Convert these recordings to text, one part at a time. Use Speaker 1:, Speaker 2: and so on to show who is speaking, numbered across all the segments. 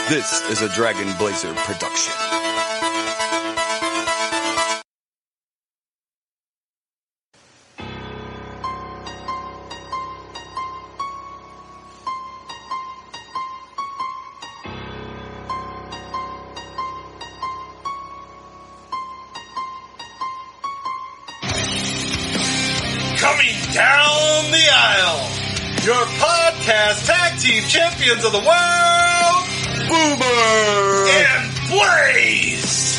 Speaker 1: This is a Dragon Blazer production.
Speaker 2: Coming down the aisle, your podcast tag team champions of the world, Boomer and Blaze.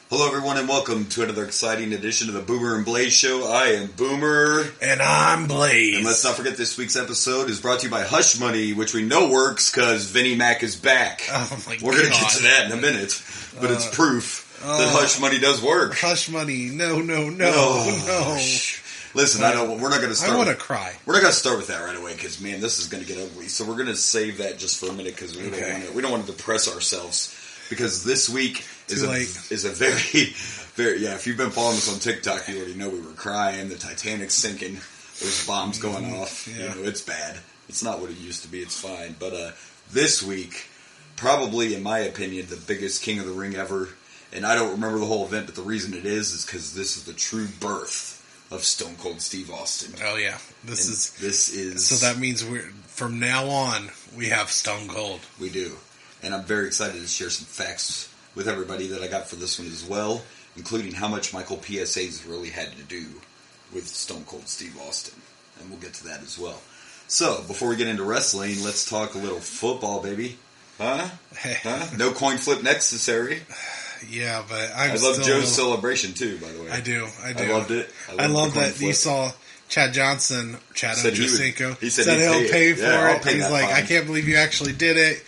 Speaker 3: Hello everyone and welcome to another exciting edition of the Boomer and Blaze Show. I am Boomer.
Speaker 2: And I'm Blaze.
Speaker 3: And let's not forget this week's episode is brought to you by Hush Money, which we know works because Vinnie Mac is back.
Speaker 2: Oh my God.
Speaker 3: We're going to get to that in a minute, but it's proof that Hush Money does work.
Speaker 2: Hush Money, no.
Speaker 3: Listen, we're not going to start.
Speaker 2: I want to cry.
Speaker 3: We're not going to start with that right away because, man, this is going to get ugly. So we're going to save that just for a minute because we don't want to depress ourselves. Because this week is a very, very, if you've been following us on TikTok, you already know we were crying, the Titanic's sinking, there's bombs going off, it's bad. It's not what it used to be, it's fine. But this week, probably, in my opinion, the biggest King of the Ring ever, and I don't remember the whole event, but the reason it is because this is the true birth of Stone Cold Steve Austin.
Speaker 2: Oh yeah, this is
Speaker 3: so
Speaker 2: that means from now on we have Stone Cold.
Speaker 3: We do. And I'm very excited to share some facts with everybody that I got for this one as well, including how much Michael PSA's really had to do with Stone Cold Steve Austin. And we'll get to that as well. So, before we get into wrestling, let's talk a little football, baby. Huh? No coin flip necessary.
Speaker 2: Yeah, but
Speaker 3: I love Joe's celebration too, by the way.
Speaker 2: I do.
Speaker 3: I loved it.
Speaker 2: I love that you saw Chad Ochocinco
Speaker 3: he said
Speaker 2: he'll pay for it.
Speaker 3: Pay
Speaker 2: He's like,
Speaker 3: fine.
Speaker 2: I can't believe you actually did it.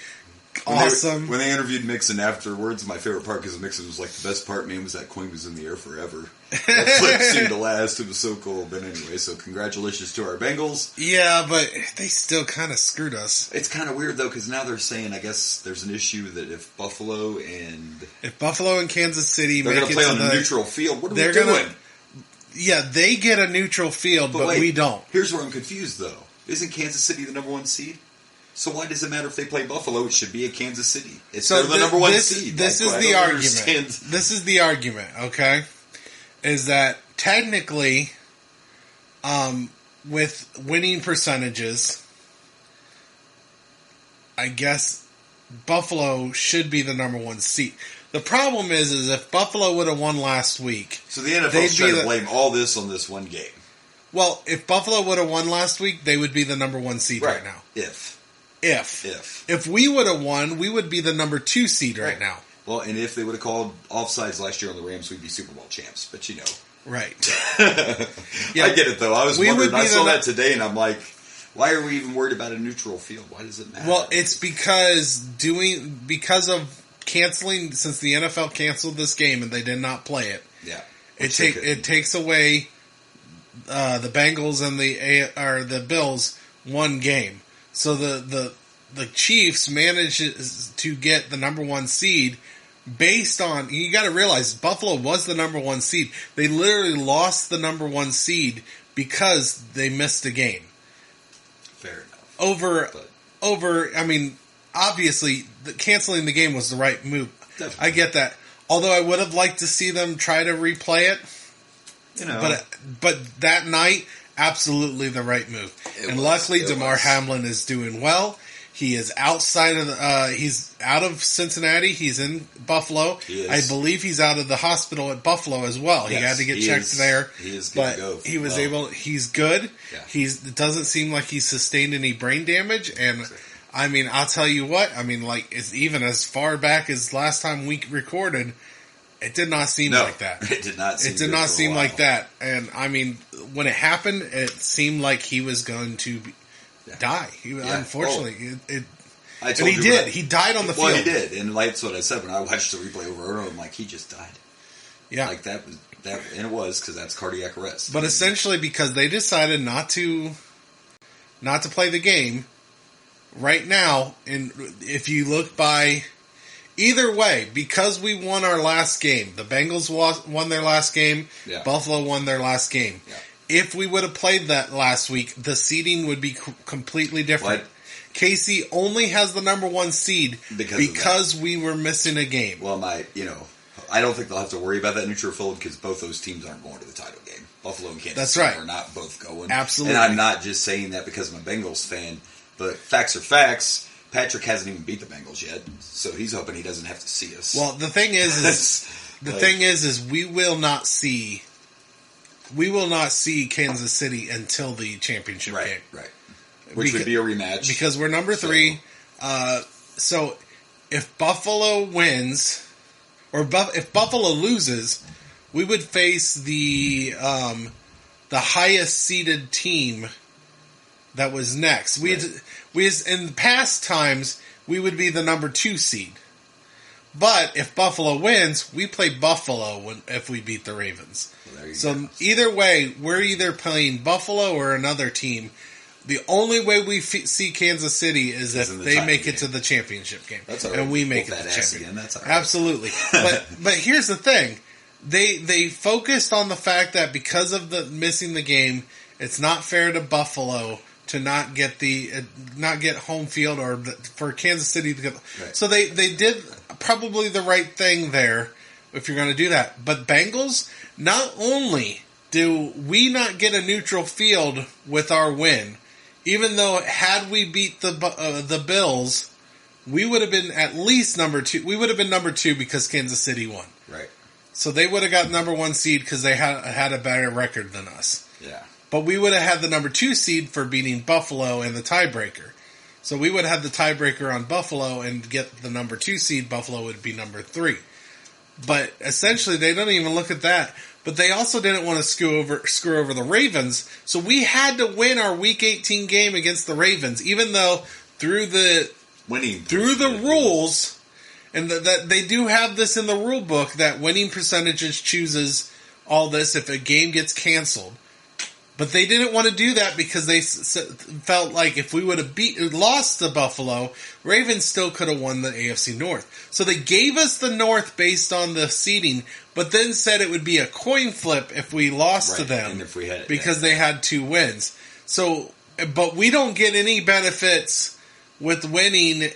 Speaker 2: Awesome.
Speaker 3: When they interviewed Mixon afterwards, my favorite part, because Mixon was like, the best part, man, was that coin was in the air forever. That flip seemed to last. It was so cool. But anyway, so congratulations to our Bengals.
Speaker 2: Yeah, but they still kind of screwed us.
Speaker 3: It's kind of weird, though, because now they're saying, I guess, there's an issue that if Buffalo and
Speaker 2: Kansas City
Speaker 3: they're
Speaker 2: make
Speaker 3: going to play on a neutral field, what are we doing?
Speaker 2: Yeah, they get a neutral field, but
Speaker 3: wait,
Speaker 2: we don't.
Speaker 3: Here's where I'm confused, though. Isn't Kansas City the number one seed? So why does it matter if they play Buffalo? It should be at Kansas City. They're the number one seed.
Speaker 2: This is the argument. This is the argument, okay? Is that technically, with winning percentages, I guess Buffalo should be the number one seed. The problem is if Buffalo would have won last week...
Speaker 3: So the NFL's trying to blame all this on this one game.
Speaker 2: Well, if Buffalo would have won last week, they would be the number one seed right now. If we would have won, we would be the number 2 seed right now.
Speaker 3: Well, and if they would have called offsides last year on the Rams, we'd be Super Bowl champs. But
Speaker 2: right?
Speaker 3: Yeah, I get it though. I was wondering. I saw that today, and I'm like, why are we even worried about a neutral field? Why does it matter?
Speaker 2: Well, it's because of canceling since the NFL canceled this game and they did not play it.
Speaker 3: Yeah,
Speaker 2: it takes away the Bengals and the Bills one game. So the Chiefs managed to get the number 1 seed based on... You got to realize, Buffalo was the number 1 seed. They literally lost the number 1 seed because they missed a game.
Speaker 3: Fair enough.
Speaker 2: I mean, obviously, canceling the game was the right move.
Speaker 3: Definitely.
Speaker 2: I get that. Although I would have liked to see them try to replay it. But that night... Absolutely the right move. Luckily, Damar Hamlin is doing well. He is outside of he's out of Cincinnati. He's in Buffalo. I believe he's out of the hospital at Buffalo as well.
Speaker 3: Yes,
Speaker 2: he had to get checked there.
Speaker 3: He is good to go.
Speaker 2: He was able. He's good.
Speaker 3: Yeah.
Speaker 2: It doesn't seem like he's sustained any brain damage. And I mean, I'll tell you what. I mean, like it's even as far back as last time we recorded. It did not seem like that.
Speaker 3: It did not seem
Speaker 2: It did not seem like that. And, I mean, when it happened, it seemed like he was going to die. Unfortunately. And he did. He died on the field.
Speaker 3: Well, he did. And that's what I said when I watched the replay over. I'm like, he just died.
Speaker 2: Yeah.
Speaker 3: Like, and it was, because that's cardiac arrest.
Speaker 2: But essentially, because they decided not to play the game, right now, and if you look by either way, because we won our last game, the Bengals won their last game, Buffalo won their last game. Yeah. If we would have played that last week, the seeding would be completely different. What? KC only has the number 1 seed because we were missing a game.
Speaker 3: Well, I don't think they'll have to worry about that neutral field because both those teams aren't going to the title game. Buffalo and Kansas City are not both going.
Speaker 2: Absolutely.
Speaker 3: And I'm not just saying that because I'm a Bengals fan, but facts are facts. Patrick hasn't even beat the Bengals yet, so he's hoping he doesn't have to see us.
Speaker 2: Well, the thing is we will not see Kansas City until the championship game.
Speaker 3: Right. Which would be a rematch.
Speaker 2: Because we're number 3. So if Buffalo wins, or if Buffalo loses, we would face the highest seeded team that was next. We in past times, we would be the number 2 seed. But if Buffalo wins, we play Buffalo if we beat the Ravens. Well, either way, we're either playing Buffalo or another team. The only way we see Kansas City is if they make it to the championship game.
Speaker 3: That's all right.
Speaker 2: And we make it to the championship game.
Speaker 3: That's all right.
Speaker 2: Absolutely. But here's the thing. They focused on the fact that because of the missing the game, it's not fair to Buffalo to not get home field or for Kansas City to get. Right. So they did probably the right thing there if you're going to do that. But Bengals, not only do we not get a neutral field with our win, even though had we beat the Bills, we would have been at least number 2. We would have been number 2 because Kansas City won.
Speaker 3: Right.
Speaker 2: So they would have got number 1 seed because they had a better record than us.
Speaker 3: Yeah.
Speaker 2: But we would have had the number 2 seed for beating Buffalo in the tiebreaker. So we would have the tiebreaker on Buffalo and get the number 2 seed. Buffalo would be number 3. But essentially, they don't even look at that. But they also didn't want to screw over the Ravens. So we had to win our Week 18 game against the Ravens, even though through the rules, and that they do have this in the rule book that winning percentages chooses all this if a game gets canceled. But they didn't want to do that because they felt like if we would have lost to Buffalo, Ravens still could have won the AFC North. So they gave us the North based on the seeding, but then said it would be a coin flip if we lost to them,
Speaker 3: and if we had
Speaker 2: because they had 2 wins. So, but we don't get any benefits with winning.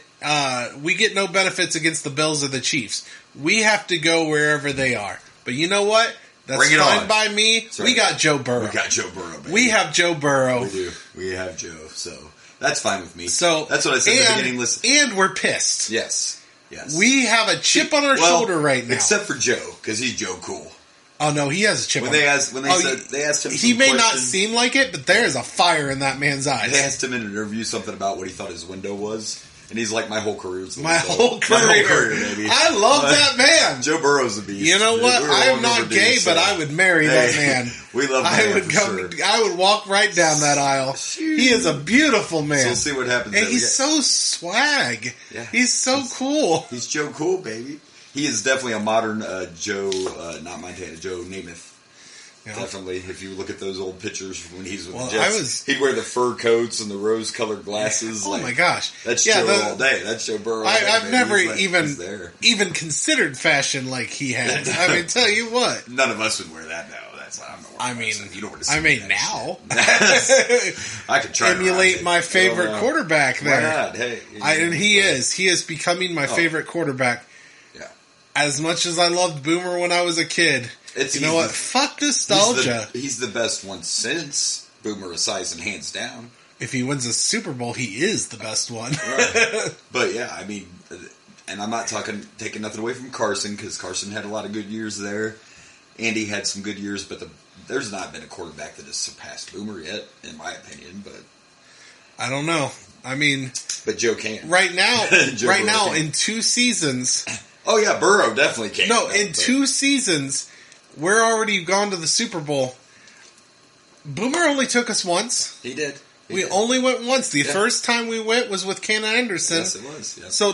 Speaker 2: We get no benefits against the Bills or the Chiefs. We have to go wherever they are. But you know what? That's fine by me. Right. We got Joe Burrow.
Speaker 3: Baby.
Speaker 2: We have Joe Burrow.
Speaker 3: We do. We have Joe. So that's fine with me. So that's what I said at the beginning. Listen,
Speaker 2: and we're pissed.
Speaker 3: Yes.
Speaker 2: We have a chip on our shoulder right now.
Speaker 3: Except for Joe, because he's Joe Cool.
Speaker 2: Oh no, he has a chip.
Speaker 3: They asked him.
Speaker 2: He may not seem like it, but there is a fire in that man's eyes.
Speaker 3: They asked him in an interview something about what he thought his window was. And he's like, my whole career, baby.
Speaker 2: I love that man.
Speaker 3: Joe Burrow's a beast.
Speaker 2: You know what? I am not gay, but I would marry that man.
Speaker 3: We love him.
Speaker 2: I would walk right down that aisle. He is a beautiful man.
Speaker 3: So we'll see what happens.
Speaker 2: And he's so swag.
Speaker 3: Yeah.
Speaker 2: He's so cool.
Speaker 3: He's Joe Cool, baby. He is definitely a modern Joe, not Montana, Joe Namath. Yeah. Definitely, if you look at those old pictures when he's with the Jets, he'd wear the fur coats and the rose-colored glasses.
Speaker 2: Oh my gosh,
Speaker 3: that's Joe all day. That's Joe Burrow.
Speaker 2: I've never even considered fashion like he has. I mean, tell you what,
Speaker 3: none of us would wear that now. That's not.
Speaker 2: I mean,
Speaker 3: you don't want to
Speaker 2: see now.
Speaker 3: I could try
Speaker 2: emulate my favorite quarterback there.
Speaker 3: Why not? Hey,
Speaker 2: and he is becoming my favorite quarterback.
Speaker 3: Yeah.
Speaker 2: As much as I loved Boomer when I was a kid. You know what? Fuck nostalgia.
Speaker 3: He's the best one since Boomer Esiason, hands down.
Speaker 2: If he wins a Super Bowl, he is the best one.
Speaker 3: Right. But yeah, I mean, and I'm not taking nothing away from Carson, because Carson had a lot of good years there. Andy had some good years, but there's not been a quarterback that has surpassed Boomer yet, in my opinion. But
Speaker 2: I don't know. I mean,
Speaker 3: but Joe can
Speaker 2: right now. In 2 seasons.
Speaker 3: Oh yeah, Burrow definitely can.
Speaker 2: No, in 2 seasons. We're already gone to the Super Bowl. Boomer only took us once.
Speaker 3: He did.
Speaker 2: We only went once. The first time we went was with Ken Anderson.
Speaker 3: Yes, it was. Yes.
Speaker 2: So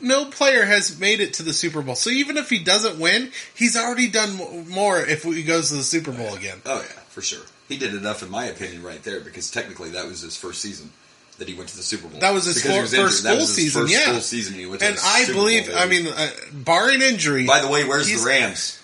Speaker 2: no player has made it to the Super Bowl. So even if he doesn't win, he's already done more if he goes to the Super Bowl again.
Speaker 3: Oh yeah, for sure. He did enough, in my opinion, right there, because technically that was his first season. that he went to the Super Bowl.
Speaker 2: That was his first full season.
Speaker 3: First full season. He went to
Speaker 2: and
Speaker 3: the
Speaker 2: I
Speaker 3: Super
Speaker 2: believe,
Speaker 3: Bowl,
Speaker 2: I mean, barring injury.
Speaker 3: By the way, where's the Rams?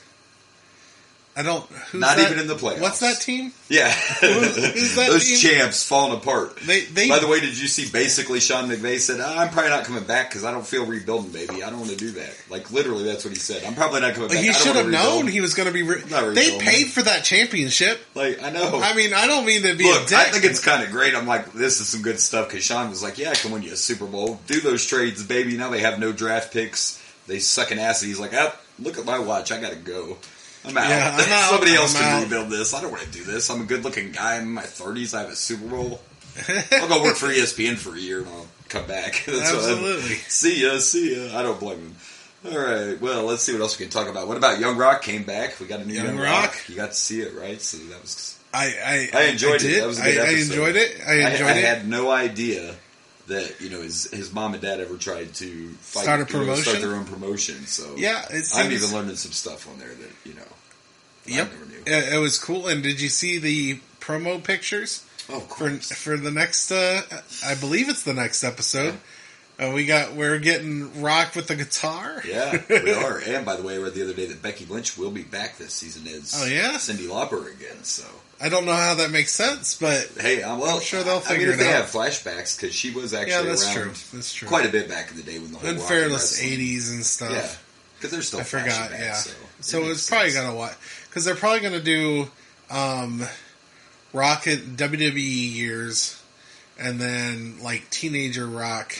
Speaker 2: I don't. Who's
Speaker 3: Not
Speaker 2: that?
Speaker 3: even in the playoffs.
Speaker 2: What's that team?
Speaker 3: Yeah,
Speaker 2: who's that
Speaker 3: those
Speaker 2: team?
Speaker 3: champs falling apart.
Speaker 2: They.
Speaker 3: By the way, did you see? Basically, Sean McVay said, "I'm probably not coming back because I don't feel rebuilding, baby. I don't want to do that." Like literally, that's what he said. I'm probably not coming back.
Speaker 2: He should have known he was going to be. They paid for that championship.
Speaker 3: Like I know.
Speaker 2: I mean, I don't mean to be.
Speaker 3: Look,
Speaker 2: a dick.
Speaker 3: I think it's kind of great. I'm like, this is some good stuff because Sean was like, "Yeah, I can win you a Super Bowl. Do those trades, baby." Now they have no draft picks. They suck an ass. And he's like, "Look at my watch. I got to go." I'm out.
Speaker 2: Yeah, I'm out.
Speaker 3: Somebody else
Speaker 2: I'm
Speaker 3: can
Speaker 2: out.
Speaker 3: rebuild this. I don't want to do this. I'm a good-looking guy. I'm in my 30s. I have a Super Bowl. I'll go work for ESPN for a year and I'll come back. That's
Speaker 2: Absolutely.
Speaker 3: See ya. I don't blame him. All right. Well, let's see what else we can talk about. What about Young Rock came back? We got a new Young Rock. You got to see it, right? So that was.
Speaker 2: I
Speaker 3: enjoyed it. That was a good episode.
Speaker 2: I enjoyed it. I
Speaker 3: had no idea that his mom and dad ever tried to
Speaker 2: start a promotion,
Speaker 3: start their own promotion. So
Speaker 2: yeah,
Speaker 3: I'm even learning some stuff on there that
Speaker 2: Yep,
Speaker 3: I never knew.
Speaker 2: It was cool. And did you see the promo pictures?
Speaker 3: Oh, of course.
Speaker 2: For the next, I believe it's the next episode. Yeah. We're getting Rock with the guitar.
Speaker 3: Yeah, we are. And by the way, I read the other day that Becky Lynch will be back this season as Cyndi Lauper again. So
Speaker 2: I don't know how that makes sense, but
Speaker 3: hey, I'm sure they'll figure it out. They have flashbacks because she was actually around
Speaker 2: That's true.
Speaker 3: quite a bit back in the day when the whole
Speaker 2: and Fearless '80s and stuff.
Speaker 3: Yeah, because they're still.
Speaker 2: I forgot.
Speaker 3: Back,
Speaker 2: yeah,
Speaker 3: so
Speaker 2: it's probably gonna watch because they're probably gonna do Rock at WWE years, and then like Teenager Rock.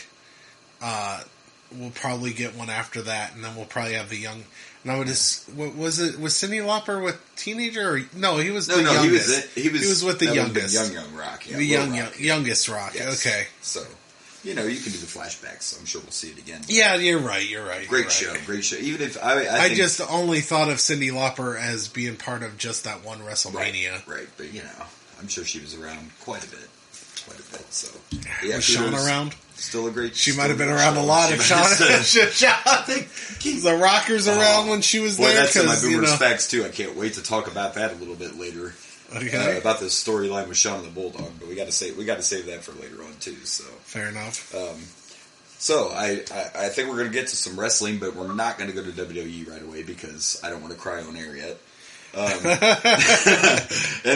Speaker 2: We'll probably get one after that, and then we'll probably have the young. And I would just, what was it? Was Cyndi Lauper with Teenager? Or, no, he was the youngest. He was with the youngest.
Speaker 3: Young Rock. Yeah,
Speaker 2: the youngest Rock. Yes. Okay.
Speaker 3: So, you can do the flashbacks. So I'm sure we'll see it again.
Speaker 2: Yeah, you're right.
Speaker 3: Great show. Even if
Speaker 2: I just only thought of Cyndi Lauper as being part of just that one WrestleMania.
Speaker 3: Right. But I'm sure she was around quite a bit. So yeah,
Speaker 2: was Sean around?
Speaker 3: Still a great.
Speaker 2: She might have been around a lot if Sean. I think the Rockers around when she was there.
Speaker 3: That's in my Boomer Specs too. I can't wait to talk about that a little bit later.
Speaker 2: Okay.
Speaker 3: About the storyline with Sean and the Bulldog, but we got to save that for later on too. So
Speaker 2: fair enough.
Speaker 3: So I think we're going to get to some wrestling, but we're not going to go to WWE right away because I don't want to cry on air yet. And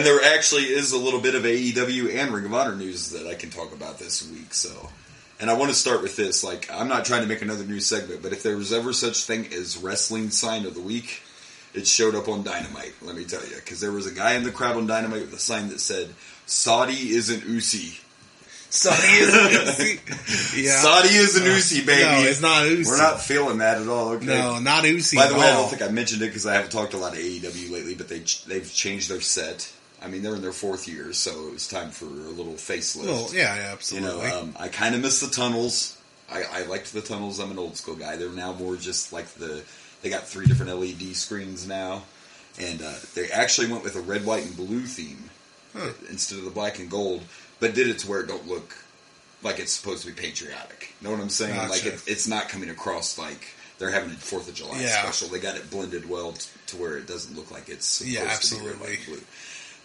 Speaker 3: there actually is a little bit of AEW and Ring of Honor news that I can talk about this week. So, and I want to start with this. Like, I'm not trying to make another news segment, but if there was ever such thing as wrestling sign of the week, it showed up on Dynamite. Let me tell you, because there was a guy in the crowd on Dynamite with a sign that said, "Saudi isn't Usi."
Speaker 2: Saudi isn't Usi. Yeah.
Speaker 3: Saudi isn't Usi, baby.
Speaker 2: No, it's not Usi.
Speaker 3: We're not feeling that at all. Okay.
Speaker 2: No, not Usi.
Speaker 3: By the way, I don't think I mentioned it because I haven't talked a lot of AEW lately, but they've changed their set. I mean, they're in their 4th year, so it was time for a little facelift.
Speaker 2: Well, yeah, absolutely.
Speaker 3: I kind of miss the tunnels. I liked the tunnels. I'm an old school guy. They're now more just like they got 3 different LED screens now, and they actually went with a red, white, and blue theme instead of the black and gold. But did it to where it don't look like it's supposed to be patriotic. Know what I'm saying?
Speaker 2: Gotcha.
Speaker 3: Like it's not coming across like they're having a 4th of July special. They got it blended well to where it doesn't look like it's supposed to be red, white, and blue.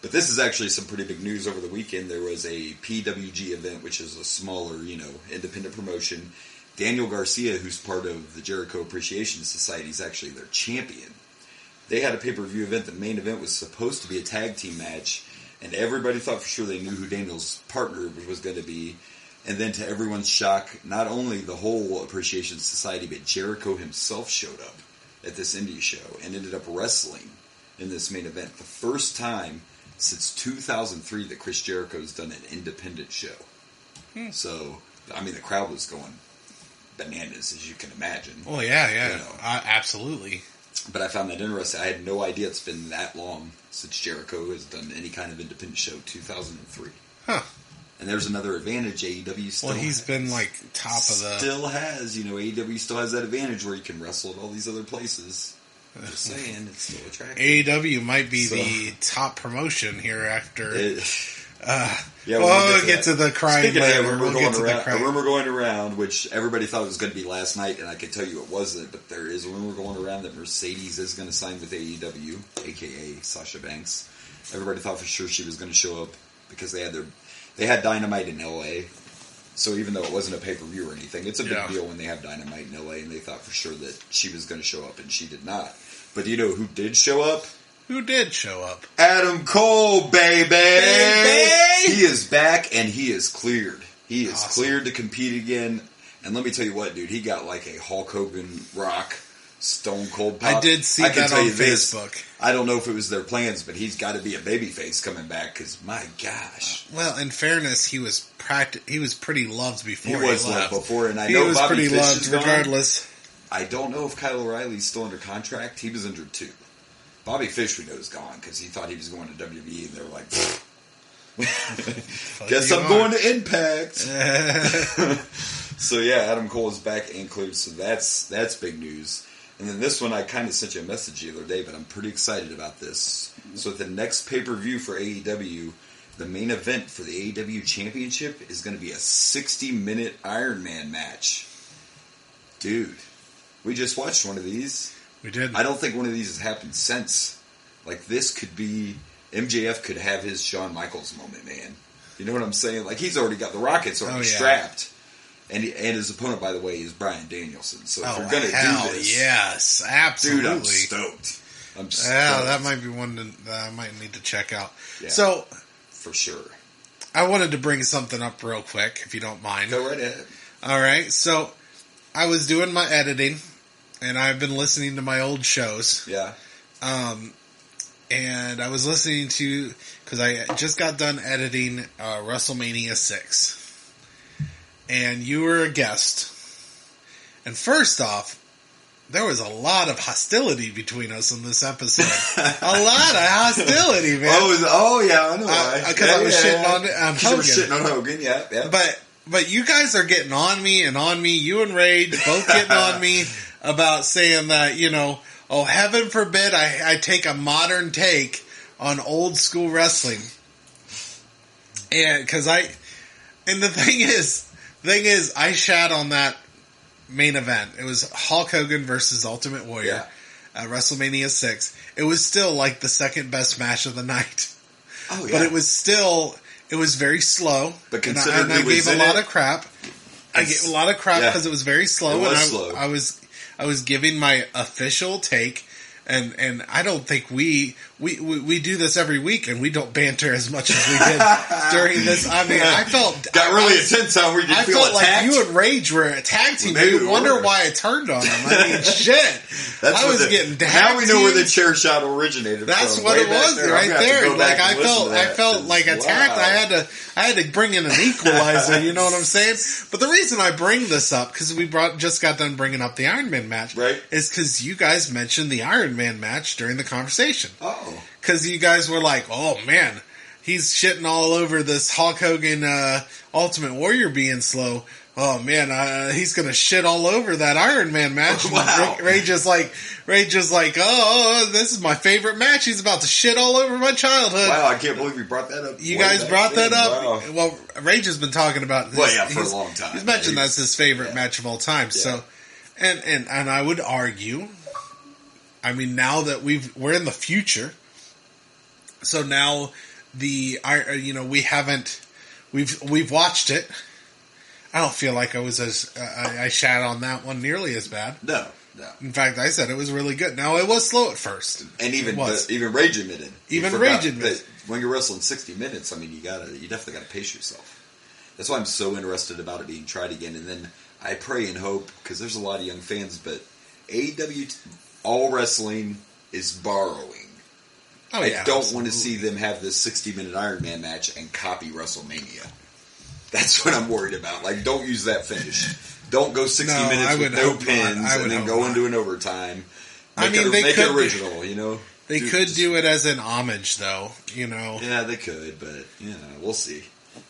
Speaker 3: But this is actually some pretty big news over the weekend. There was a PWG event, which is a smaller, independent promotion. Daniel Garcia, who's part of the Jericho Appreciation Society, is actually their champion. They had a pay-per-view event. The main event was supposed to be a tag team match. And everybody thought for sure they knew who Daniel's partner was going to be. And then to everyone's shock, not only the whole Appreciation Society, but Jericho himself showed up at this indie show and ended up wrestling in this main event. The first time since 2003 that Chris Jericho's done an independent show. So, I mean, the crowd was going bananas, as you can imagine.
Speaker 2: Oh, yeah. Absolutely.
Speaker 3: But I found that interesting. I had no idea it's been that long since Jericho has done any kind of independent show, 2003.
Speaker 2: Huh.
Speaker 3: And there's another advantage AEW still has.
Speaker 2: Well, he's been like top of the...
Speaker 3: Still has. AEW still has that advantage where you can wrestle at all these other places. Just saying, it's still attractive.
Speaker 2: AEW might be the top promotion here after...
Speaker 3: we'll
Speaker 2: get to the crying later.
Speaker 3: A rumor going around, which everybody thought it was going to be last night, and I can tell you it wasn't, but there is a rumor going around that Mercedes is going to sign with AEW, a.k.a. Sasha Banks. Everybody thought for sure she was going to show up because they had Dynamite in L.A., So even though it wasn't a pay-per-view or anything, it's a big deal when they have Dynamite in LA, and they thought for sure that she was going to show up, and she did not. But do you know who did show up?
Speaker 2: Who did show up?
Speaker 3: Adam Cole, baby! He is back, and he is cleared. He is cleared to compete again. And let me tell you what, dude, he got like a Hulk Hogan Rock Stone Cold pop.
Speaker 2: I did see that on Facebook.
Speaker 3: I don't know if it was their plans, but he's got to be a babyface coming back, because my gosh.
Speaker 2: Well, in fairness, he was pretty loved before he
Speaker 3: was
Speaker 2: left.
Speaker 3: Loved before, and I
Speaker 2: he
Speaker 3: know
Speaker 2: was
Speaker 3: Bobby
Speaker 2: pretty
Speaker 3: Fish
Speaker 2: loved
Speaker 3: is gone.
Speaker 2: regardless.
Speaker 3: I don't know if Kyle O'Reilly's still under contract. He was injured too. Bobby Fish, we know, is gone because he thought he was going to WWE, and they were like, guess I'm going to Impact. So yeah, Adam Cole is back and cleared, so that's big news. And then this one, I kind of sent you a message the other day, but I'm pretty excited about this. So at the next pay-per-view for AEW, the main event for the AEW Championship is going to be a 60-minute Iron Man match. Dude, we just watched one of these.
Speaker 2: We did.
Speaker 3: I don't think one of these has happened since. Like, this could be... MJF could have his Shawn Michaels moment, man. You know what I'm saying? Like, he's already got the Rockets already strapped. And his opponent, by the way, is Bryan Danielson. So if we're going to do this...
Speaker 2: yes, absolutely.
Speaker 3: Dude, I'm stoked.
Speaker 2: Yeah, that might be one that I might need to check out.
Speaker 3: Yeah,
Speaker 2: so...
Speaker 3: For sure.
Speaker 2: I wanted to bring something up real quick, if you don't mind.
Speaker 3: Go right ahead.
Speaker 2: All right, so I was doing my editing, and I've been listening to my old shows.
Speaker 3: Yeah.
Speaker 2: And I was listening to, because I just got done editing WrestleMania 6. And you were a guest. And first off, there was a lot of hostility between us in this episode. A lot of hostility, man.
Speaker 3: Oh yeah, I know why.
Speaker 2: Because I was shitting on Hogan.
Speaker 3: You were shitting on Hogan, yeah.
Speaker 2: But you guys are getting on me and on me. You and Rage both getting on me about saying that, oh, heaven forbid I take a modern take on old school wrestling. And the thing is, I shat on that main event. It was Hulk Hogan versus Ultimate Warrior at WrestleMania 6. It was still like the second best match of the night.
Speaker 3: Oh, yeah.
Speaker 2: But it was very slow.
Speaker 3: But
Speaker 2: considering I gave a lot of crap. I gave a lot of crap because it was very slow. I was giving my official take. And I don't think we do this every week, and we don't banter as much as we did during this. I mean, I felt
Speaker 3: really intense. How we did
Speaker 2: I
Speaker 3: feel
Speaker 2: felt
Speaker 3: attacked?
Speaker 2: like you and Rage were a tag team. You wonder why I turned on them. I mean, shit. I was getting down.
Speaker 3: Now we know where the chair shot originated.
Speaker 2: That's
Speaker 3: from.
Speaker 2: what
Speaker 3: Way
Speaker 2: it was
Speaker 3: there.
Speaker 2: right there. Like
Speaker 3: I
Speaker 2: felt like attacked.
Speaker 3: Wow.
Speaker 2: I had to bring in an equalizer. You know what I'm saying? But the reason I bring this up, because we just got done bringing up the Iron Man match,
Speaker 3: right?
Speaker 2: Is because you guys mentioned the Iron Man match during the conversation.
Speaker 3: Oh,
Speaker 2: because you guys were like, "Oh man, he's shitting all over this Hulk Hogan Ultimate Warrior being slow. Oh man, he's gonna shit all over that Iron Man match."
Speaker 3: Wow.
Speaker 2: Rage is like, oh, this is my favorite match. He's about to shit all over my childhood.
Speaker 3: Wow, I can't believe you brought that up.
Speaker 2: You guys brought that up.
Speaker 3: Wow.
Speaker 2: Well, Rage has been talking about this.
Speaker 3: Well, yeah, for a long time.
Speaker 2: He's mentioned that's his favorite match of all time. Yeah. So, and I would argue, I mean, now that we're in the future, so now we've watched it. I don't feel like I was I shat on that one nearly as bad.
Speaker 3: No.
Speaker 2: In fact, I said it was really good. Now, it was slow at first.
Speaker 3: And even Rage admitted.
Speaker 2: That
Speaker 3: when you're wrestling 60 minutes, I mean, you definitely got to pace yourself. That's why I'm so interested about it being tried again. And then I pray and hope, because there's a lot of young fans, but AEW, all wrestling is borrowing.
Speaker 2: Oh, yeah,
Speaker 3: I don't want to see them have this 60-minute Iron Man match and copy WrestleMania. That's what I'm worried about. Like, don't use that finish. Don't go 60 minutes with no pins and then go into an overtime. Make it original, you know?
Speaker 2: They could do it as an homage, though, you know?
Speaker 3: Yeah, they could, but, we'll see.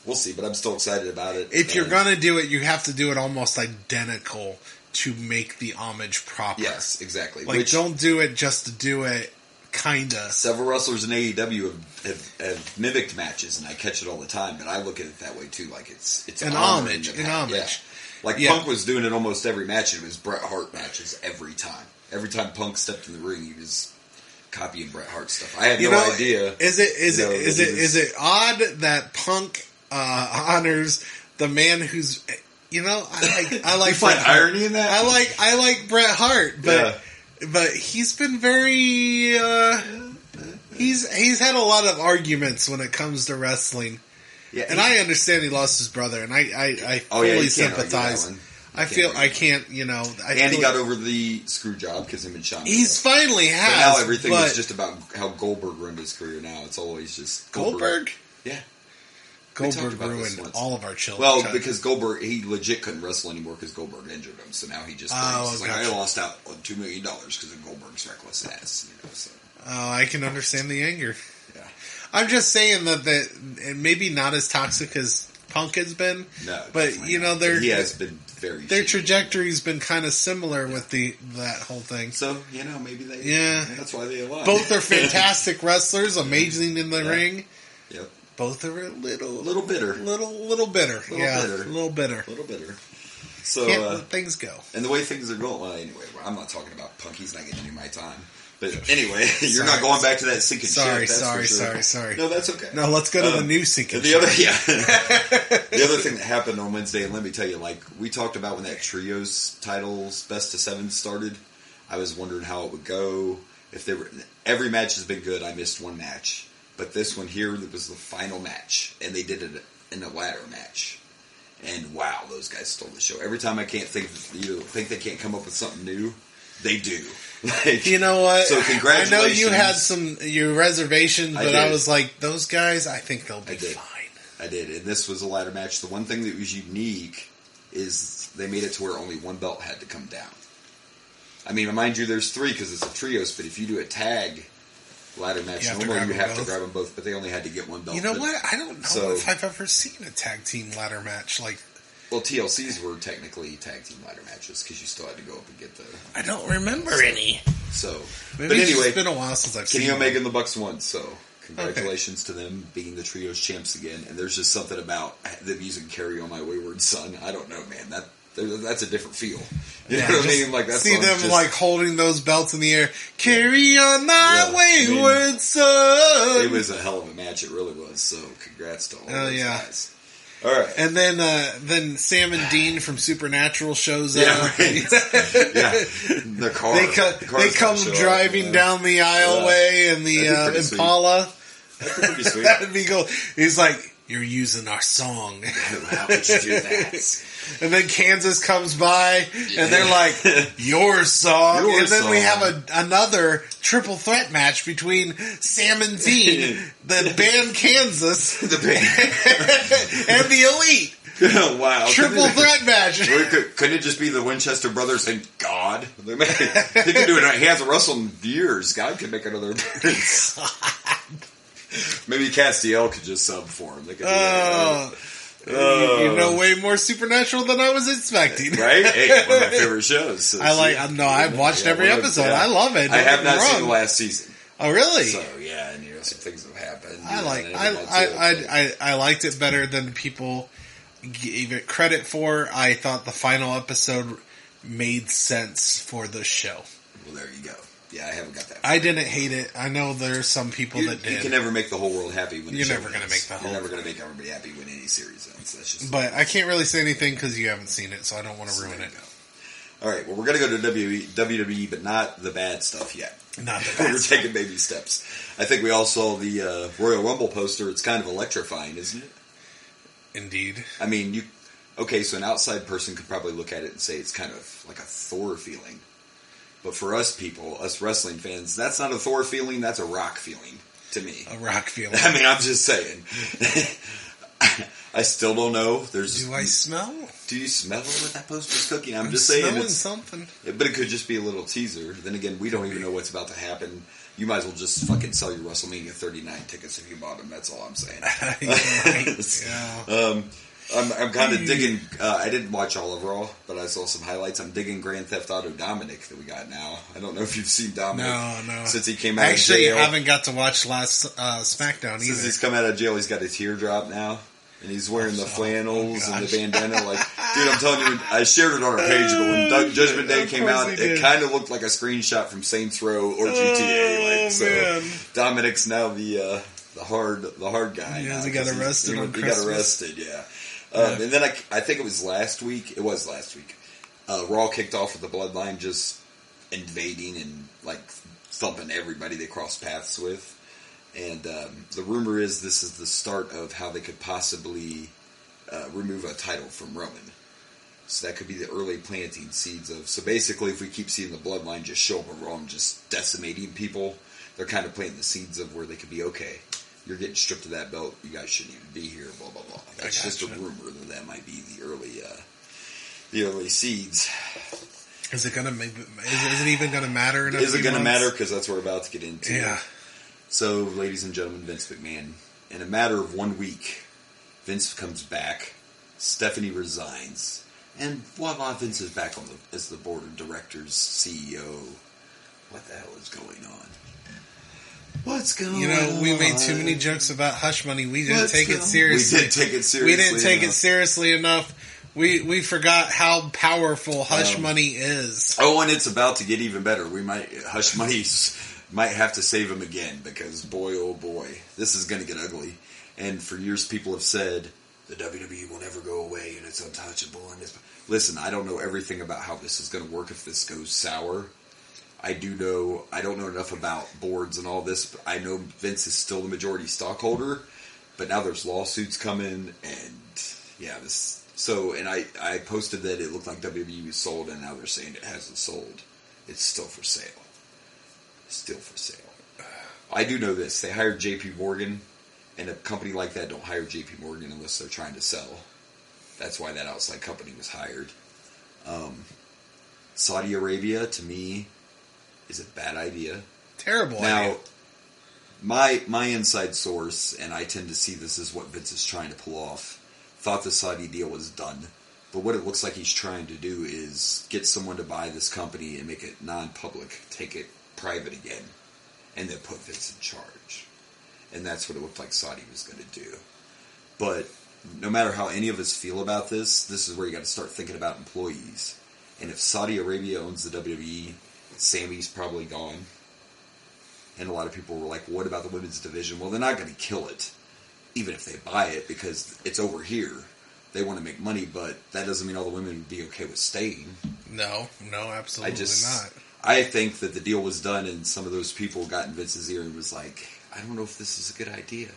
Speaker 3: We'll see, but I'm still excited about it.
Speaker 2: If you're going to do it, you have to do it almost identical to make the homage proper.
Speaker 3: Yes, exactly.
Speaker 2: Like, don't do it just to do it, kinda.
Speaker 3: Several wrestlers in AEW have mimicked matches, and I catch it all the time, but I look at it that way, too. Like, it's
Speaker 2: an homage.
Speaker 3: Yeah. Like, Punk was doing it almost every match, and it was Bret Hart matches every time. Every time Punk stepped in the ring, he was copying Bret Hart stuff. I had no idea.
Speaker 2: Is it odd that Punk honors the man who's, I like
Speaker 3: you find
Speaker 2: Bret
Speaker 3: irony in that?
Speaker 2: I like Bret Hart, but he's been very, he's had a lot of arguments when it comes to wrestling. Yeah, and I understand he lost his brother, and I fully sympathize. I can't, and
Speaker 3: he got over the screw job because him and Sean.
Speaker 2: He's finally has.
Speaker 3: But now everything is just about how Goldberg ruined his career. Now it's always just
Speaker 2: Goldberg.
Speaker 3: Yeah,
Speaker 2: Goldberg ruined all of our children.
Speaker 3: Well, because Goldberg, he legit couldn't wrestle anymore because Goldberg injured him. So now he just he's like, I lost out on $2 million because of Goldberg's reckless ass. So.
Speaker 2: Oh, I can understand the anger.
Speaker 3: Yeah,
Speaker 2: I'm just saying that maybe not as toxic as Punk has been. No, but he has been very. Their trajectory's been kind of similar with that whole thing.
Speaker 3: So maybe they.
Speaker 2: Yeah,
Speaker 3: that's why they aligned.
Speaker 2: Both are fantastic wrestlers, amazing in the ring.
Speaker 3: Yep.
Speaker 2: Both are a little
Speaker 3: bitter.
Speaker 2: Little bitter. A little bitter. So can't let things go.
Speaker 3: And the way things are going. Well, anyway, I'm not talking about Punk. He's not getting any of my time. But anyway, you're not going back to that sinking ship.
Speaker 2: Sorry.
Speaker 3: No, that's okay.
Speaker 2: No, let's go to the new sinking ship.
Speaker 3: The other thing that happened on Wednesday, and let me tell you, like we talked about when that trios titles best of 7 started, I was wondering how it would go. Every match has been good. I missed one match, but this one here, it was the final match, and they did it in a ladder match. And wow, those guys stole the show. Every time I can't think they can't come up with something new, they do.
Speaker 2: You know what?
Speaker 3: So congratulations.
Speaker 2: I know you had your reservations, but I was like, those guys, I think they'll be fine.
Speaker 3: I did. And this was a ladder match. The one thing that was unique is they made it to where only one belt had to come down. I mean, mind you, there's 3 because it's a trios, but if you do a tag ladder match, normally you have to grab them both, but they only had to get one belt.
Speaker 2: You know what? I don't know if I've ever seen a tag team ladder match like.
Speaker 3: Well, TLCs were technically tag team ladder matches because you still had to go up and get the.
Speaker 2: I don't remember any.
Speaker 3: So,
Speaker 2: maybe
Speaker 3: but anyway,
Speaker 2: it's been a while since I've seen.
Speaker 3: Kenny Omega and the Bucks won, so congratulations to them being the trios champs again. And there's just something about them using "Carry On My Wayward Son." I don't know, man. That's a different feel. You know what I mean? Like that's
Speaker 2: see them like holding those belts in the air. Carry on my wayward son.
Speaker 3: It was a hell of a match. It really was. So congrats to all those guys. All right,
Speaker 2: and then Sam and Dean from Supernatural shows up.
Speaker 3: Right. The car.
Speaker 2: They come driving down the aisleway in the Impala.
Speaker 3: That'd be pretty sweet.
Speaker 2: That'd be cool. He's like, "You're using our song.
Speaker 3: How could you do that?"
Speaker 2: And then Kansas comes by, and they're like, "Your song." We have another triple threat match between Sam and Dean, the band Kansas, and the Elite.
Speaker 3: Wow!
Speaker 2: Triple threat match.
Speaker 3: Couldn't it just be the Winchester brothers and God? They can do it. He hasn't wrestled in years. God can make another appearance. Maybe Castiel could just sub for him. They could do that.
Speaker 2: You know way more Supernatural than I was expecting.
Speaker 3: Right? Hey, one of my favorite shows. So
Speaker 2: I've watched every episode. I love it.
Speaker 3: I have not seen the last season.
Speaker 2: Oh, really?
Speaker 3: So, yeah, and some things have happened.
Speaker 2: I liked it better than people gave it credit for. I thought the final episode made sense for the show.
Speaker 3: Well, there you go. Yeah, I haven't got that.
Speaker 2: I didn't hate it. I know there's some people that did.
Speaker 3: You can never make the whole world happy when
Speaker 2: you're never going to make the whole.
Speaker 3: You're never going to make everybody happy when any series ends. That's just.
Speaker 2: But I can't really say anything because you haven't seen it, so I don't want to ruin it.
Speaker 3: All right. Well, we're going to go to WWE, but not the bad stuff yet.
Speaker 2: Not the bad.
Speaker 3: We're taking baby steps. I think we all saw the Royal Rumble poster. It's kind of electrifying, isn't it?
Speaker 2: Indeed.
Speaker 3: I mean, so an outside person could probably look at it and say it's kind of like a Thor feeling. But for us people, us wrestling fans, that's not a Thor feeling, that's a Rock feeling to me.
Speaker 2: A Rock feeling.
Speaker 3: I mean, I'm just saying. I still don't know.
Speaker 2: Do I smell?
Speaker 3: Do you smell what that poster's cooking? I'm just saying.
Speaker 2: Smelling something.
Speaker 3: But it could just be a little teaser. Then again, we don't even know what's about to happen. You might as well just fucking sell your WrestleMania 39 tickets if you bought them. That's all I'm saying.
Speaker 2: Yeah.
Speaker 3: I'm kind of digging. I didn't watch all of Raw, but I saw some highlights. I'm digging Grand Theft Auto Dominic that we got now. I don't know if you've seen Dominic.
Speaker 2: No.
Speaker 3: Since he came out
Speaker 2: of jail.
Speaker 3: I
Speaker 2: haven't got to watch last SmackDown either.
Speaker 3: Since he's come out of jail, he's got a teardrop now. And he's wearing the flannels and the bandana. Like, dude, I'm telling you, I shared it on our page, but when Judgment Day came out, it kind of looked like a screenshot from Saints Row or GTA.
Speaker 2: Man.
Speaker 3: Dominic's now the the hard guy.
Speaker 2: Yeah, he got arrested on
Speaker 3: He
Speaker 2: Christmas.
Speaker 3: got arrested, yeah. And then I think it was last week. It was last week. Raw kicked off with the Bloodline just invading and like thumping everybody they crossed paths with. And the rumor is this is the start of how they could possibly remove a title from Roman. So that could be the early planting seeds of... So basically, if we keep seeing the Bloodline just show up on Raw and just decimating people, they're kind of planting the seeds of where they could be, okay, you're getting stripped of that belt, you guys shouldn't even be here, blah, blah, blah. That's just a rumor that might be the early seeds.
Speaker 2: Is it gonna make? Is it even gonna matter?
Speaker 3: Is it gonna matter? Because that's what we're about to get into.
Speaker 2: Yeah.
Speaker 3: So, ladies and gentlemen, Vince McMahon. In a matter of 1 week, Vince comes back. Stephanie resigns, and voila, Vince is back as the board of directors CEO. What the hell is going on? What's going on?
Speaker 2: We made too many jokes about hush money. We didn't take it seriously.
Speaker 3: We did take it seriously.
Speaker 2: We didn't take it seriously enough. We forgot how powerful hush money is.
Speaker 3: Oh, and it's about to get even better. Hush money might have to save him again because boy, oh boy, this is going to get ugly. And for years, people have said the WWE will never go away and it's untouchable. Listen, I don't know everything about how this is going to work if this goes sour. I don't know enough about boards and all this, but I know Vince is still the majority stockholder, but now there's lawsuits coming, and yeah, and I posted that it looked like WWE was sold, and now they're saying it hasn't sold. It's still for sale. Still for sale. I do know this. They hired JP Morgan, and a company like that don't hire JP Morgan unless they're trying to sell. That's why that outside company was hired. Saudi Arabia, to me, is a bad idea.
Speaker 2: Terrible
Speaker 3: idea.
Speaker 2: Now,
Speaker 3: my inside source, and I tend to see this as what Vince is trying to pull off, thought the Saudi deal was done. But what it looks like he's trying to do is get someone to buy this company and make it non-public, take it private again, and then put Vince in charge. And that's what it looked like Saudi was going to do. But no matter how any of us feel about this is where you got to start thinking about employees. And if Saudi Arabia owns the WWE, Sammy's probably gone. And a lot of people were like, what about the women's division? Well, they're not going to kill it, even if they buy it, because it's over here. They want to make money, but that doesn't mean all the women would be okay with staying.
Speaker 2: No, absolutely not.
Speaker 3: I think that the deal was done, and some of those people got in Vince's ear and was like, I don't know if this is a good idea.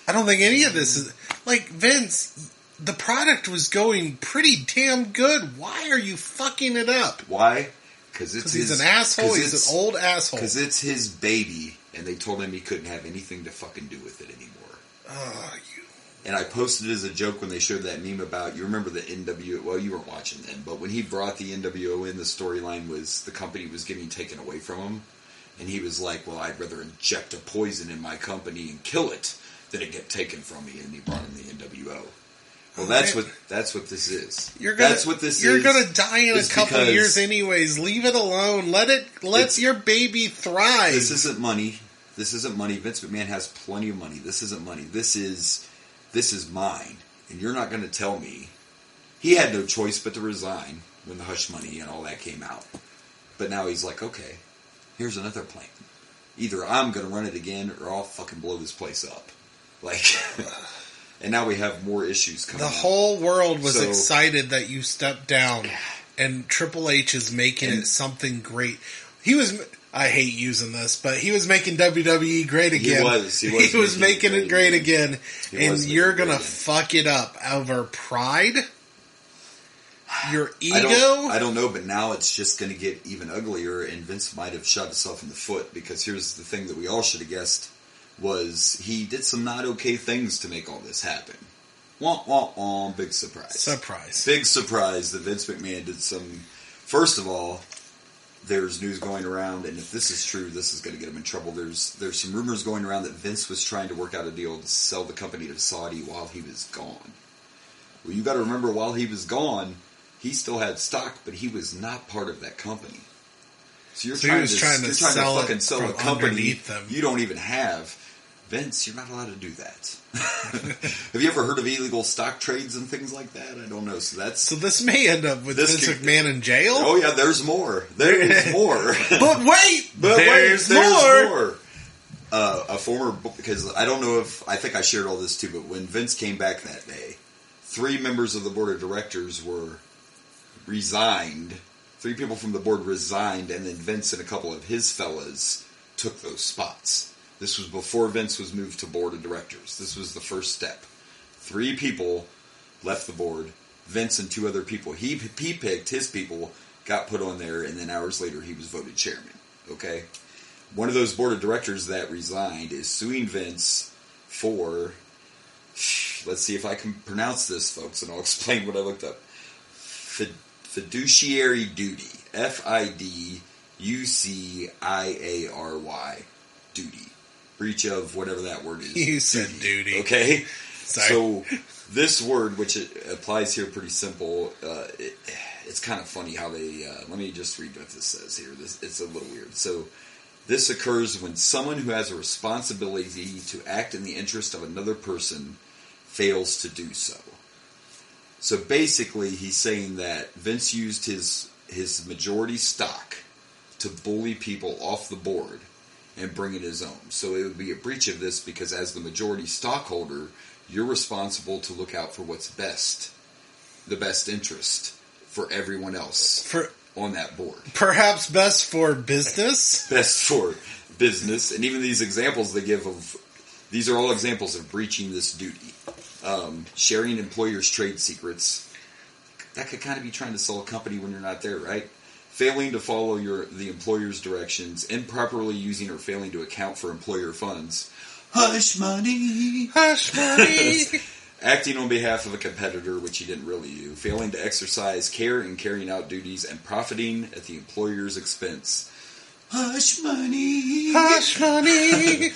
Speaker 2: I don't think any of this is... Like, Vince... The product was going pretty damn good. Why are you fucking it up?
Speaker 3: Why? Because he's
Speaker 2: an asshole. He's an old asshole.
Speaker 3: Because it's his baby, and they told him he couldn't have anything to fucking do with it anymore. And I posted it as a joke when they showed that meme about, you remember the NWO, well, you weren't watching then, but when he brought the NWO in, the storyline was the company was getting taken away from him, and he was like, well, I'd rather inject a poison in my company and kill it than it get taken from me, and he brought in the NWO. Well, that's what this is. You're gonna
Speaker 2: die in a couple of years anyways. Leave it alone. Let your baby thrive.
Speaker 3: This isn't money. Vince McMahon has plenty of money. This isn't money. This is mine. And you're not going to tell me. He had no choice but to resign when the hush money and all that came out. But now he's like, okay, here's another plan. Either I'm going to run it again or I'll fucking blow this place up. Like... And now we have more issues coming up.
Speaker 2: The whole world was excited that you stepped down, and Triple H is making it something great. I hate using this, but he was making WWE great again. He was making it great again. And you're going to fuck it up over pride? Your ego?
Speaker 3: I don't know, but now it's just going to get even uglier, and Vince might have shot himself in the foot, because here's the thing that we all should have guessed. Was he did some not okay things to make all this happen. Wah, wah, wah, big surprise. Big surprise that Vince McMahon did some... First of all, there's news going around, and if this is true, this is going to get him in trouble. There's some rumors going around that Vince was trying to work out a deal to sell the company to Saudi while he was gone. Well, you got to remember, while he was gone, he still had stock, but he was not part of that company. So you're trying to sell a company you don't even have. Vince, you're not allowed to do that. Have you ever heard of illegal stock trades and things like that? I don't know. So
Speaker 2: this may end up with Vince McMahon in jail?
Speaker 3: Oh, yeah, there's more. There is more.
Speaker 2: But wait! There's more!
Speaker 3: a former, because I don't know if, I think I shared all this too, but when Vince came back that day, 3 members of the board of directors were resigned. 3 people from the board resigned, and then Vince and a couple of his fellas took those spots. This was before Vince was moved to board of directors. This was the first step. 3 people left the board. Vince and 2 other people he picked, his people, got put on there, and then hours later he was voted chairman. Okay? One of those board of directors that resigned is suing Vince for, let's see if I can pronounce this, folks, and I'll explain what I looked up. Fiduciary duty. FIDUCIARY. Duty. Breach of whatever that word is.
Speaker 2: You said duty.
Speaker 3: Okay?
Speaker 2: Sorry.
Speaker 3: So, this word, which it applies here pretty simple, it's kind of funny how they, let me just read what this says here. It's a little weird. So, this occurs when someone who has a responsibility to act in the interest of another person fails to do so. So basically, he's saying that Vince used his majority stock to bully people off the board and bring in his own. So it would be a breach of this because as the majority stockholder, you're responsible to look out for what's best, the best interest for everyone else on that board.
Speaker 2: Perhaps best for business?
Speaker 3: Best for business. And even these examples they give of, these are all examples of breaching this duty. Sharing employers' trade secrets. That could kind of be trying to sell a company when you're not there, right? Failing to follow the employer's directions, improperly using or failing to account for employer funds. Hush money! Hush money! Acting on behalf of a competitor, which he didn't really do. Failing to exercise care in carrying out duties and profiting at the employer's expense. Hush money! Hush money!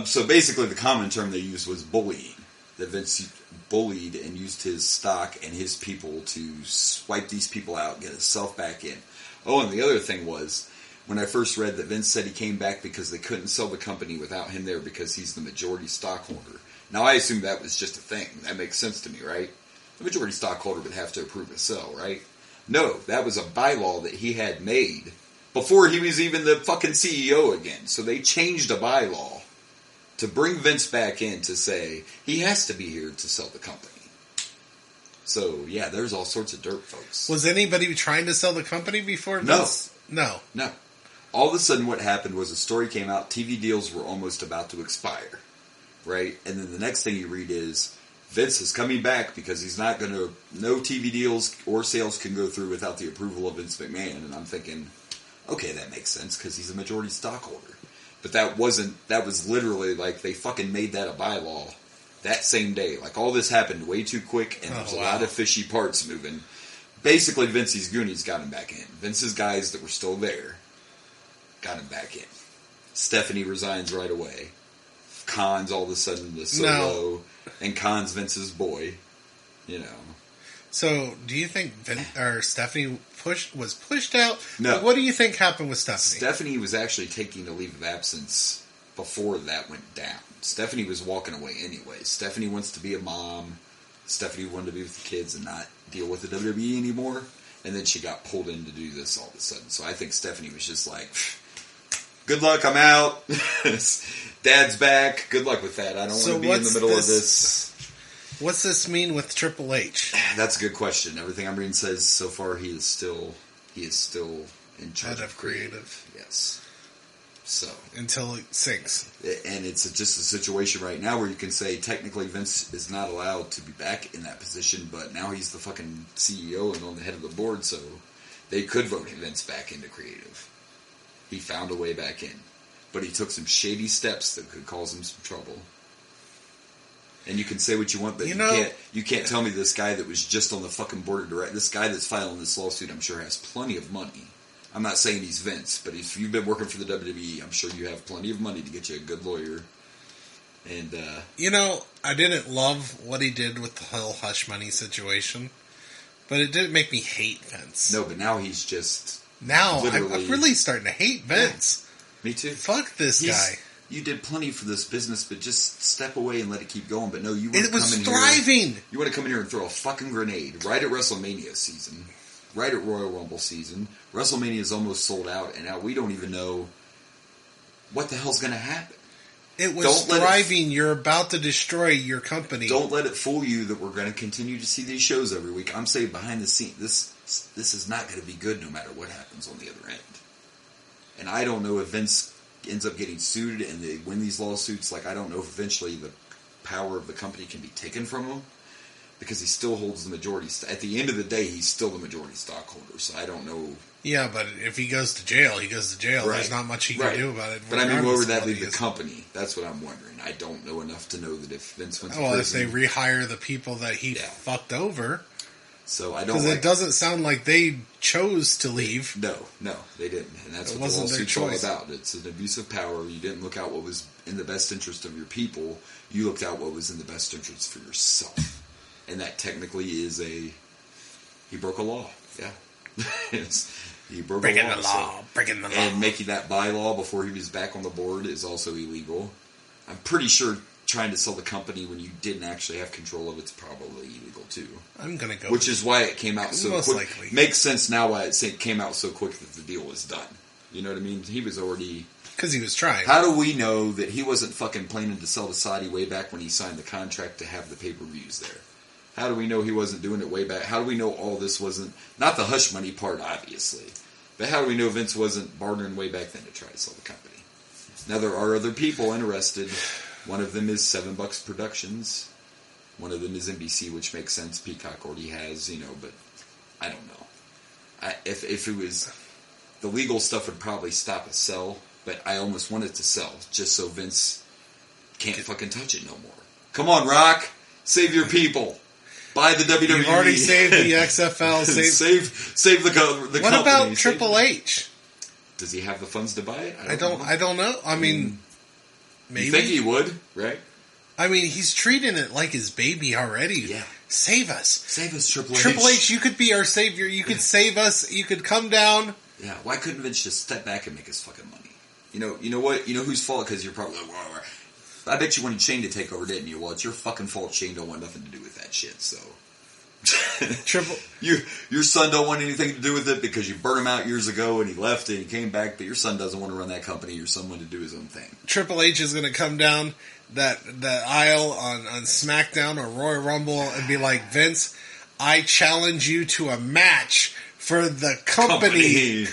Speaker 3: So basically the common term they used was bullying. That Vince bullied and used his stock and his people to swipe these people out, get himself back in. Oh, and the other thing was, when I first read that Vince said he came back because they couldn't sell the company without him there because he's the majority stockholder. Now, I assume that was just a thing. That makes sense to me, right? The majority stockholder would have to approve a sell, right? No, that was a bylaw that he had made before he was even the fucking CEO again. So they changed a bylaw to bring Vince back in to say he has to be here to sell the company. So, yeah, there's all sorts of dirt, folks.
Speaker 2: Was anybody trying to sell the company before Vince? No.
Speaker 3: All of a sudden what happened was a story came out, TV deals were almost about to expire, right? And then the next thing you read is Vince is coming back because he's not going to, no TV deals or sales can go through without the approval of Vince McMahon. And I'm thinking, okay, that makes sense because he's a majority stockholder. But that was literally like they fucking made that a bylaw that same day. Like all this happened way too quick and there's a lot of fishy parts moving. Basically, Vince's Goonies got him back in. Vince's guys that were still there got him back in. Stephanie resigns right away. Khan's all of a sudden the solo. And Khan's Vince's boy. You know.
Speaker 2: So, do you think Stephanie was pushed out?
Speaker 3: No.
Speaker 2: What do you think happened with Stephanie?
Speaker 3: Stephanie was actually taking a leave of absence before that went down. Stephanie was walking away anyway. Stephanie wants to be a mom. Stephanie wanted to be with the kids and not deal with the WWE anymore. And then she got pulled in to do this all of a sudden. So I think Stephanie was just like, good luck, I'm out. Dad's back. Good luck with that. I don't want to be in the middle of this.
Speaker 2: What's this mean with Triple H?
Speaker 3: That's a good question. Everything I'm reading says so far he is still in charge of creative. Yes. So
Speaker 2: until it sinks.
Speaker 3: And it's just a situation right now where you can say technically Vince is not allowed to be back in that position, but now he's the fucking CEO and on the head of the board, so they could vote Vince back into creative. He found a way back in. But he took some shady steps that could cause him some trouble. And you can say what you want, but you can't tell me this guy that was just on the fucking board of directors, this guy that's filing this lawsuit, I'm sure has plenty of money. I'm not saying he's Vince, but if you've been working for the WWE, I'm sure you have plenty of money to get you a good lawyer. And
Speaker 2: I didn't love what he did with the whole hush money situation, but it didn't make me hate Vince.
Speaker 3: No, but now he's just
Speaker 2: I'm really starting to hate Vince.
Speaker 3: Yeah, me too.
Speaker 2: Fuck this guy.
Speaker 3: You did plenty for this business, but just step away and let it keep going. But no, you want to come in here. It was
Speaker 2: thriving.
Speaker 3: You want to come in here and throw a fucking grenade right at WrestleMania season, right at Royal Rumble season. WrestleMania is almost sold out, and now we don't even know what the hell's going to happen.
Speaker 2: It was thriving. You're about to destroy your company.
Speaker 3: Don't let it fool you that we're going to continue to see these shows every week. I'm saying behind the scenes, this is not going to be good no matter what happens on the other end. And I don't know if Vince ends up getting sued and they win these lawsuits. Like, I don't know if eventually the power of the company can be taken from him because he still holds the majority. At the end of the day, he's still the majority stockholder. So I don't know.
Speaker 2: Yeah, but if he goes to jail, he goes to jail. Right. There's not much he can do about it.
Speaker 3: But I mean, where would that leave the company? That's what I'm wondering. I don't know enough to know that if Vince went to prison,
Speaker 2: if they rehire the people that he fucked over.
Speaker 3: So I don't.
Speaker 2: Because it doesn't sound like they chose to leave.
Speaker 3: No, they didn't, and that's what the lawsuit's all about. It's an abuse of power. You didn't look out what was in the best interest of your people. You looked out what was in the best interest for yourself, and that technically is he broke a law. Yeah, he broke
Speaker 2: breaking
Speaker 3: a law.
Speaker 2: Breaking the law.
Speaker 3: And making that bylaw before he was back on the board is also illegal. I'm pretty sure trying to sell the company when you didn't actually have control of it's probably illegal too.
Speaker 2: I'm gonna go.
Speaker 3: Which is why it came out so
Speaker 2: most
Speaker 3: quick.
Speaker 2: Likely.
Speaker 3: Makes sense now why it came out so quick that the deal was done. You know what I mean? He was already...
Speaker 2: Because he was trying.
Speaker 3: How do we know that he wasn't fucking planning to sell to Saudi way back when he signed the contract to have the pay-per-views there? How do we know he wasn't doing it way back? How do we know all this wasn't... Not the hush money part, obviously. But how do we know Vince wasn't bartering way back then to try to sell the company? Now, there are other people interested. One of them is $7 Productions. One of them is NBC, which makes sense. Peacock already has, but I don't know. If it was... The legal stuff would probably stop a sell, but I almost want it to sell, just so Vince can't fucking touch it no more. Come on, Rock! Save your people! Buy the WWE!
Speaker 2: You've already saved the XFL.
Speaker 3: Save the company.
Speaker 2: What about Triple H?
Speaker 3: Does he have the funds to buy it?
Speaker 2: I don't know. I mean, maybe.
Speaker 3: You think he would, right?
Speaker 2: I mean, he's treating it like his baby already.
Speaker 3: Yeah.
Speaker 2: Save us.
Speaker 3: Save us, Triple H.
Speaker 2: Triple H, you could be our savior. You could save us. You could come down.
Speaker 3: Yeah, why couldn't Vince just step back and make his fucking money? You know what? You know whose fault? Because you're probably like, well, I bet you wanted Shane to take over, didn't you? Well, it's your fucking fault. Shane don't want nothing to do with that shit, so... Your son don't want anything to do with it because you burnt him out years ago and he left and he came back, but your son doesn't want to run that company. Your son wanted to do his own thing.
Speaker 2: Triple H is going to come down that aisle on SmackDown or Royal Rumble and be like, Vince, I challenge you to a match for the company.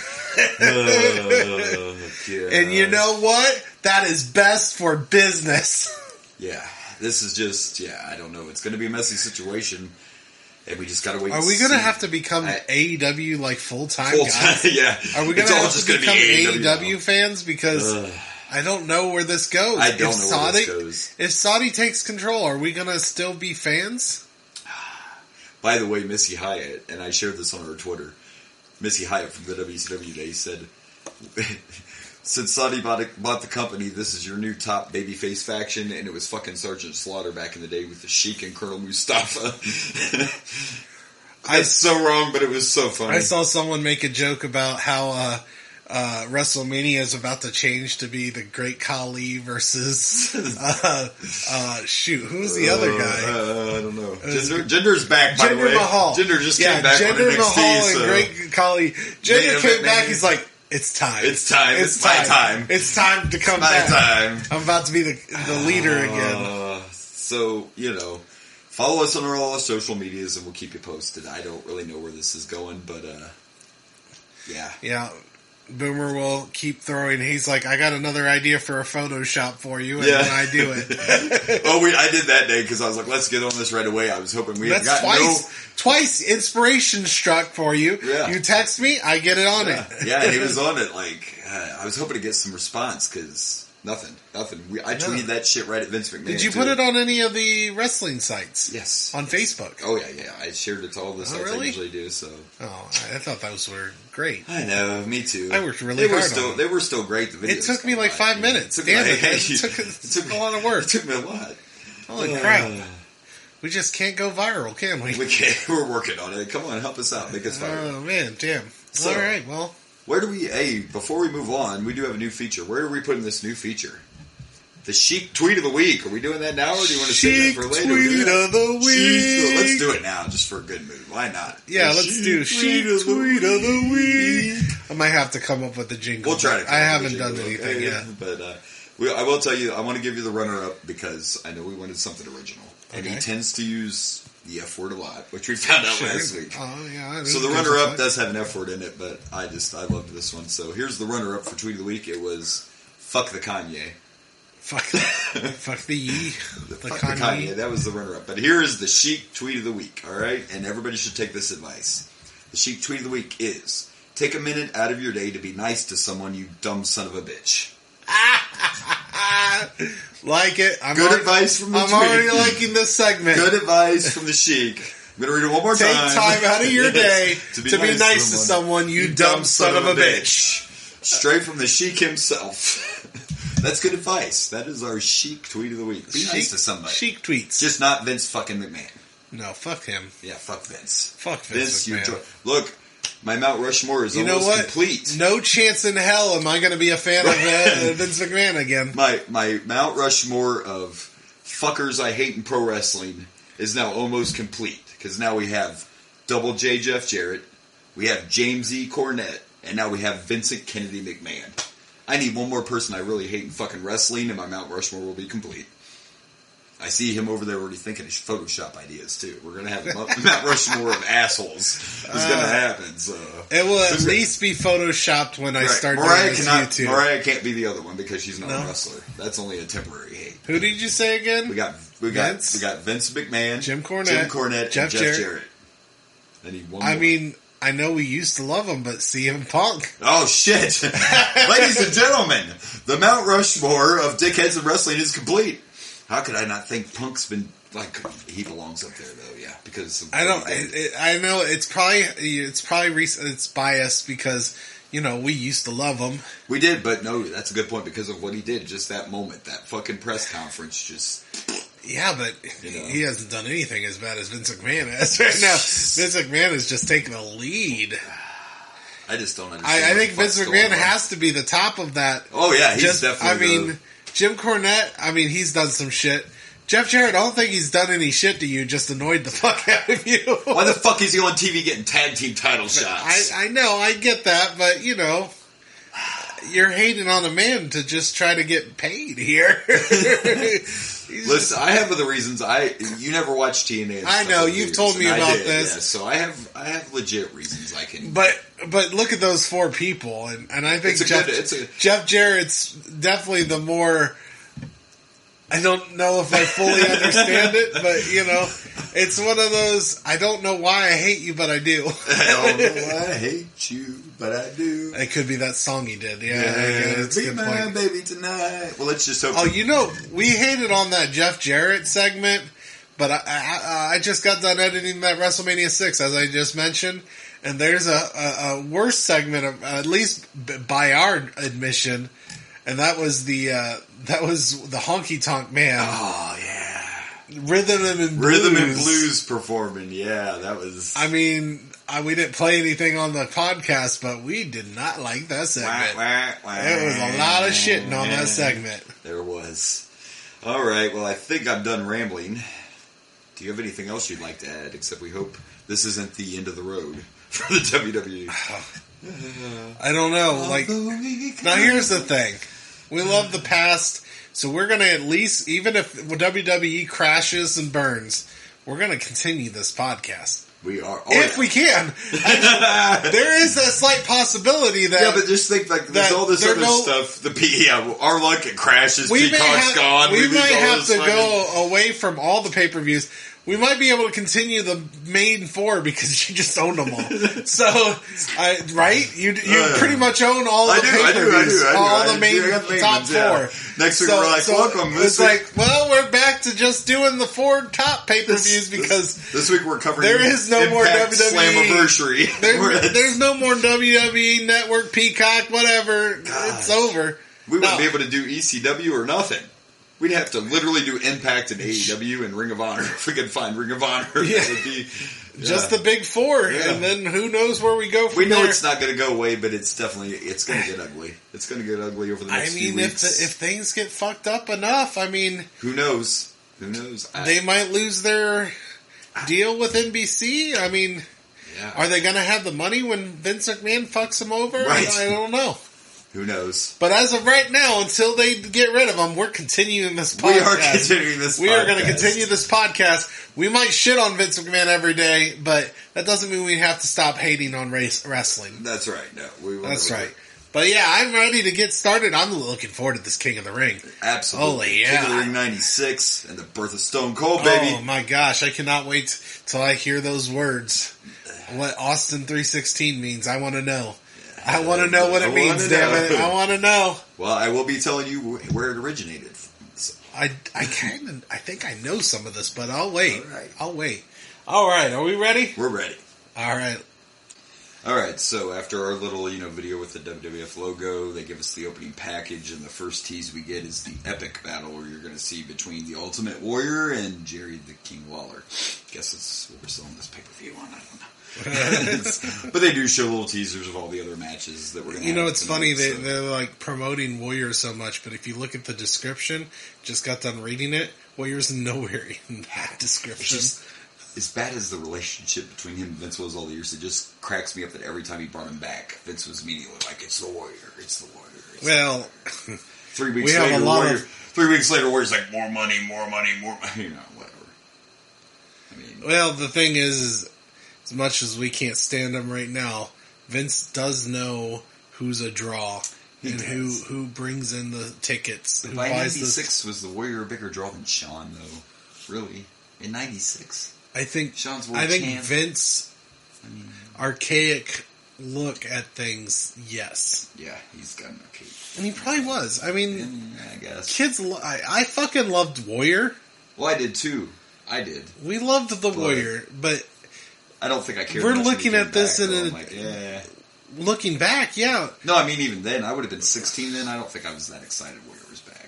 Speaker 2: And you know what? That is best for business.
Speaker 3: Yeah, this is just, I don't know. It's going to be a messy situation. And we just got to wait.
Speaker 2: Are we going to have to become AEW like full-time guys?
Speaker 3: Yeah.
Speaker 2: Are we going to have to become AEW fans? Because I don't know where this goes.
Speaker 3: I don't know where this goes.
Speaker 2: If Saudi takes control, are we going to still be fans?
Speaker 3: By the way, Missy Hyatt, and I shared this on her Twitter, Missy Hyatt from the WCW Day said, since Saudi bought the company, this is your new top babyface faction, and it was fucking Sergeant Slaughter back in the day with the Sheik and Colonel Mustafa. That's so wrong, but it was so funny.
Speaker 2: I saw someone make a joke about how WrestleMania is about to change to be the Great Khali versus who's the other guy?
Speaker 3: I don't know. Jinder's back, by the way.
Speaker 2: Mahal.
Speaker 3: Jinder just came back on NXT.
Speaker 2: Mahal and Great Khali. Jinder came back, he's like, it's time.
Speaker 3: It's time. It's my time.
Speaker 2: It's time to come back. I'm about to be the leader again.
Speaker 3: So, follow us on all our social medias and we'll keep you posted. I don't really know where this is going, but yeah.
Speaker 2: Yeah. Boomer will keep throwing. He's like, I got another idea for a Photoshop for you, and then I do it.
Speaker 3: I did that day because I was like, let's get on this right away. I was hoping we had gotten
Speaker 2: twice inspiration struck for you. Yeah. You text me, I get it on it.
Speaker 3: Yeah, he was on it. Like, I was hoping to get some response because nothing. I tweeted that shit right at Vince McMahon.
Speaker 2: Did you put it on any of the wrestling sites?
Speaker 3: Yes.
Speaker 2: On Facebook?
Speaker 3: Oh, yeah. I shared it to all the sites I usually do, so.
Speaker 2: Oh, I thought those were great.
Speaker 3: I know, me too.
Speaker 2: I worked really hard on them.
Speaker 3: They were still great. The videos.
Speaker 2: It took me like 5 minutes. Damn it. It took a lot of work.
Speaker 3: It took me a lot.
Speaker 2: Holy crap. We just can't go viral, can we?
Speaker 3: We can't. We're working on it. Come on, help us out. Make us viral.
Speaker 2: Oh, man, damn. So, all right, well.
Speaker 3: Before we move on, we do have a new feature. Where are we putting this new feature? The Chic Tweet of the Week. Are we doing that now, or do you want to save that for later?
Speaker 2: Tweet of the Week.
Speaker 3: Let's do it now, just for a good mood. Why not?
Speaker 2: Yeah, let's do Chic Tweet of the Week. I might have to come up with the jingle.
Speaker 3: We'll try to.
Speaker 2: I haven't done anything yet.
Speaker 3: But I will tell you, I want to give you the runner-up because I know we wanted something original. And he tends to use the F word a lot, which we found out last week.
Speaker 2: Oh, yeah.
Speaker 3: So the runner-up does have an F word in it, but I loved this one. So here's the runner-up for Tweet of the Week. It was, fuck the Kanye.
Speaker 2: Fuck the
Speaker 3: Kanye. That was the runner-up. But here is the chic Tweet of the Week, all right? And everybody should take this advice. The chic Tweet of the Week is, take a minute out of your day to be nice to someone, you dumb son of a bitch.
Speaker 2: Like it.
Speaker 3: Good advice from the
Speaker 2: I'm already liking this segment.
Speaker 3: Good advice from the chic. I'm going to read it one more time.
Speaker 2: Take time out of your day to be nice to someone, you dumb son of a bitch.
Speaker 3: Straight from the chic himself. That's good advice. That is our chic Tweet of the Week. Be nice to somebody.
Speaker 2: Chic tweets.
Speaker 3: Just not Vince fucking McMahon.
Speaker 2: No, fuck him.
Speaker 3: Yeah, fuck Vince.
Speaker 2: Fuck Vince McMahon.
Speaker 3: Look, my Mount Rushmore is almost complete.
Speaker 2: No chance in hell am I going to be a fan of Vince McMahon again.
Speaker 3: My Mount Rushmore of fuckers I hate in pro wrestling is now almost complete. Because now we have Double J Jeff Jarrett, we have James E. Cornette, and now we have Vincent Kennedy McMahon. I need one more person I really hate in fucking wrestling, and my Mount Rushmore will be complete. I see him over there already thinking of Photoshop ideas, too. We're going to have Mount Rushmore of assholes. It's going to happen, so...
Speaker 2: It will at least be Photoshopped when I start doing this YouTube.
Speaker 3: Mariah can't be the other one because she's not a wrestler. That's only a temporary hate.
Speaker 2: Who did you say again?
Speaker 3: We got Vince McMahon,
Speaker 2: Jim Cornette,
Speaker 3: Jeff Jarrett. I need one more.
Speaker 2: I know we used to love him, but CM Punk.
Speaker 3: Oh, shit. Ladies and gentlemen, the Mount Rushmore of dickheads in wrestling is complete. How could I not think Punk's been, he belongs up there, though, yeah, because...
Speaker 2: I know, it's biased because, we used to love him.
Speaker 3: We did, but no, that's a good point because of what he did, just that moment, that fucking press conference, just...
Speaker 2: Yeah, but he hasn't done anything as bad as Vince McMahon has right now. Vince McMahon is just taking a lead.
Speaker 3: I just don't understand.
Speaker 2: I think Vince McMahon has to be the top of that.
Speaker 3: Oh, yeah, he's definitely...
Speaker 2: Jim Cornette, he's done some shit. Jeff Jarrett, I don't think he's done any shit to you, just annoyed the fuck out of you.
Speaker 3: Why the fuck is he on TV getting tag team title shots?
Speaker 2: I know, I get that, but, you're hating on a man to just try to get paid here.
Speaker 3: Listen, I have other reasons. You never watched TNA.
Speaker 2: I know, you've told me about this.
Speaker 3: Yeah, so I have legit reasons I can...
Speaker 2: But look at those four people, and I think Jeff Jarrett's definitely the more... I don't know if I fully understand it, but, it's one of those, I don't know why I hate you, but I do.
Speaker 3: I don't know why I hate you, but I do.
Speaker 2: It could be that song he did. Yeah,
Speaker 3: that's a good point. Baby tonight. Well, let's just hope.
Speaker 2: Oh, we hated on that Jeff Jarrett segment, but I just got done editing that WrestleMania 6, as I just mentioned, and there's a worse segment, at least by our admission, and that was the Honky Tonk Man.
Speaker 3: Oh, yeah.
Speaker 2: Rhythm and
Speaker 3: Blues performing. Yeah, that was...
Speaker 2: we didn't play anything on the podcast, but we did not like that segment. There was a lot of shitting on that segment.
Speaker 3: There was. All right, well, I think I'm done rambling. Do you have anything else you'd like to add, except we hope this isn't the end of the road for the WWE?
Speaker 2: I don't know. Now here's the thing. We love the past, so we're going to at least, even if WWE crashes and burns, we're going to continue this podcast.
Speaker 3: We are.
Speaker 2: If we can. There is a slight possibility that...
Speaker 3: Yeah, but just think, there's all this other stuff. Our luck, it crashes, Peacock's gone.
Speaker 2: We might have to go away from all the pay-per-views. We might be able to continue the main four because you just own them all. So, right? You pretty much own all the pay-per-views. All the main top four.
Speaker 3: Next week we're like, welcome.
Speaker 2: It's we're back to just doing the four top pay-per-views because...
Speaker 3: This week we're covering
Speaker 2: there is no more WWE.
Speaker 3: Slammiversary.
Speaker 2: There's no more WWE Network, Peacock, whatever. Gosh. It's over.
Speaker 3: We wouldn't be able to do ECW or nothing. We'd have to literally do Impact and AEW and Ring of Honor if we could find Ring of Honor.
Speaker 2: Yeah.
Speaker 3: That would be
Speaker 2: just the big four, and then who knows where we go from
Speaker 3: there. We know
Speaker 2: there.
Speaker 3: It's not going to go away, but it's going to get ugly. It's going to get ugly over the next few weeks.
Speaker 2: If things get fucked up enough,
Speaker 3: who knows?
Speaker 2: They might lose their deal with NBC. Are they going to have the money when Vince McMahon fucks them over?
Speaker 3: Right.
Speaker 2: I don't know.
Speaker 3: Who knows?
Speaker 2: But as of right now, until they get rid of him, we're continuing this podcast.
Speaker 3: We are continuing this podcast.
Speaker 2: We are going to continue this podcast. We might shit on Vince McMahon every day, but that doesn't mean we have to stop hating on wrestling.
Speaker 3: That's right. No,
Speaker 2: that's right. But yeah, I'm ready to get started. I'm looking forward to this King of the Ring.
Speaker 3: Absolutely.
Speaker 2: Holy yeah.
Speaker 3: King of the Ring 96 and the birth of Stone Cold, baby.
Speaker 2: Oh my gosh, I cannot wait till I hear those words. What Austin 316 means, I want to know. I want to know what it means, damn it. I want to know.
Speaker 3: Well, I will be telling you where it originated from. So.
Speaker 2: I think I know some of this, but I'll wait.
Speaker 3: All right.
Speaker 2: I'll wait. All right, are we ready?
Speaker 3: We're ready.
Speaker 2: All right.
Speaker 3: All right, so after our little, video with the WWF logo, they give us the opening package, and the first tease we get is the epic battle where you're going to see between the Ultimate Warrior and Jerry the King Lawler. Guess it's what we're selling this pay-per-view on, I don't know. But they do show little teasers of all the other matches that we're going to have.
Speaker 2: It's funny, they're like promoting Warrior so much, but if you look at the description, just got done reading it, Warrior's nowhere in that description.
Speaker 3: As bad as the relationship between him and Vince was all the years, it just cracks me up that every time he brought him back, Vince was immediately like, it's the Warrior, it's the Warrior. It's
Speaker 2: well,
Speaker 3: the Warrior. 3 weeks later, 3 weeks later, Warrior's like, more money, whatever. I mean,
Speaker 2: well, the thing is as much as we can't stand him right now, Vince does know who's a draw and who brings in the tickets. Who
Speaker 3: by
Speaker 2: buys
Speaker 3: 96 was the Warrior a bigger draw than Shawn, though? Really? In 96?
Speaker 2: I think
Speaker 3: Shawn's world champ.
Speaker 2: Vince, archaic look at things, yes.
Speaker 3: Yeah, he's got an archaic.
Speaker 2: And he probably was. I mean,
Speaker 3: I guess.
Speaker 2: Kids, I fucking loved Warrior.
Speaker 3: Well, I did too. I did.
Speaker 2: We loved the Warrior, but
Speaker 3: I don't think I cared.
Speaker 2: We're looking at this
Speaker 3: back,
Speaker 2: looking back, yeah.
Speaker 3: No, I mean, even then, I would have been 16 then. I don't think I was that excited Warrior was back.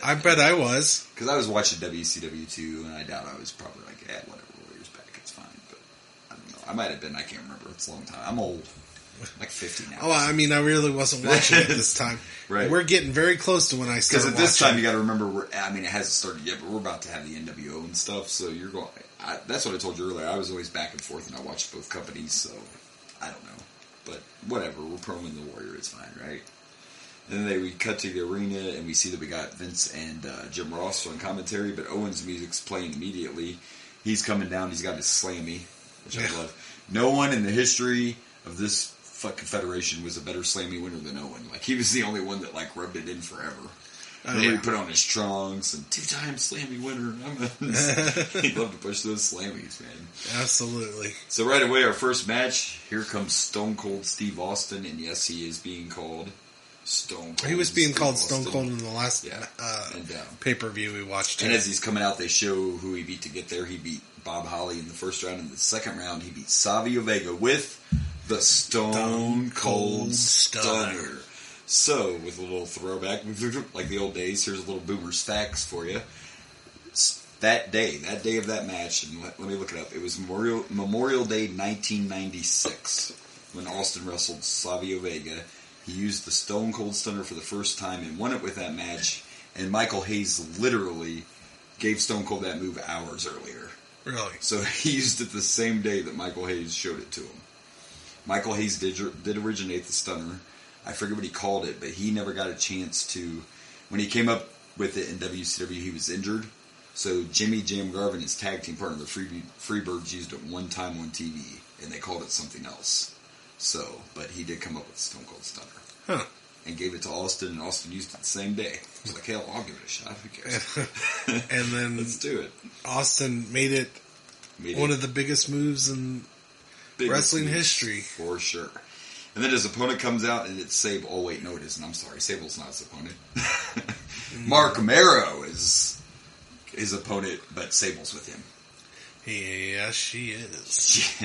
Speaker 2: I bet I was.
Speaker 3: Because I was watching WCW too, and I doubt I was probably like, whatever. It's fine, but I don't know. I might have been. I can't remember. It's a long time. I'm old, like 50 now.
Speaker 2: Oh, I mean, I really wasn't watching it this time.
Speaker 3: Right,
Speaker 2: we're getting very close to when I started.
Speaker 3: Because at this time, you got to remember. It hasn't started yet, but we're about to have the NWO and stuff. So you're going. That's what I told you earlier. I was always back and forth, and I watched both companies. So I don't know, but whatever. We're promoting the Warrior. It's fine, right? And then we cut to the arena, and we see that we got Vince and Jim Ross on commentary, but Owen's music's playing immediately. He's coming down. He's got his slammy, which I love. No one in the history of this fucking federation was a better slammy winner than Owen. Like, he was the only one that, rubbed it in forever. He put on his trunks and 2-time slammy winner. He loved to push those slammies, man.
Speaker 2: Absolutely.
Speaker 3: So right away, our first match, here comes Stone Cold Steve Austin, and yes, he is being called Stone Cold.
Speaker 2: He was being called Stone Cold in the last
Speaker 3: and
Speaker 2: pay-per-view we watched.
Speaker 3: And as he's coming out, they show who he beat to get there. He beat Bob Holly in the first round. In the second round, he beat Savio Vega with the Stone Cold Stunner. So, with a little throwback, like the old days, here's a little Boomer's facts for you. That day of that match, and let me look it up. It was Memorial Day 1996 when Austin wrestled Savio Vega. He used the Stone Cold Stunner for the first time and won it with that match. And Michael Hayes literally gave Stone Cold that move hours earlier.
Speaker 2: Really?
Speaker 3: So he used it the same day that Michael Hayes showed it to him. Michael Hayes did originate the Stunner. I forget what he called it, but he never got a chance to. When he came up with it in WCW, he was injured. So Jimmy Jam Garvin, his tag team partner, the Freebirds, used it one time on TV, and they called it something else. So, but he did come up with the Stone Cold Stunner.
Speaker 2: Huh.
Speaker 3: And gave it to Austin, and Austin used it the same day. I was like, hell, I'll give it a shot. Who cares?
Speaker 2: And then
Speaker 3: let's do it.
Speaker 2: Austin made it one of the biggest moves in wrestling history.
Speaker 3: For sure. And then his opponent comes out, and it's Sable. Oh, wait, no, it isn't. I'm sorry. Sable's not his opponent. Mark Marrow is his opponent, but Sable's with him.
Speaker 2: Yeah, she is.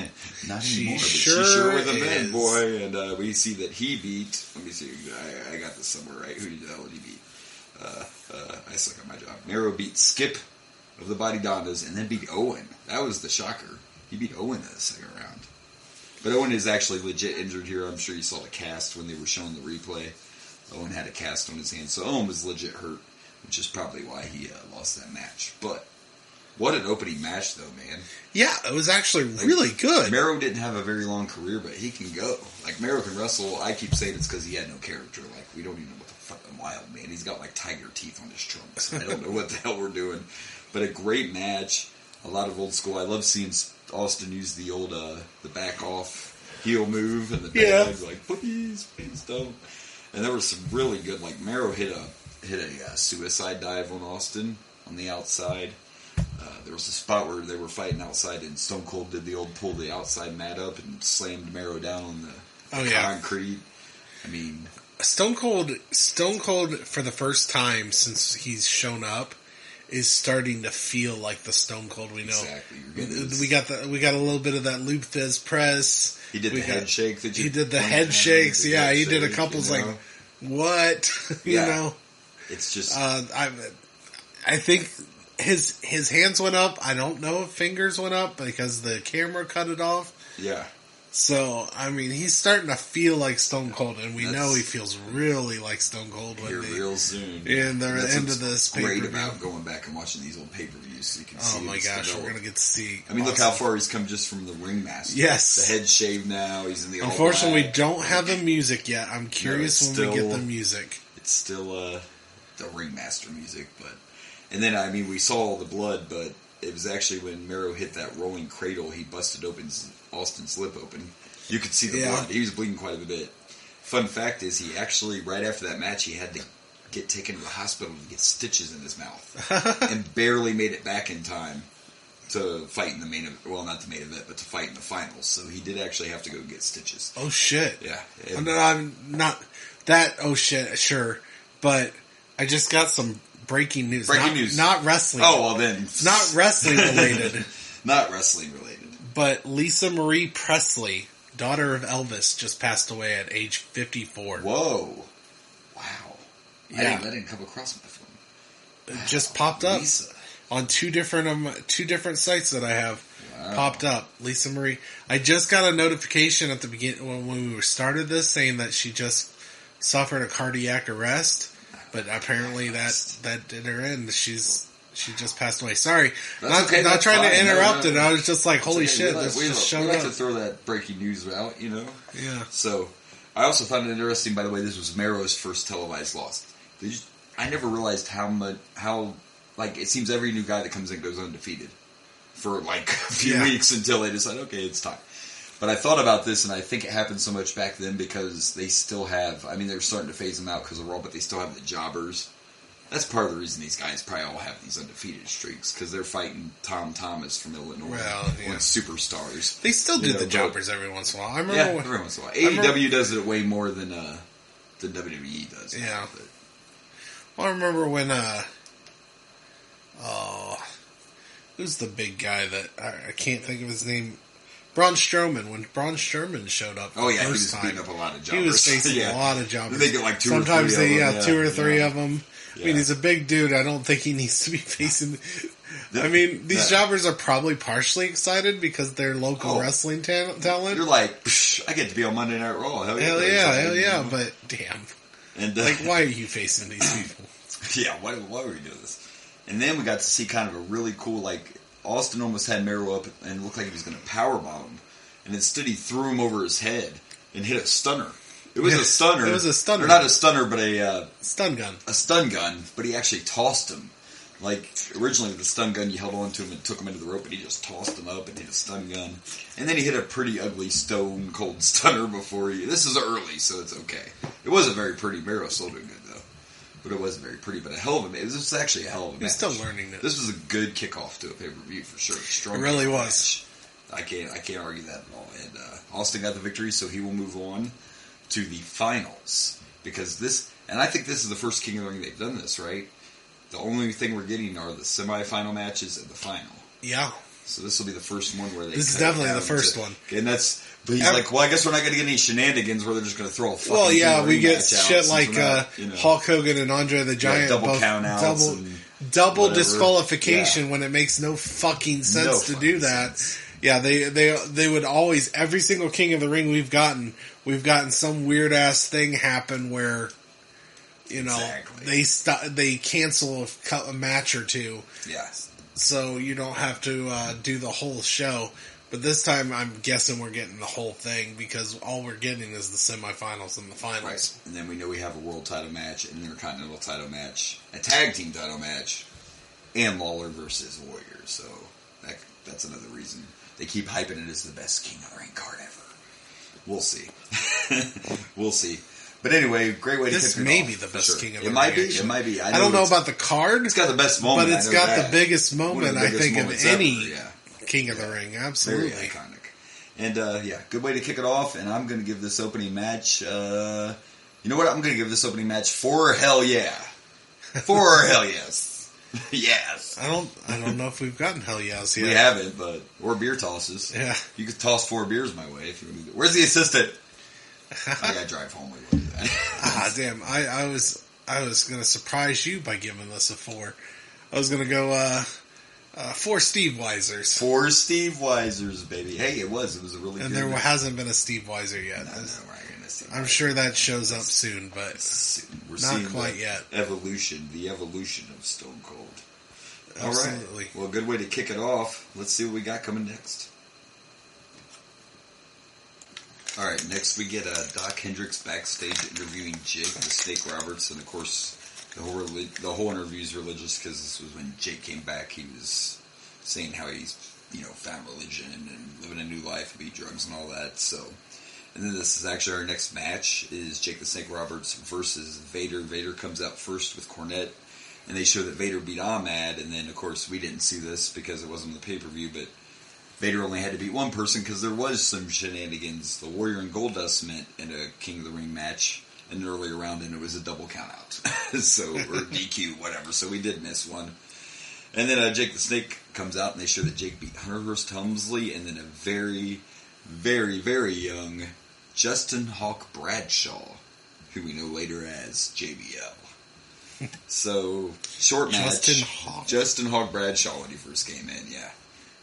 Speaker 3: Not anymore, but she sure was a man, boy. And we see that he beat. Let me see. I got this somewhere, right? Who the hell did he beat? I suck at my job. Marrow beat Skip of the Body Dondas, and then beat Owen. That was the shocker. He beat Owen in the second round. But Owen is actually legit injured here. I'm sure you saw the cast when they were showing the replay. Owen had a cast on his hand, so Owen was legit hurt, which is probably why he lost that match. But What an opening match, though, man.
Speaker 2: Yeah, it was actually really good.
Speaker 3: Mero didn't have a very long career, but he can go. Like, Mero can wrestle. I keep saying it's because he had no character. Like, we don't even know what the fucking wild man. He's got, like, tiger teeth on his trunks. I don't know what the hell we're doing. But a great match. A lot of old school. I love seeing Austin use the old, the back off heel move and the bags like, please don't. And there was some really good, like, Mero hit a suicide dive on Austin on the outside. There was a spot where they were fighting outside, and Stone Cold did the old pull the outside mat up and slammed Mero down on the concrete. I mean,
Speaker 2: Stone Cold for the first time since he's shown up is starting to feel like the Stone Cold we know.
Speaker 3: Exactly.
Speaker 2: We got a little bit of that loop Thiz press.
Speaker 3: He did the head shake.
Speaker 2: He did the head shakes. Yeah, he did a couple. Like, what? You know,
Speaker 3: it's just.
Speaker 2: I think his hands went up. I don't know if fingers went up because the camera cut it off.
Speaker 3: Yeah.
Speaker 2: So, I mean, he's starting to feel like Stone Cold, and we know he feels really like Stone Cold
Speaker 3: when real soon.
Speaker 2: In the end of this pay-per-view.
Speaker 3: Great about going back and watching these old pay-per-views so you can see.
Speaker 2: Oh my gosh, we're gonna get to see.
Speaker 3: I mean, look how far he's come just from the ringmaster.
Speaker 2: Yes,
Speaker 3: the head shaved now. He's in the.
Speaker 2: Unfortunately, we don't have the music yet. I'm curious when we get the music.
Speaker 3: It's still the ringmaster music, and then I mean, we saw all the blood, but it was actually when Mero hit that rolling cradle, he busted open Austin's lip open. You could see the blood. He was bleeding quite a bit. Fun fact is, he actually, right after that match, he had to get taken to the hospital to get stitches in his mouth. And barely made it back in time to fight in the main event. Well, not the main event, but to fight in the finals. So he did actually have to go get stitches.
Speaker 2: Oh, shit.
Speaker 3: Yeah.
Speaker 2: I'm not that, oh, shit, sure. But I just got some breaking news. Not wrestling.
Speaker 3: Oh, well then.
Speaker 2: It's not wrestling related.
Speaker 3: Not wrestling related.
Speaker 2: But Lisa Marie Presley, daughter of Elvis, just passed away at age 54.
Speaker 3: Whoa. Wow.
Speaker 2: Yeah.
Speaker 3: That didn't come across my phone.
Speaker 2: It just popped up
Speaker 3: Lisa.
Speaker 2: On two different sites that I have. Wow. Popped up. Lisa Marie. I just got a notification at the beginning when we started this saying that she just suffered a cardiac arrest. But apparently that did her in. She just passed away. Sorry, not trying to interrupt it. I was just like, holy shit, this just showed up.
Speaker 3: We like to throw that breaking news out, you know?
Speaker 2: Yeah.
Speaker 3: So, I also found it interesting, by the way, this was Mero's first televised loss. I never realized how it seems every new guy that comes in goes undefeated for like a few weeks until they decide, okay, it's time. But I thought about this, and I think it happened so much back then because they still have, I mean, they're starting to phase them out because of Raw, but they still have the jobbers. That's part of the reason these guys probably all have these undefeated streaks, because they're fighting Tom Thomas from Illinois on Superstars.
Speaker 2: They still do the jobbers every once in a while. I remember
Speaker 3: every once in a while. AEW does it way more than WWE does.
Speaker 2: Yeah. Well, I remember when, who's the big guy that, I can't think of his name, Braun Strowman. When Braun Strowman showed up,
Speaker 3: he was beating up a lot of jobbers.
Speaker 2: He was facing a lot of jobbers.
Speaker 3: They get like two or three of them.
Speaker 2: I mean, he's a big dude. I don't think he needs to be facing. I mean, these jobbers are probably partially excited because they're local wrestling talent.
Speaker 3: You're like, I get to be on Monday Night Raw. Hell
Speaker 2: yeah! But damn, and why are you facing these people?
Speaker 3: Yeah, why were we doing this? And then we got to see kind of a really cool, Austin almost had Mero up and looked like he was going to powerbomb him. And instead he threw him over his head and hit a stunner. It was a stunner.
Speaker 2: It was a stunner.
Speaker 3: Or not a stunner, but a...
Speaker 2: stun gun.
Speaker 3: A stun gun, but he actually tossed him. Originally with the stun gun, you held on to him and took him into the rope, and he just tossed him up and hit a stun gun. And then he hit a pretty ugly stone cold stunner before he... This is early, so it's okay. It wasn't very pretty. Mero's still doing good, though. But it wasn't very pretty, but a hell of a match. This was actually a hell of a match.
Speaker 2: He's still learning it.
Speaker 3: This was a good kickoff to a pay-per-view, for sure. Strong
Speaker 2: it really was.
Speaker 3: Match. I can't argue that at all. And Austin got the victory, so he will move on to the finals. Because this... And I think this is the first King of the Ring they've done this, right? The only thing we're getting are the semifinal matches and the final.
Speaker 2: Yeah.
Speaker 3: So this will be the first one where they...
Speaker 2: This is definitely the first one.
Speaker 3: And that's... But he's like, well, I guess we're not going to get any shenanigans where they're just going to throw a fucking...
Speaker 2: Well, yeah, we get shit like Hulk Hogan and Andre the Giant.
Speaker 3: Double count-outs.
Speaker 2: Double disqualification when it makes no fucking sense to do that. Sense. Yeah, they would always... Every single King of the Ring we've gotten some weird-ass thing happen where... You know, they cancel a match or two.
Speaker 3: Yeah.
Speaker 2: so you don't have to do the whole show. But this time, I'm guessing we're getting the whole thing because all we're getting is the semifinals and the finals.
Speaker 3: Right. And then we know we have a world title match, an intercontinental title match, a tag team title match, and Lawler versus Warrior. So that's another reason they keep hyping it as the best King of the Ring card ever. We'll see. We'll see. But anyway, great way to kick it off.
Speaker 2: This may be the best King of the Ring.
Speaker 3: It might be.
Speaker 2: I don't know about the card.
Speaker 3: It's got the best moment.
Speaker 2: But it's got the biggest moment, I think, of any
Speaker 3: ever.
Speaker 2: King of the Ring. Absolutely.
Speaker 3: Very iconic. And, good way to kick it off. And I'm going to give this opening match, you know what? I'm going to give this opening match 4 hell yeah. 4 hell yes. Yes.
Speaker 2: I don't know if we've gotten hell yes yet.
Speaker 3: We haven't, but, or beer tosses.
Speaker 2: Yeah.
Speaker 3: You could toss 4 beers my way if you want to do it. Where's the assistant? I got to drive home. We will do that.
Speaker 2: Damn. I was going to surprise you by giving this a 4. I was going to go, 4 Steve Weisers.
Speaker 3: 4 Steve Weisers, baby. Hey, it was a really
Speaker 2: and
Speaker 3: good
Speaker 2: there hasn't been a Steve Weiser yet.
Speaker 3: No, we're not going to see
Speaker 2: I'm sure that shows up soon, but
Speaker 3: we're
Speaker 2: not
Speaker 3: seeing
Speaker 2: quite yet.
Speaker 3: The evolution of Stone Cold.
Speaker 2: Absolutely.
Speaker 3: All right. Well, good way to kick it off. Let's see what we got coming next. All right, next we get Doc Hendricks backstage interviewing Jake the Snake Roberts, and of course the whole interview is religious because this was when Jake came back. He was saying how he's found religion and living a new life, beat drugs and all that. So, and then this is actually our next match is Jake the Snake Roberts versus Vader. Vader comes out first with Cornette, and they show that Vader beat Ahmad, and then of course we didn't see this because it wasn't on the pay-per-view, but Vader only had to beat one person because there was some shenanigans. The Warrior and Goldust met in a King of the Ring match in an earlier round, and it was a double count out. So, or DQ, whatever. So we did miss one. And then Jake the Snake comes out, and they show that Jake beat Hunter Hearst Helmsley, and then a very, very, very young Justin Hawk Bradshaw, who we know later as JBL. So, short match. Justin Hawk Bradshaw when he first came in, yeah.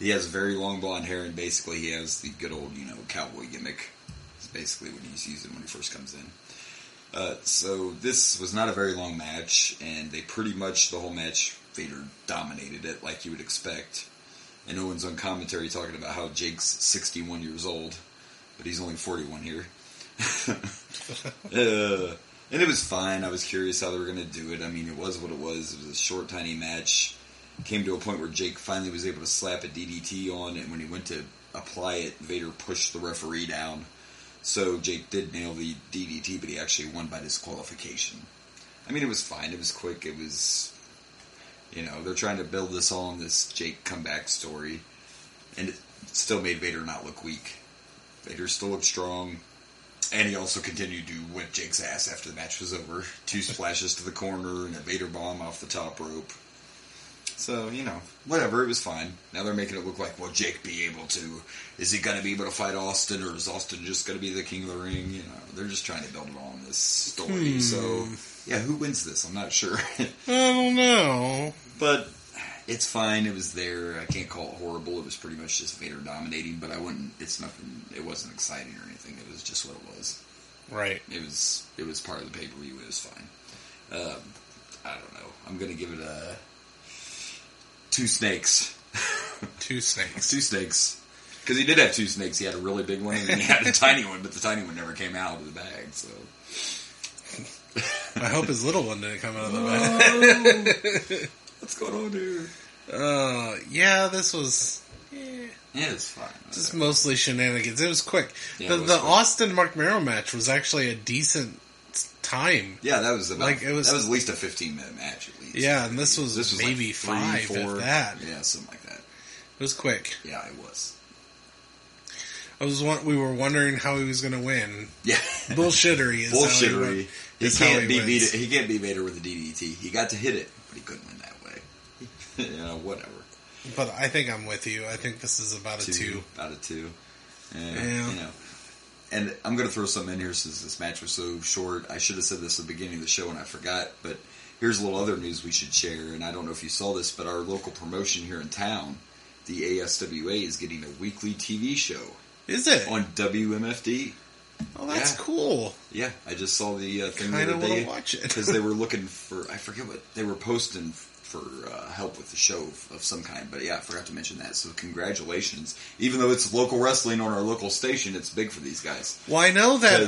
Speaker 3: He has very long blonde hair, and basically he has the good old, cowboy gimmick. It's basically what he's using when he first comes in. So this was not a very long match, and they pretty much, the whole match, Vader dominated it like you would expect. And Owen's on commentary talking about how Jake's 61 years old, but he's only 41 here. And it was fine. I was curious how they were going to do it. I mean, it was what it was. It was a short, tiny match. Came to a point where Jake finally was able to slap a DDT on, and when he went to apply it, Vader pushed the referee down. So Jake did nail the DDT, but he actually won by disqualification. I mean, it was fine. It was quick. It was, they're trying to build this all on this Jake comeback story, and it still made Vader not look weak. Vader still looked strong, and he also continued to whip Jake's ass after the match was over. 2 splashes to the corner and a Vader bomb off the top rope. So, whatever, it was fine. Now they're making it look like, will Jake be able to, is he going to be able to fight Austin, or is Austin just going to be the King of the Ring? They're just trying to build it all on this story. So, yeah, who wins this? I'm not sure.
Speaker 2: I don't know.
Speaker 3: But it's fine. It was there. I can't call it horrible. It was pretty much just Vader dominating, but it wasn't exciting or anything. It was just what it was.
Speaker 2: Right.
Speaker 3: It was part of the pay-per-view. It was fine. I don't know. I'm going to give it a 2 snakes.
Speaker 2: 2 snakes.
Speaker 3: 2 snakes. Because he did have 2 snakes. He had a really big one, and then he had a tiny one, but the tiny one never came out of the bag, so.
Speaker 2: I hope his little one didn't come out of the bag.
Speaker 3: What's going on here?
Speaker 2: Yeah, this was...
Speaker 3: Yeah, it's fine.
Speaker 2: Just mostly shenanigans. It was quick.
Speaker 3: Yeah,
Speaker 2: the Austin Mark Merrow match was actually a decent time.
Speaker 3: Yeah, that was about...
Speaker 2: that was
Speaker 3: at least a 15-minute match, at least.
Speaker 2: Yeah, and this was maybe like 5,
Speaker 3: 3, 4,
Speaker 2: if that.
Speaker 3: Yeah, something like that.
Speaker 2: It was quick.
Speaker 3: Yeah, it was.
Speaker 2: We were wondering how he was going to win.
Speaker 3: Yeah.
Speaker 2: Bullshittery is
Speaker 3: Bullshittery.
Speaker 2: He can't
Speaker 3: beat Vader with a DDT. He got to hit it, but he couldn't win that way. Whatever.
Speaker 2: But I think I'm with you. I think this is about a 2.
Speaker 3: About a 2.
Speaker 2: Yeah.
Speaker 3: And I'm going to throw something in here since this match was so short. I should have said this at the beginning of the show and I forgot, but here's a little other news we should share, and I don't know if you saw this, but our local promotion here in town, the ASWA, is getting a weekly TV show.
Speaker 2: Is it?
Speaker 3: On WMFD.
Speaker 2: Oh, that's cool.
Speaker 3: Yeah, I just saw the thing the
Speaker 2: other day.
Speaker 3: Watch it. Because they were looking for, I forget what, they were posting help with the show of some kind. But yeah, I forgot to mention that. So congratulations. Even though it's local wrestling on our local station, it's big for these guys.
Speaker 2: Well, I know that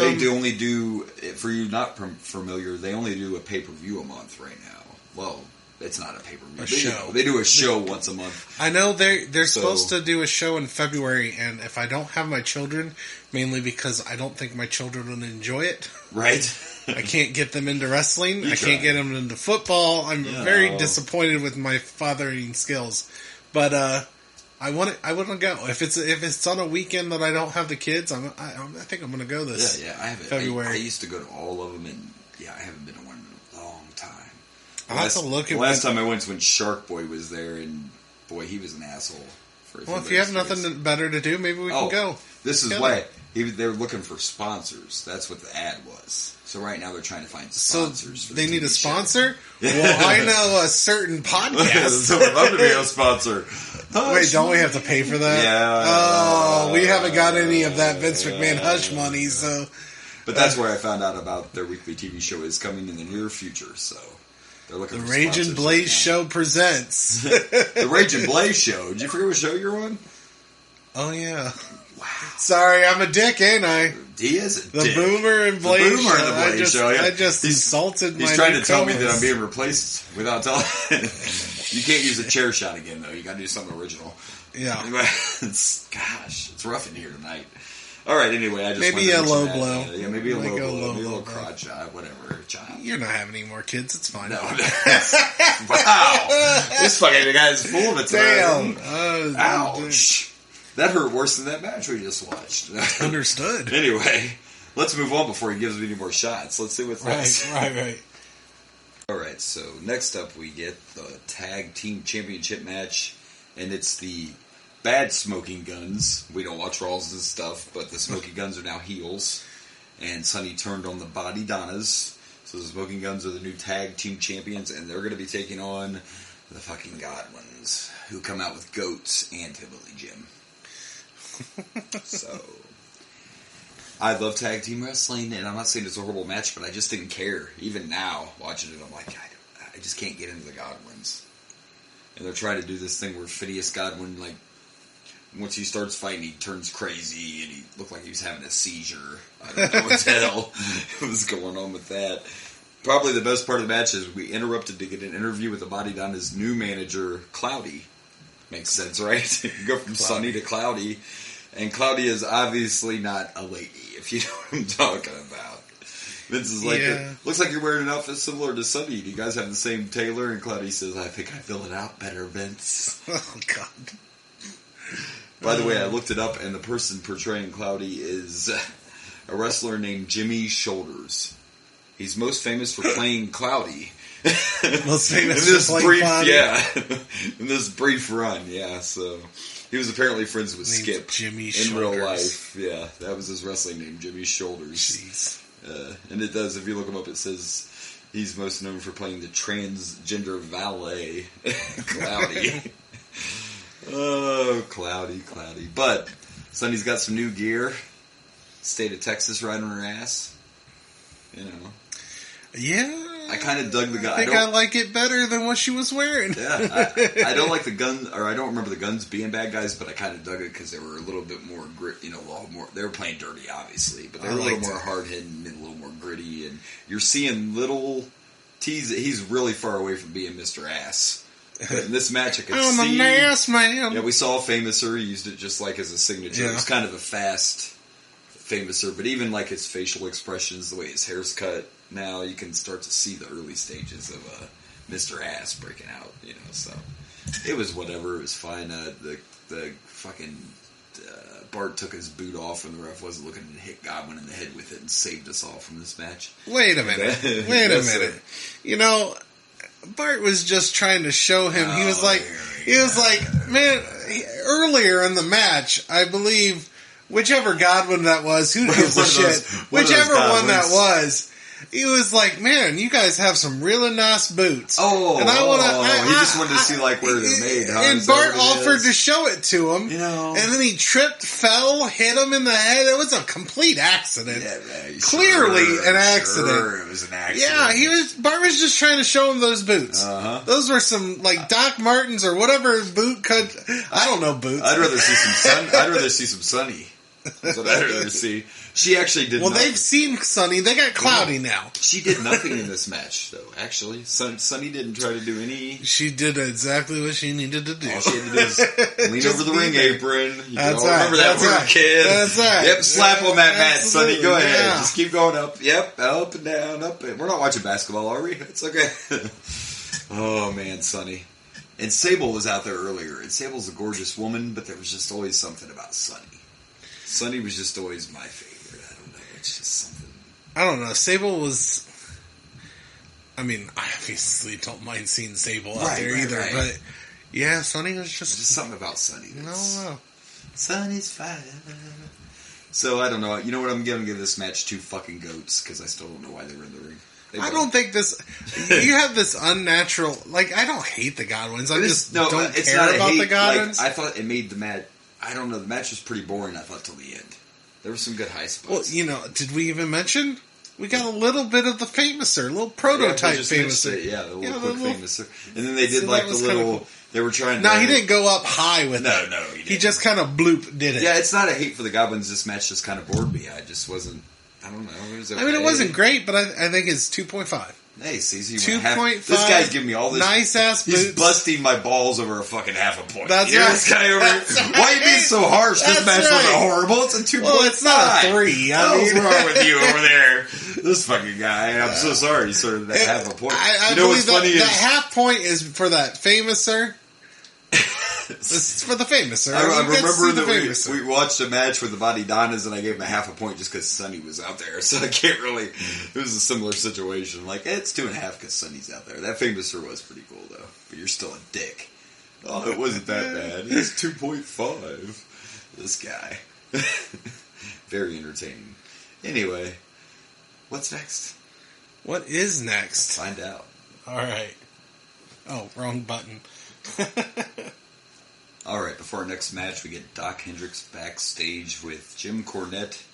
Speaker 3: they only do, for you not familiar, they only do a pay-per-view a month right now. Well, it's not a pay-per-view.
Speaker 2: Show.
Speaker 3: They do a show once a month.
Speaker 2: I know they're supposed to do a show in February, and if I don't have my children, mainly because I don't think my children would enjoy it.
Speaker 3: Right.
Speaker 2: I can't get them into wrestling. I can't get them into football. I'm very disappointed with my fathering skills. But I want to go. If it's on a weekend that I don't have the kids, I think I'm going to go this.
Speaker 3: Yeah, I haven't.
Speaker 2: February.
Speaker 3: I used to go to all of them, and I haven't been to one in a long time.
Speaker 2: I'll have to look at
Speaker 3: last time I went to when Shark Boy was there, and boy, he was an asshole.
Speaker 2: Well, if you have nothing better to do, maybe we can go.
Speaker 3: This is why they're looking for sponsors. That's what the ad was. So right now they're trying to find sponsors.
Speaker 2: So they need a sponsor? Well, I know a certain podcast.
Speaker 3: So I'd love to be a sponsor.
Speaker 2: Wait, don't we have to pay for that?
Speaker 3: Yeah.
Speaker 2: We haven't got any of that Vince McMahon hush money, so...
Speaker 3: But that's where I found out about their weekly TV show is coming in the near future, so... They're looking for
Speaker 2: Rage and Blaze Show presents.
Speaker 3: The Rage and Blaze Show. Did you forget what show you're on?
Speaker 2: Oh, yeah.
Speaker 3: Wow.
Speaker 2: Sorry, I'm a dick, ain't I?
Speaker 3: He is a
Speaker 2: the
Speaker 3: dick.
Speaker 2: Boomer and Blaze
Speaker 3: the Boomer and the Blaze Show. Yeah.
Speaker 2: I just insulted my
Speaker 3: He's trying to tell me
Speaker 2: co-host.
Speaker 3: that I'm being replaced without telling. You can't use a chair shot again, though. You got to do something original.
Speaker 2: Yeah.
Speaker 3: It's rough in here tonight. All right. Anyway, I just
Speaker 2: maybe a low blow.
Speaker 3: Yeah, maybe a low blow. Maybe a little
Speaker 2: blow.
Speaker 3: crotch shot. Whatever. Child.
Speaker 2: You're not having any more kids. It's fine.
Speaker 3: No. Wow. This fucking guy's full of it.
Speaker 2: Damn.
Speaker 3: Ouch. That hurt worse than that match we just watched.
Speaker 2: Understood.
Speaker 3: Anyway, let's move on before he gives me any more shots. Let's see what's next.
Speaker 2: Right.
Speaker 3: All right, so next up we get the Tag Team Championship match, and it's the Bad Smoking Guns. We don't watch Raws and stuff, but the Smoking Guns are now heels, and Sonny turned on the Body Donnas. So the Smoking Guns are the new Tag Team Champions, and they're going to be taking on the fucking Godwins, who come out with goats and Hillbilly Jim. So, I love tag team wrestling, and I'm not saying it's a horrible match, but I just didn't care. Even now, watching it, I'm like, I just can't get into the Godwins. And they're trying to do this thing where Phineas Godwin, like, once he starts fighting, he turns crazy, and he looked like he was having a seizure. I don't know what the hell was going on with that. Probably the best part of the match is we interrupted to get an interview with the Body Donna's new manager, Cloudy. Makes sense, right? You go from Sunny to Cloudy, and Cloudy is obviously not a lady, if you know what I'm talking about. Vince is like, looks like you're wearing an outfit similar to Sunny. Do you guys have the same tailor? And Cloudy says, I think I fill it out better, Vince.
Speaker 2: Oh, God.
Speaker 3: By the way, I looked it up, and the person portraying Cloudy is a wrestler named Jimmy Shoulders. He's most famous for playing Cloudy.
Speaker 2: Most famous for playing Cloudy?
Speaker 3: Yeah. In this brief run, yeah. So he was apparently friends with Skip
Speaker 2: Jimmy
Speaker 3: in
Speaker 2: Shoulders.
Speaker 3: real life. Yeah, that was his wrestling name, Jimmy Shoulders.
Speaker 2: Jeez.
Speaker 3: And it does, if you look him up, it says he's most known for playing the transgender valet, Cloudy. Oh, Cloudy. But Sonny's got some new gear. State of Texas right on her ass. You know.
Speaker 2: Yeah.
Speaker 3: I kind of dug the guy.
Speaker 2: I think I like it better than what she was wearing.
Speaker 3: Yeah. I don't like the gun, or I don't remember the guns being bad guys, but I kind of dug it because they were a little bit more grit, a little more, they were playing dirty, obviously, but they were a little more hard-hitting and a little more gritty, and you're seeing little teas. He's really far away from being Mr. Ass. But in this match, I could see...
Speaker 2: I'm an ass man.
Speaker 3: Yeah, we saw Famouser. He used it just like as a signature.
Speaker 2: Yeah.
Speaker 3: It was kind of a fast Famouser, but even like his facial expressions, the way his hair's cut, now you can start to see the early stages of Mr. Ass breaking out, so it was whatever, it was fine. The fucking Bart took his boot off and the ref wasn't looking to hit Godwin in the head with it and saved us all from this match.
Speaker 2: Wait a minute. Bart was just trying to show him, he was like, man, earlier in the match, I believe, whichever Godwin that was, who gives a shit, whichever one that was, he was like, "Man, you guys have some really nice boots."
Speaker 3: Oh,
Speaker 2: and I want to.
Speaker 3: He just wanted to see like where they're made. Huh?
Speaker 2: And Bart offered to show it to him,
Speaker 3: and
Speaker 2: then he tripped, fell, hit him in the head. It was a complete accident.
Speaker 3: Yeah, man,
Speaker 2: Clearly an accident.
Speaker 3: Sure, it was an accident.
Speaker 2: Yeah, Bart was just trying to show him those boots. Those were some like Doc Martens or whatever boot cut. I don't know boots.
Speaker 3: I'd rather see some Sunny. That's what I'd rather see. She actually did.
Speaker 2: Well, they've seen Sunny. They got Cloudy now.
Speaker 3: She did nothing in this match, though. Actually, Sunny didn't try to do any.
Speaker 2: She did exactly what she needed to do.
Speaker 3: All she had to do is lean over the ring apron. You
Speaker 2: That's
Speaker 3: all remember that when we were a kid.
Speaker 2: That's right.
Speaker 3: Yep, slap on that mat,
Speaker 2: Absolutely.
Speaker 3: Sunny. Go ahead.
Speaker 2: Yeah.
Speaker 3: Just keep going up. Yep, up and down, up. We're not watching basketball, are we? It's okay. Oh man, Sunny. And Sable was out there earlier. And Sable's a gorgeous woman, but there was just always something about Sunny. Sunny was just always my favorite. I don't know. It's just something.
Speaker 2: I don't know. Sable was. I mean, I obviously don't mind seeing Sable out there either, but yeah, Sunny was just
Speaker 3: something about Sunny.
Speaker 2: No.
Speaker 3: Sunny's fine. So I don't know. You know what? I'm gonna give this match 2 fucking goats because I still don't know why they were in the ring.
Speaker 2: I don't think this. You have this unnatural. Like, I don't hate the Godwins. I just don't care about the Godwins.
Speaker 3: Like, I thought it made the match. I don't know. The match was pretty boring. I thought till the end. There were some good high spots.
Speaker 2: Well, did we even mention? We got a little bit of the Famouser, a little prototype Famouser.
Speaker 3: Yeah, the little quick Famouser. And then they did like the little. Cool. They were trying to.
Speaker 2: No, he didn't go up high with it.
Speaker 3: No,
Speaker 2: he just kind of bloop did it.
Speaker 3: Yeah, it's not a hate for the Goblins. This match just kind of bored me. I just wasn't. I don't know. It was okay.
Speaker 2: I mean, it wasn't great, but I think it's 2.5.
Speaker 3: Hey, CZ,
Speaker 2: 2.5.
Speaker 3: This guy's giving me all this
Speaker 2: nice ass boots.
Speaker 3: He's busting my balls over a fucking half a point.
Speaker 2: That's right.
Speaker 3: This guy over. Why are you being so harsh? This match wasn't horrible. It's a 2.5.
Speaker 2: Well, it's not a 3.
Speaker 3: What's wrong with you over there? This fucking guy. I'm so sorry. He's sort of that half a point.
Speaker 2: I know what's funny is that half point is for that Famouser. This is for the Famouser.
Speaker 3: I remember that we watched a match with the Body Donnas, and I gave him a half a point just because Sunny was out there. So I can't really. It was a similar situation. Like, it's 2.5 because Sunny's out there. That Famouser was pretty cool though. But you're still a dick. Oh, it wasn't that bad. It's 2.5. This guy. Very entertaining. Anyway, what's next?
Speaker 2: What is next?
Speaker 3: Find out.
Speaker 2: All right. Oh, wrong button.
Speaker 3: Alright, before our next match, we get Doc Hendricks backstage with Jim Cornette,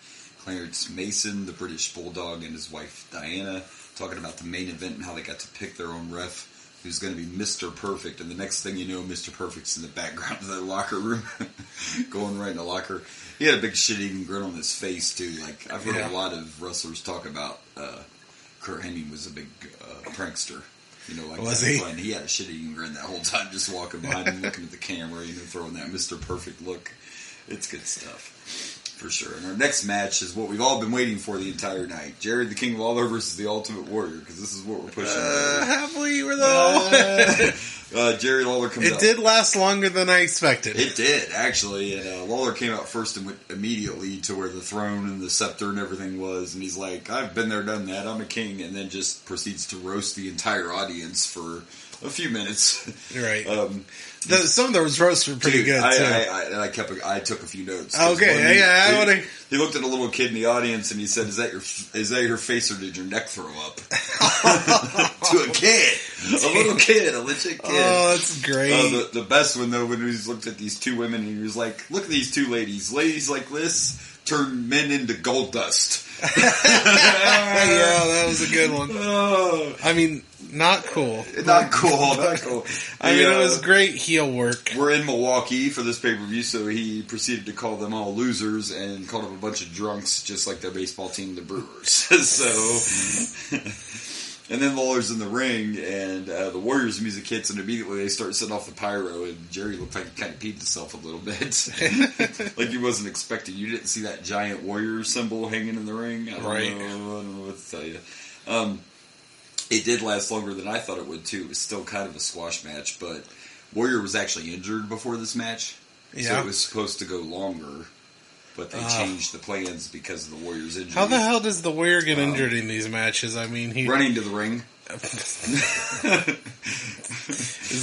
Speaker 3: Clarence Mason, the British Bulldog, and his wife Diana, talking about the main event and how they got to pick their own ref, who's going to be Mr. Perfect. And the next thing you know, Mr. Perfect's in the background of the locker room, going right in the locker. He had a big shit-eating grin on his face, too. Like, I've heard a lot of wrestlers talk about Kurt Hennig was a big prankster. Like
Speaker 2: was he?
Speaker 3: Fun. He had a shit-eating grin that whole time, just walking behind him, looking at the camera, throwing that Mr. Perfect look. It's good stuff, for sure. And our next match is what we've all been waiting for the entire night: Jerry the King Lawler versus the Ultimate Warrior, because this is what we're pushing.
Speaker 2: Have we, though?
Speaker 3: Jerry Lawler comes out.
Speaker 2: It did last longer than I expected.
Speaker 3: It did, actually. And Lawler came out first and went immediately to where the throne and the scepter and everything was. And he's like, I've been there, done that. I'm a king. And then just proceeds to roast the entire audience for a few minutes.
Speaker 2: Right. Some of those roasts were pretty good, too.
Speaker 3: I took a few notes.
Speaker 2: Okay,
Speaker 3: he looked at a little kid in the audience and he said, is that your face or did your neck throw up? To a kid. A little kid, a legit kid.
Speaker 2: Oh, that's great.
Speaker 3: The best one, though, when he looked at these two women and he was like, look at these two ladies. Ladies like this turn men into gold dust.
Speaker 2: Yeah, that was a good one.
Speaker 3: Oh.
Speaker 2: I mean, not cool.
Speaker 3: Not cool.
Speaker 2: I mean, it was great heel work.
Speaker 3: We're in Milwaukee for this pay-per-view, so he proceeded to call them all losers and called them a bunch of drunks, just like their baseball team, the Brewers. And then Lawler's in the ring, and the Warriors music hits, and immediately they start setting off the pyro, and Jerry looked like he kind of peed himself a little bit. Like he wasn't expecting. You didn't see that giant Warrior symbol hanging in the ring? I don't know what to tell you. It did last longer than I thought it would, too. It was still kind of a squash match, but Warrior was actually injured before this match, so it was supposed to go longer. But they changed the plans because of the Warrior's injury.
Speaker 2: How the hell does the Warrior get injured in these matches? I mean,
Speaker 3: running to the ring.
Speaker 2: Is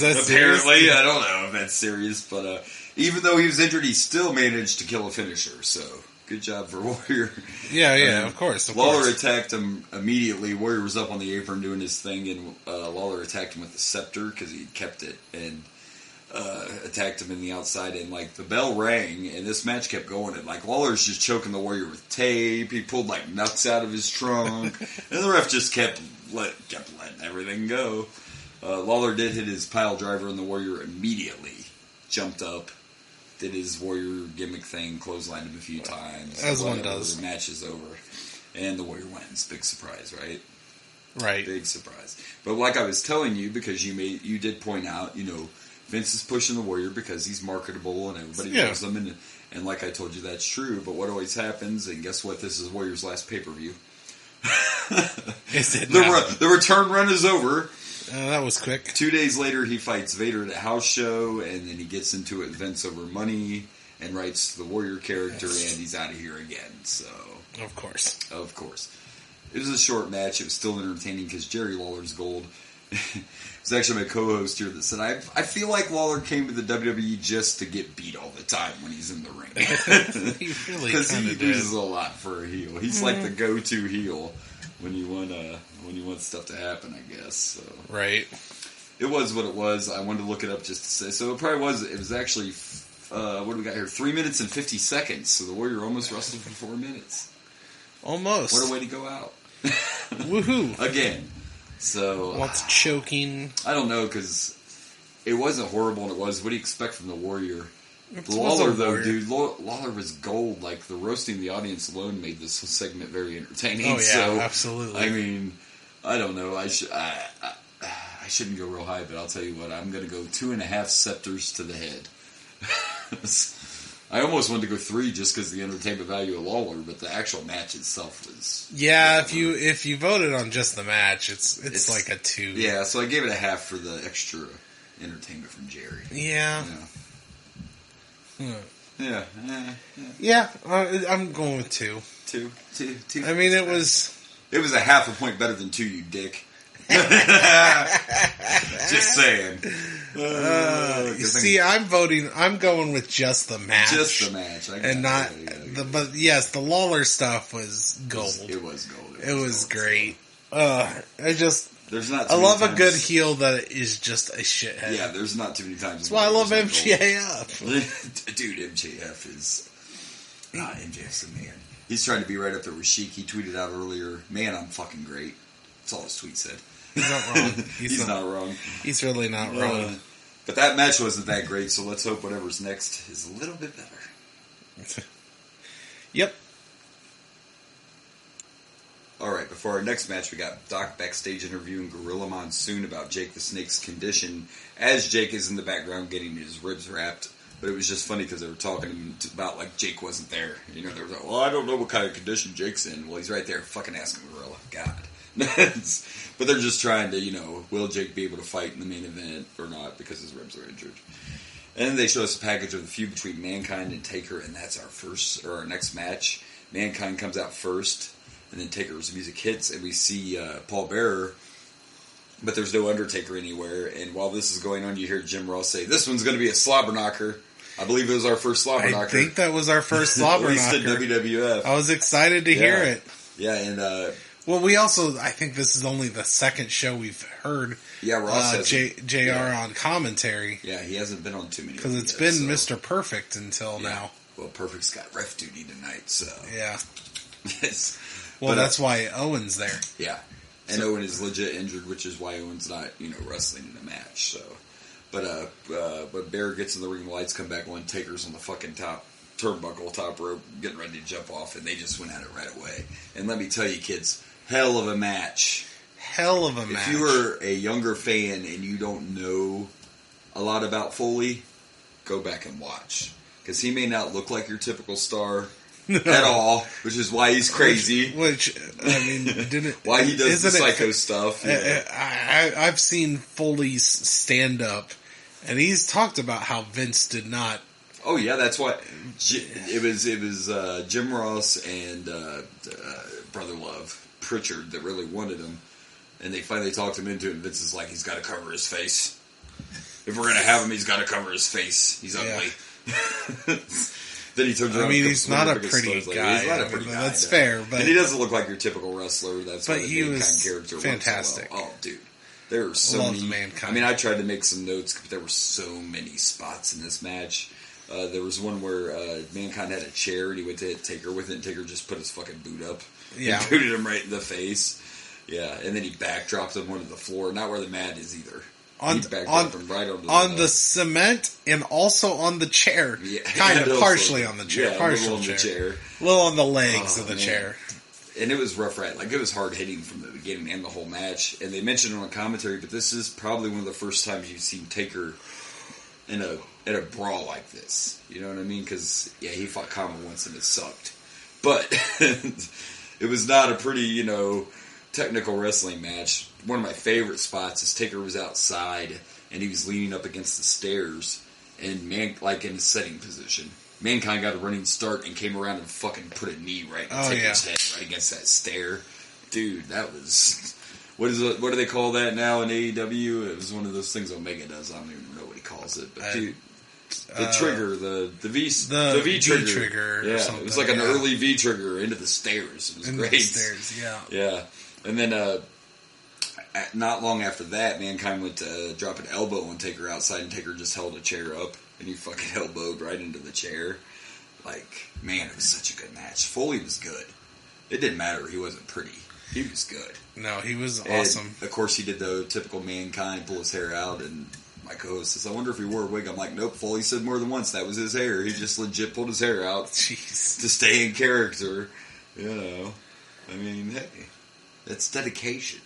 Speaker 2: that
Speaker 3: apparently
Speaker 2: serious?
Speaker 3: I don't know if that's serious, but even though he was injured, he still managed to kill a finisher. So Good job for Warrior.
Speaker 2: Yeah, of course.
Speaker 3: Lawler attacked him immediately. Warrior was up on the apron doing his thing, and Lawler attacked him with the scepter because he kept it, and attacked him in the outside. And like the bell rang, and this match kept going. And like Lawler's just choking the Warrior with tape. He pulled like nuts out of his trunk, and the ref just kept letting everything go. Lawler did hit his pile driver, and the Warrior immediately jumped up. Did his Warrior gimmick thing, clotheslined him a few times.
Speaker 2: As one does.
Speaker 3: The match is over. And the Warrior wins. Big surprise, right?
Speaker 2: Right.
Speaker 3: Big surprise. But like I was telling you, because you did point out, Vince is pushing the Warrior because he's marketable and everybody knows him. And like I told you, that's true. But what always happens, and guess what? This is Warrior's last pay-per-view.
Speaker 2: Is it
Speaker 3: the return run is over.
Speaker 2: That was quick.
Speaker 3: 2 days later, he fights Vader at a house show, and then he gets into it with Vince over money, and writes the Warrior character, and he's out of here again. So,
Speaker 2: of course.
Speaker 3: It was a short match. It was still entertaining because Jerry Lawler's gold. It was actually my co-host here that said, I feel like Lawler came to the WWE just to get beat all the time when he's in the ring.
Speaker 2: He really
Speaker 3: Because he
Speaker 2: did.
Speaker 3: loses a lot for a heel. He's like the go-to heel when you want stuff to happen, I guess. So.
Speaker 2: Right.
Speaker 3: It was what it was. I wanted to look it up just to say. So it probably was. It was actually, what do we got here? 3 minutes and 50 seconds. So the Warrior almost wrestled for 4 minutes.
Speaker 2: Almost.
Speaker 3: What a way to go out.
Speaker 2: Woohoo.
Speaker 3: Again. So.
Speaker 2: Lots of choking.
Speaker 3: I don't know, because it wasn't horrible, and it was. What do you expect from the Warrior?
Speaker 2: Lawler,
Speaker 3: though, dude, Lawler was gold. Like, the roasting the audience alone made this segment very entertaining.
Speaker 2: Oh, yeah,
Speaker 3: so,
Speaker 2: absolutely.
Speaker 3: I mean, I don't know. I shouldn't go real high, but I'll tell you what. I'm going to go 2.5 scepters to the head. I almost wanted to go 3 just because of the entertainment value of Lawler, but the actual match itself was...
Speaker 2: Yeah, if you voted on just the match, it's like a 2.
Speaker 3: Yeah, so I gave it a half for the extra entertainment from Jerry.
Speaker 2: Yeah.
Speaker 3: Yeah.
Speaker 2: I'm going with 2.
Speaker 3: 2.
Speaker 2: I mean, it was
Speaker 3: a half a point better than 2, you dick. Just saying.
Speaker 2: See, I'm going with just the match.
Speaker 3: Just the match.
Speaker 2: And not but yes, the Lawler stuff was gold.
Speaker 3: It was gold.
Speaker 2: It was great.
Speaker 3: There's not.
Speaker 2: I love a good heel that is just a shithead.
Speaker 3: Yeah, there's not too many times.
Speaker 2: That's why I love MJF.
Speaker 3: Dude, MJF is. MJF's the man. He's trying to be right up there with Sheik. He tweeted out earlier, "Man, I'm fucking great." That's all his tweet said.
Speaker 2: He's not wrong.
Speaker 3: He's not wrong.
Speaker 2: He's really not wrong.
Speaker 3: But that match wasn't that great, so let's hope whatever's next is a little bit better.
Speaker 2: Yep.
Speaker 3: All right, before our next match, we got Doc backstage interviewing Gorilla Monsoon about Jake the Snake's condition, as Jake is in the background getting his ribs wrapped. But it was just funny because they were talking about like Jake wasn't there. They were like, well, I don't know what kind of condition Jake's in. Well, he's right there fucking asking Gorilla. God. But they're just trying to, will Jake be able to fight in the main event or not because his ribs are injured. And then they show us a package of the feud between Mankind and Taker, and that's our next match. Mankind comes out first, and then Taker's music hits, and we see Paul Bearer, but there's no Undertaker anywhere. And while this is going on, you hear Jim Ross say, "This one's going to be a slobber knocker." I believe it was our first slobber knocker.
Speaker 2: I think that was our first slobber knocker.
Speaker 3: At least in WWF.
Speaker 2: I was excited to hear it.
Speaker 3: Yeah, and...
Speaker 2: well, we also, I think this is only the second show we've heard
Speaker 3: Ross has
Speaker 2: JR on commentary.
Speaker 3: Yeah, he hasn't been on too many.
Speaker 2: Because it's been Mr. Perfect until now.
Speaker 3: Well, Perfect's got ref duty tonight, so...
Speaker 2: Yeah.
Speaker 3: Well,
Speaker 2: that's why Owen's there.
Speaker 3: Yeah. And Owen is legit injured, which is why Owen's not, wrestling in the match, so... But Bear gets in the ring, the lights come back on, Taker's on the fucking top rope, getting ready to jump off, and they just went at it right away. And let me tell you, kids, hell of a match.
Speaker 2: Hell of a match.
Speaker 3: If you were a younger fan and you don't know a lot about Foley, go back and watch. Because he may not look like your typical star at all, which is why he's crazy.
Speaker 2: Which I mean,
Speaker 3: why he does the psycho stuff.
Speaker 2: I've seen Foley's stand-up, and he's talked about how Vince did not.
Speaker 3: Oh yeah, that's what it was. It was Jim Ross and Brother Love Pritchard that really wanted him, and they finally talked him into it. And Vince is like, he's got to cover his face. If we're gonna have him, he's got to cover his face. He's ugly. Then he turns around.
Speaker 2: I mean, he's not a pretty guy.
Speaker 3: He's not a pretty guy.
Speaker 2: That's fair, but
Speaker 3: and he doesn't look like your typical wrestler. That's
Speaker 2: but
Speaker 3: why the
Speaker 2: he
Speaker 3: Mankind
Speaker 2: was
Speaker 3: character
Speaker 2: fantastic.
Speaker 3: Works so well. Oh, dude, there were so many.
Speaker 2: Mankind.
Speaker 3: I mean, I tried to make some notes, but there were so many spots in this match. There was one where Mankind had a chair and he went to hit Taker with it, and Taker just put his fucking boot up.
Speaker 2: Yeah,
Speaker 3: and booted him right in the face. Yeah, and then he backdropped him onto the floor, not where the mat is either. He backdropped him right onto the cement
Speaker 2: and also on the chair.
Speaker 3: Yeah,
Speaker 2: kind of partially on the chair.
Speaker 3: Yeah,
Speaker 2: partial
Speaker 3: on the chair.
Speaker 2: A little on the legs of the chair.
Speaker 3: And it was rough, right? Like, it was hard hitting from the beginning and the whole match. And they mentioned it on commentary, but this is probably one of the first times you've seen Taker in a brawl like this. You know what I mean? Because, yeah, he fought Kama once and it sucked. But it was not a pretty, technical wrestling match. One of my favorite spots is Taker was outside and he was leaning up against the stairs and in a setting position. Mankind got a running start and came around and fucking put a knee right in Taker's head, right against that stair. Dude, that was... What do they call that now in AEW? It was one of those things Omega does. I don't even know what he calls it. But dude, the trigger, the V trigger.
Speaker 2: Yeah,
Speaker 3: it was like an early V trigger into the stairs. It was great.
Speaker 2: The stairs, yeah.
Speaker 3: Yeah. And then not long after that, Mankind went to drop an elbow on Taker outside, and Taker just held a chair up, and he fucking elbowed right into the chair. Like, man, it was such a good match. Foley was good. It didn't matter. He wasn't pretty. He was good.
Speaker 2: No, he was awesome.
Speaker 3: And of course, he did the typical Mankind, pull his hair out, and my co-host says, I wonder if he wore a wig. I'm like, nope, Foley said more than once that was his hair. He just legit pulled his hair out to stay in character. I mean, hey, that's dedication,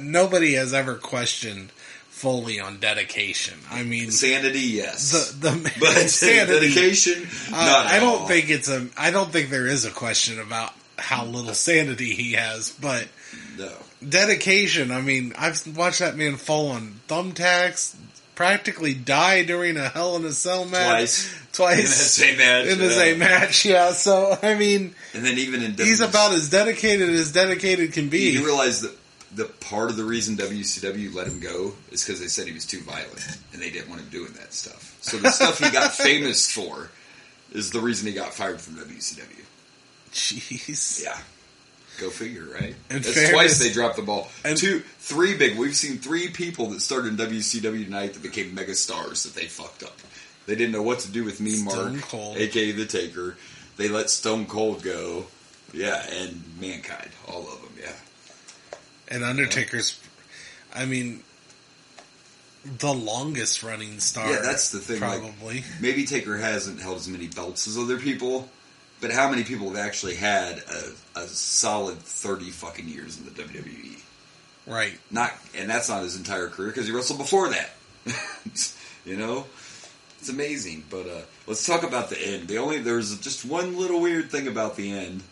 Speaker 2: nobody has ever questioned Foley on dedication. I mean,
Speaker 3: sanity, yes.
Speaker 2: But sanity,
Speaker 3: dedication,
Speaker 2: I don't think there is a question about how little sanity he has, but
Speaker 3: no.
Speaker 2: Dedication, I mean, I've watched that man fall on thumbtacks, practically die during a Hell in a Cell match. Twice.
Speaker 3: In the same match.
Speaker 2: In the same match, yeah. So, I mean...
Speaker 3: And then even in
Speaker 2: he's about as dedicated can be.
Speaker 3: You realize that the part of the reason WCW let him go is because they said he was too violent, and they didn't want him doing that stuff. So the stuff he got famous for is the reason he got fired from WCW.
Speaker 2: Jeez.
Speaker 3: Yeah. Go figure, right?
Speaker 2: That's
Speaker 3: twice they dropped the ball. We've seen 3 people that started in WCW tonight that became mega stars that they fucked up. They didn't know what to do with Mean Mark, a.k.a. The Taker. They let Stone Cold go. Yeah, and Mankind. All of them, yeah.
Speaker 2: And Undertaker's, the longest running star.
Speaker 3: Yeah, that's the thing.
Speaker 2: Probably.
Speaker 3: Like, maybe Taker hasn't held as many belts as other people, but how many people have actually had a solid 30 fucking years in the WWE?
Speaker 2: Right.
Speaker 3: And that's not his entire career, because he wrestled before that. It's amazing. But let's talk about the end. There's just one little weird thing about the end.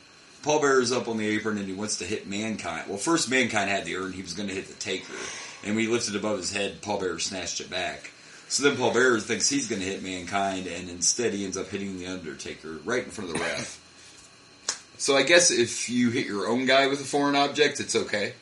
Speaker 3: Paul Bearer's up on the apron and he wants to hit Mankind. Well, first Mankind had the urn. He was going to hit the Taker. And when he lifted above his head, Paul Bearer snatched it back. So then Paul Bearer thinks he's going to hit Mankind, and instead he ends up hitting the Undertaker right in front of the ref. So I guess if you hit your own guy with a foreign object, it's okay.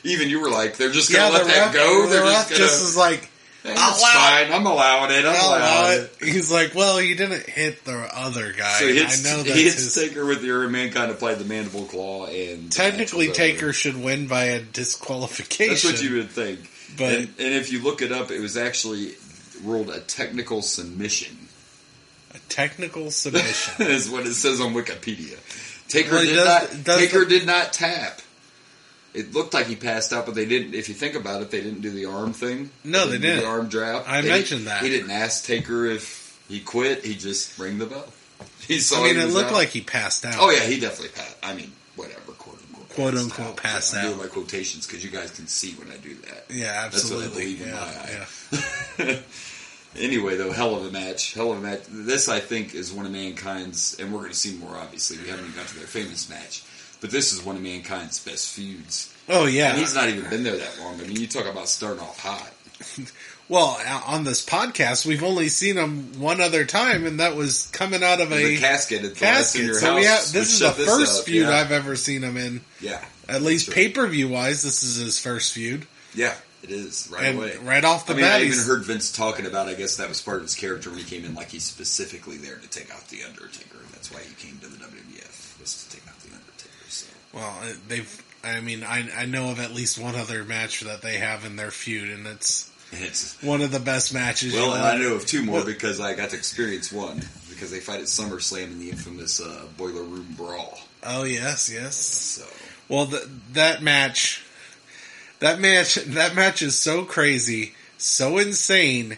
Speaker 3: Even you were like, they're just going to let that go?
Speaker 2: The ref just is like,
Speaker 3: it's fine. I'm allowing it. I'll allow it.
Speaker 2: He's like, well, you didn't hit the other guy.
Speaker 3: So he hits Taker with the urn. Mankind applied the mandible claw, and
Speaker 2: technically Taker should win by a disqualification.
Speaker 3: That's what you would think.
Speaker 2: But
Speaker 3: and if you look it up, it was actually ruled a technical submission.
Speaker 2: A technical submission
Speaker 3: is what it says on Wikipedia. Taker did not tap. It looked like he passed out, but they didn't. If you think about it, they didn't do the arm thing.
Speaker 2: No, they didn't.
Speaker 3: Do the arm drop.
Speaker 2: I mentioned that.
Speaker 3: He didn't ask Taker if he quit. He just rang the bell.
Speaker 2: It looked like he passed out.
Speaker 3: Oh yeah, he definitely passed. Whatever,
Speaker 2: quote unquote passed out.
Speaker 3: I'm doing my quotations because you guys can see when I do that.
Speaker 2: Yeah, absolutely.
Speaker 3: That's what I believe in my eye. Yeah. Anyway, though, hell of a match. This, I think, is one of Mankind's, and we're going to see more, obviously. We haven't even got to their famous match. But this is one of Mankind's best feuds.
Speaker 2: Oh, yeah.
Speaker 3: And he's not even been there that long. I mean, you talk about starting off hot.
Speaker 2: Well, on this podcast, we've only seen him one other time, and that was coming out of a
Speaker 3: casket. At
Speaker 2: casket.
Speaker 3: So
Speaker 2: this is the first feud I've ever seen him in.
Speaker 3: Yeah.
Speaker 2: At least pay-per-view wise, this is his first feud.
Speaker 3: Yeah. It is, away.
Speaker 2: Right off the bat.
Speaker 3: I even heard Vince talking about, I guess that was part of his character when he came in, like he's specifically there to take out The Undertaker. That's why he came to the WWF, was to take out The Undertaker. So.
Speaker 2: Well, I know of at least one other match that they have in their feud, and it's one of the best matches.
Speaker 3: Well, and I know of two more because I got to experience one, because they fight at SummerSlam in the infamous Boiler Room Brawl.
Speaker 2: Oh, yes.
Speaker 3: So.
Speaker 2: Well, that match is so crazy, so insane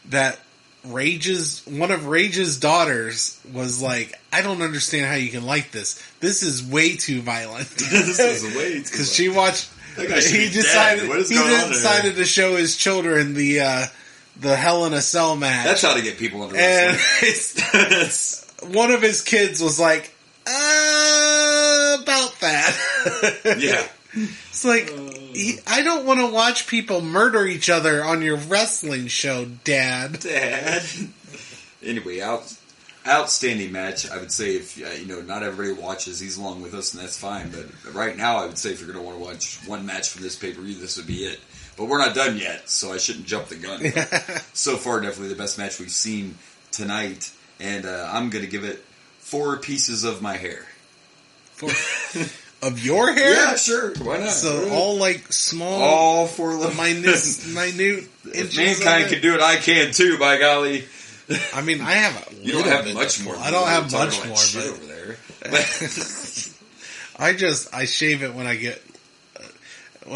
Speaker 2: that one of Rage's daughters was like, I don't understand how you can like this. This is way too violent.
Speaker 3: This is way too violent.
Speaker 2: Because she watched... He decided to show his children the Hell in a Cell match.
Speaker 3: That's how to get people into wrestling.
Speaker 2: And one of his kids was like, about that.
Speaker 3: Yeah.
Speaker 2: It's like, I don't want to watch people murder each other on your wrestling show, Dad.
Speaker 3: Anyway, outstanding match. I would say if, not everybody watches these along with us, and that's fine. But right now, I would say if you're going to want to watch one match from this pay-per-view, this would be it. But we're not done yet, so I shouldn't jump the gun. So far, definitely the best match we've seen tonight. And I'm going to give it 4 pieces of my hair.
Speaker 2: Of your hair?
Speaker 3: Yeah, sure. Why not?
Speaker 2: So all like small,
Speaker 3: all 4 little
Speaker 2: minute
Speaker 3: if mankind can do it, I can too. By golly.
Speaker 2: I mean, I have
Speaker 3: you don't have much more.
Speaker 2: I don't have much more,
Speaker 3: but over there.
Speaker 2: I shave it when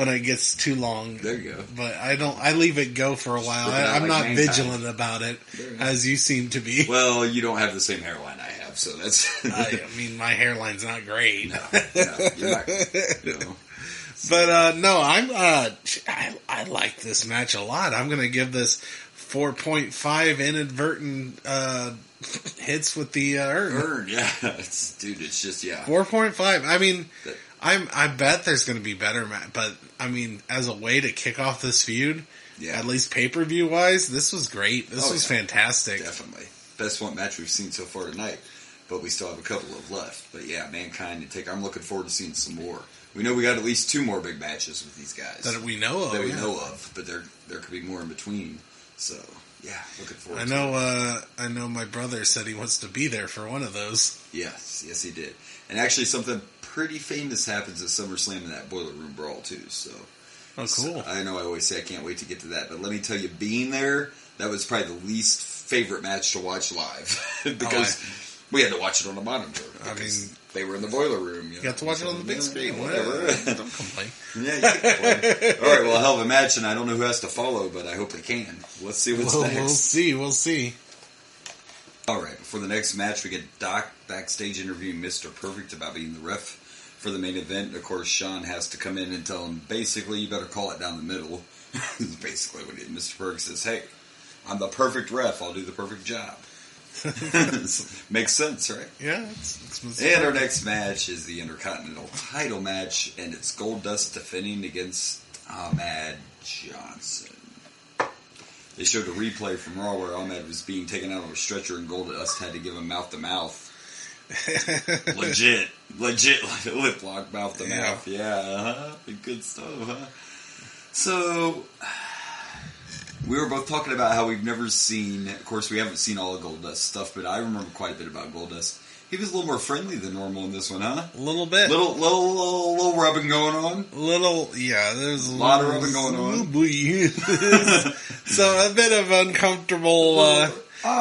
Speaker 2: it gets too long.
Speaker 3: There you go.
Speaker 2: But I leave it go for a while. I'm not vigilant about it, as you seem to be.
Speaker 3: Well, you don't have the same hairline I have, so that's...
Speaker 2: I mean, my hairline's not great.
Speaker 3: No, you're not.
Speaker 2: But, no, I like this match a lot. I'm going to give this 4.5 inadvertent hits with the urn.
Speaker 3: Yeah. It's just,
Speaker 2: 4.5. I mean... I bet there's going to be better, but I mean, as a way to kick off this feud, at least pay-per-view wise, this was great. This was fantastic.
Speaker 3: Definitely. Best one match we've seen so far tonight, but we still have a couple of left. But yeah, Mankind and I'm looking forward to seeing some more. We know we got at least 2 more big matches with these guys.
Speaker 2: That we know of.
Speaker 3: But there could be more in between. So, yeah, looking forward
Speaker 2: to it. I know my brother said he wants to be there for one of those.
Speaker 3: Yes, he did. And actually something pretty famous happens at SummerSlam in that Boiler Room Brawl too. So,
Speaker 2: oh, cool!
Speaker 3: So I know I always say I can't wait to get to that, but let me tell you, being there, that was probably the least favorite match to watch live because we had to watch it on a monitor. I mean, they were in the Boiler Room.
Speaker 2: You got to watch it on the big screen. Whatever. Don't complain.
Speaker 3: Yeah, you can complain. All right, well, hell of a match, and I don't know who has to follow, but I hope they can. Let's see what's next.
Speaker 2: We'll see.
Speaker 3: All right, before the next match, we get Doc backstage interviewing Mr. Perfect about being the ref for the main event. Of course, Sean has to come in and tell him, basically, you better call it down the middle. Basically what Mr. Perfect says, hey, I'm the perfect ref. I'll do the perfect job. Makes sense, right?
Speaker 2: Yeah.
Speaker 3: And our next match is the Intercontinental title match, and it's Goldust defending against Ahmed Johnson. They showed a replay from Raw where Ahmed was being taken out on a stretcher and Goldust had to give him mouth-to-mouth. legit lip lock, mouth-to-mouth. Yeah, good stuff, huh? So, we were both talking about how we've never seen, of course we haven't seen all of Goldust stuff, but I remember quite a bit about Goldust. He was a little more friendly than normal in this one, huh?
Speaker 2: A little bit.
Speaker 3: Little rubbing going on.
Speaker 2: There's
Speaker 3: a lot of rubbing going on.
Speaker 2: So a bit of uncomfortable,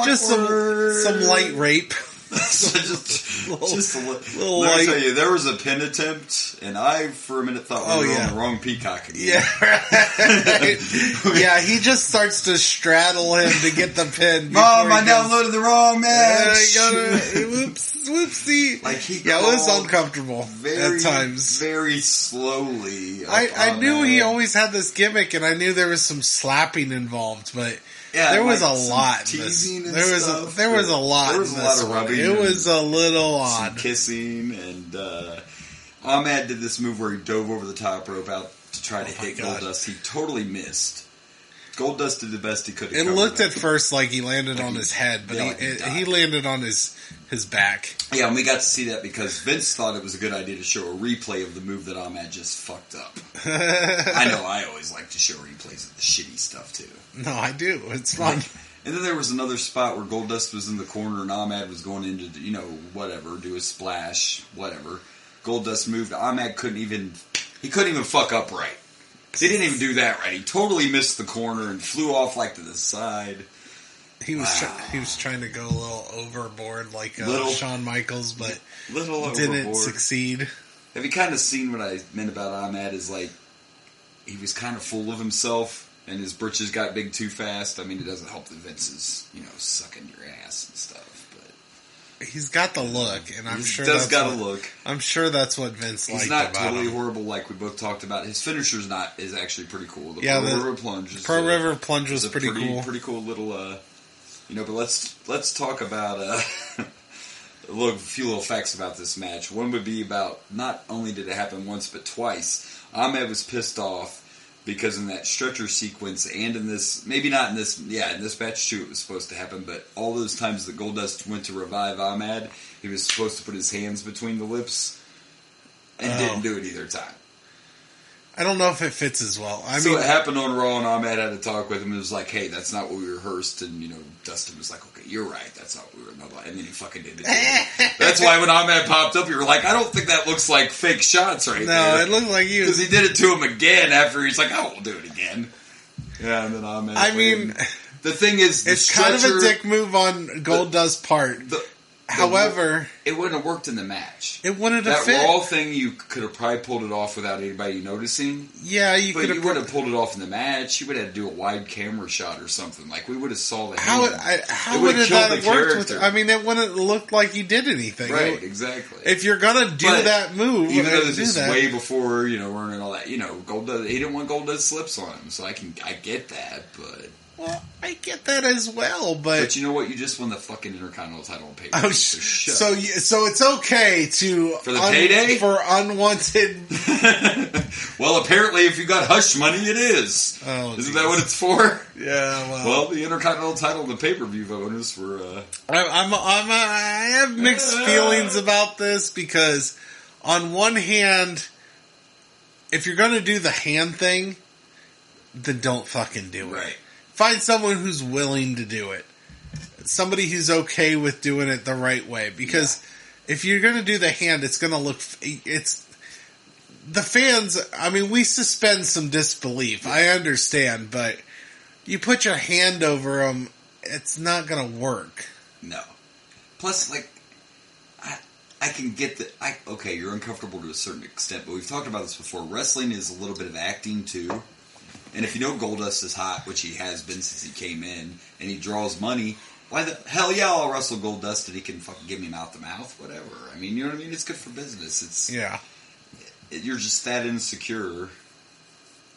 Speaker 2: just some light rape.
Speaker 3: just a little. Let me tell you, there was a pin attempt, and I, for a minute, thought we were on the wrong peacock again.
Speaker 2: Yeah, yeah. He just starts to straddle him to get the pin.
Speaker 3: Mom, I downloaded the wrong match.
Speaker 2: Whoopsie.
Speaker 3: Like it
Speaker 2: was uncomfortable at times.
Speaker 3: Very slowly.
Speaker 2: I knew he always had this gimmick, and I knew there was some slapping involved, but. Yeah, there was a lot.
Speaker 3: Teasing and
Speaker 2: there was a lot.
Speaker 3: There was a lot of rubbing.
Speaker 2: It was a little odd.
Speaker 3: Some kissing, and Ahmed did this move where he dove over the top rope out to try to hit Goldust. He totally missed. Goldust did the best he could.
Speaker 2: It looked at first like he landed on his head, but he landed on his back.
Speaker 3: Yeah, and we got to see that because Vince thought it was a good idea to show a replay of the move that Ahmed just fucked up. I know I always like to show replays of the shitty stuff, too.
Speaker 2: No, I do. It's fun.
Speaker 3: And then there was another spot where Goldust was in the corner and Ahmed was going into, whatever, do a splash, whatever. Goldust moved. Ahmed couldn't even fuck up right. He didn't even do that right. He totally missed the corner and flew off like to the side.
Speaker 2: He was trying to go a little overboard like Shawn Michaels, but didn't succeed.
Speaker 3: Have you kind of seen what I meant about Ahmed is like he was kind of full of himself and his britches got big too fast. I mean, it doesn't help that Vince is, sucking your ass and stuff, but
Speaker 2: he's got the look, and I'm sure
Speaker 3: does got a look.
Speaker 2: I'm sure that's what Vince liked about him.
Speaker 3: He's not totally horrible like we both talked about. His finisher's is actually pretty cool. The River Plunge.
Speaker 2: River Plunge was pretty cool.
Speaker 3: Pretty cool little, but let's talk about a few little facts about this match. One would be about not only did it happen once but twice. Ahmed was pissed off because in that stretcher sequence and in this, maybe not in this, in this match too it was supposed to happen, but all those times that Goldust went to revive Ahmed, he was supposed to put his hands between the lips and didn't do it either time.
Speaker 2: I don't know if it fits as well.
Speaker 3: So it happened on Raw, and Ahmed had to talk with him. It was like, hey, that's not what we rehearsed. And, Dustin was like, okay, you're right. That's not what we were. And then he fucking did it. That's why when Ahmed popped up, you were like, I don't think that looks like fake shots right there.
Speaker 2: No, it looked like you.
Speaker 3: Because he did it to him again after he's like, I won't do it again. Yeah, and then Ahmed. The thing is,
Speaker 2: it's kind of a dick move on Goldust's part. However,
Speaker 3: it wouldn't have worked in the match.
Speaker 2: It wouldn't have fit.
Speaker 3: That Raw thing, you could have probably pulled it off without anybody noticing.
Speaker 2: Yeah, you could have.
Speaker 3: But you would have pulled it off in the match. You would have had to do a wide camera shot or something. Like, we would have saw the hand.
Speaker 2: How would that have worked? It wouldn't look like you did anything.
Speaker 3: Right, exactly.
Speaker 2: If you're going to do that move,
Speaker 3: even though this is way before, we're and all that, Goldust, he didn't want Goldust slips on him, so I get that, but...
Speaker 2: Well, I get that as well, but
Speaker 3: you know what? You just won the fucking Intercontinental title on paper.
Speaker 2: So it's okay
Speaker 3: for the payday
Speaker 2: for unwanted.
Speaker 3: Well, apparently, if you got hush money, it is.
Speaker 2: Oh,
Speaker 3: isn't that what it's for?
Speaker 2: Yeah.
Speaker 3: Well, the Intercontinental title and the pay-per-view bonus were.
Speaker 2: I have mixed feelings about this because, on one hand, if you're going to do the hand thing, then don't fucking do it.
Speaker 3: Right.
Speaker 2: Find someone who's willing to do it. Somebody who's okay with doing it the right way. Because if you're going to do the hand, it's going to look... The fans... we suspend some disbelief. I understand, but you put your hand over them, it's not going to work.
Speaker 3: No. Plus, I can get that... Okay, you're uncomfortable to a certain extent, but we've talked about this before. Wrestling is a little bit of acting, too. And if you know Goldust is hot, which he has been since he came in, and he draws money, why the hell I'll wrestle Goldust and he can fucking give me mouth to mouth, whatever. You know what I mean? It's good for business. You're just that insecure,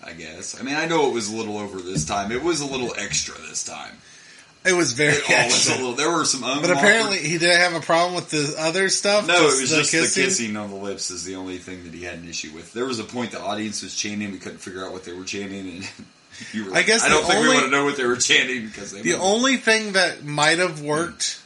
Speaker 3: I guess. I know it was a little over this time. It was a little extra this time.
Speaker 2: It was very extra.
Speaker 3: There were some
Speaker 2: But apparently he didn't have a problem with the other stuff?
Speaker 3: No, it was just the kissing on the lips is the only thing that he had an issue with. There was a point the audience was chanting. We couldn't figure out what they were chanting. And you were like, I don't think we want to know what they were chanting. Because the
Speaker 2: only thing that might have worked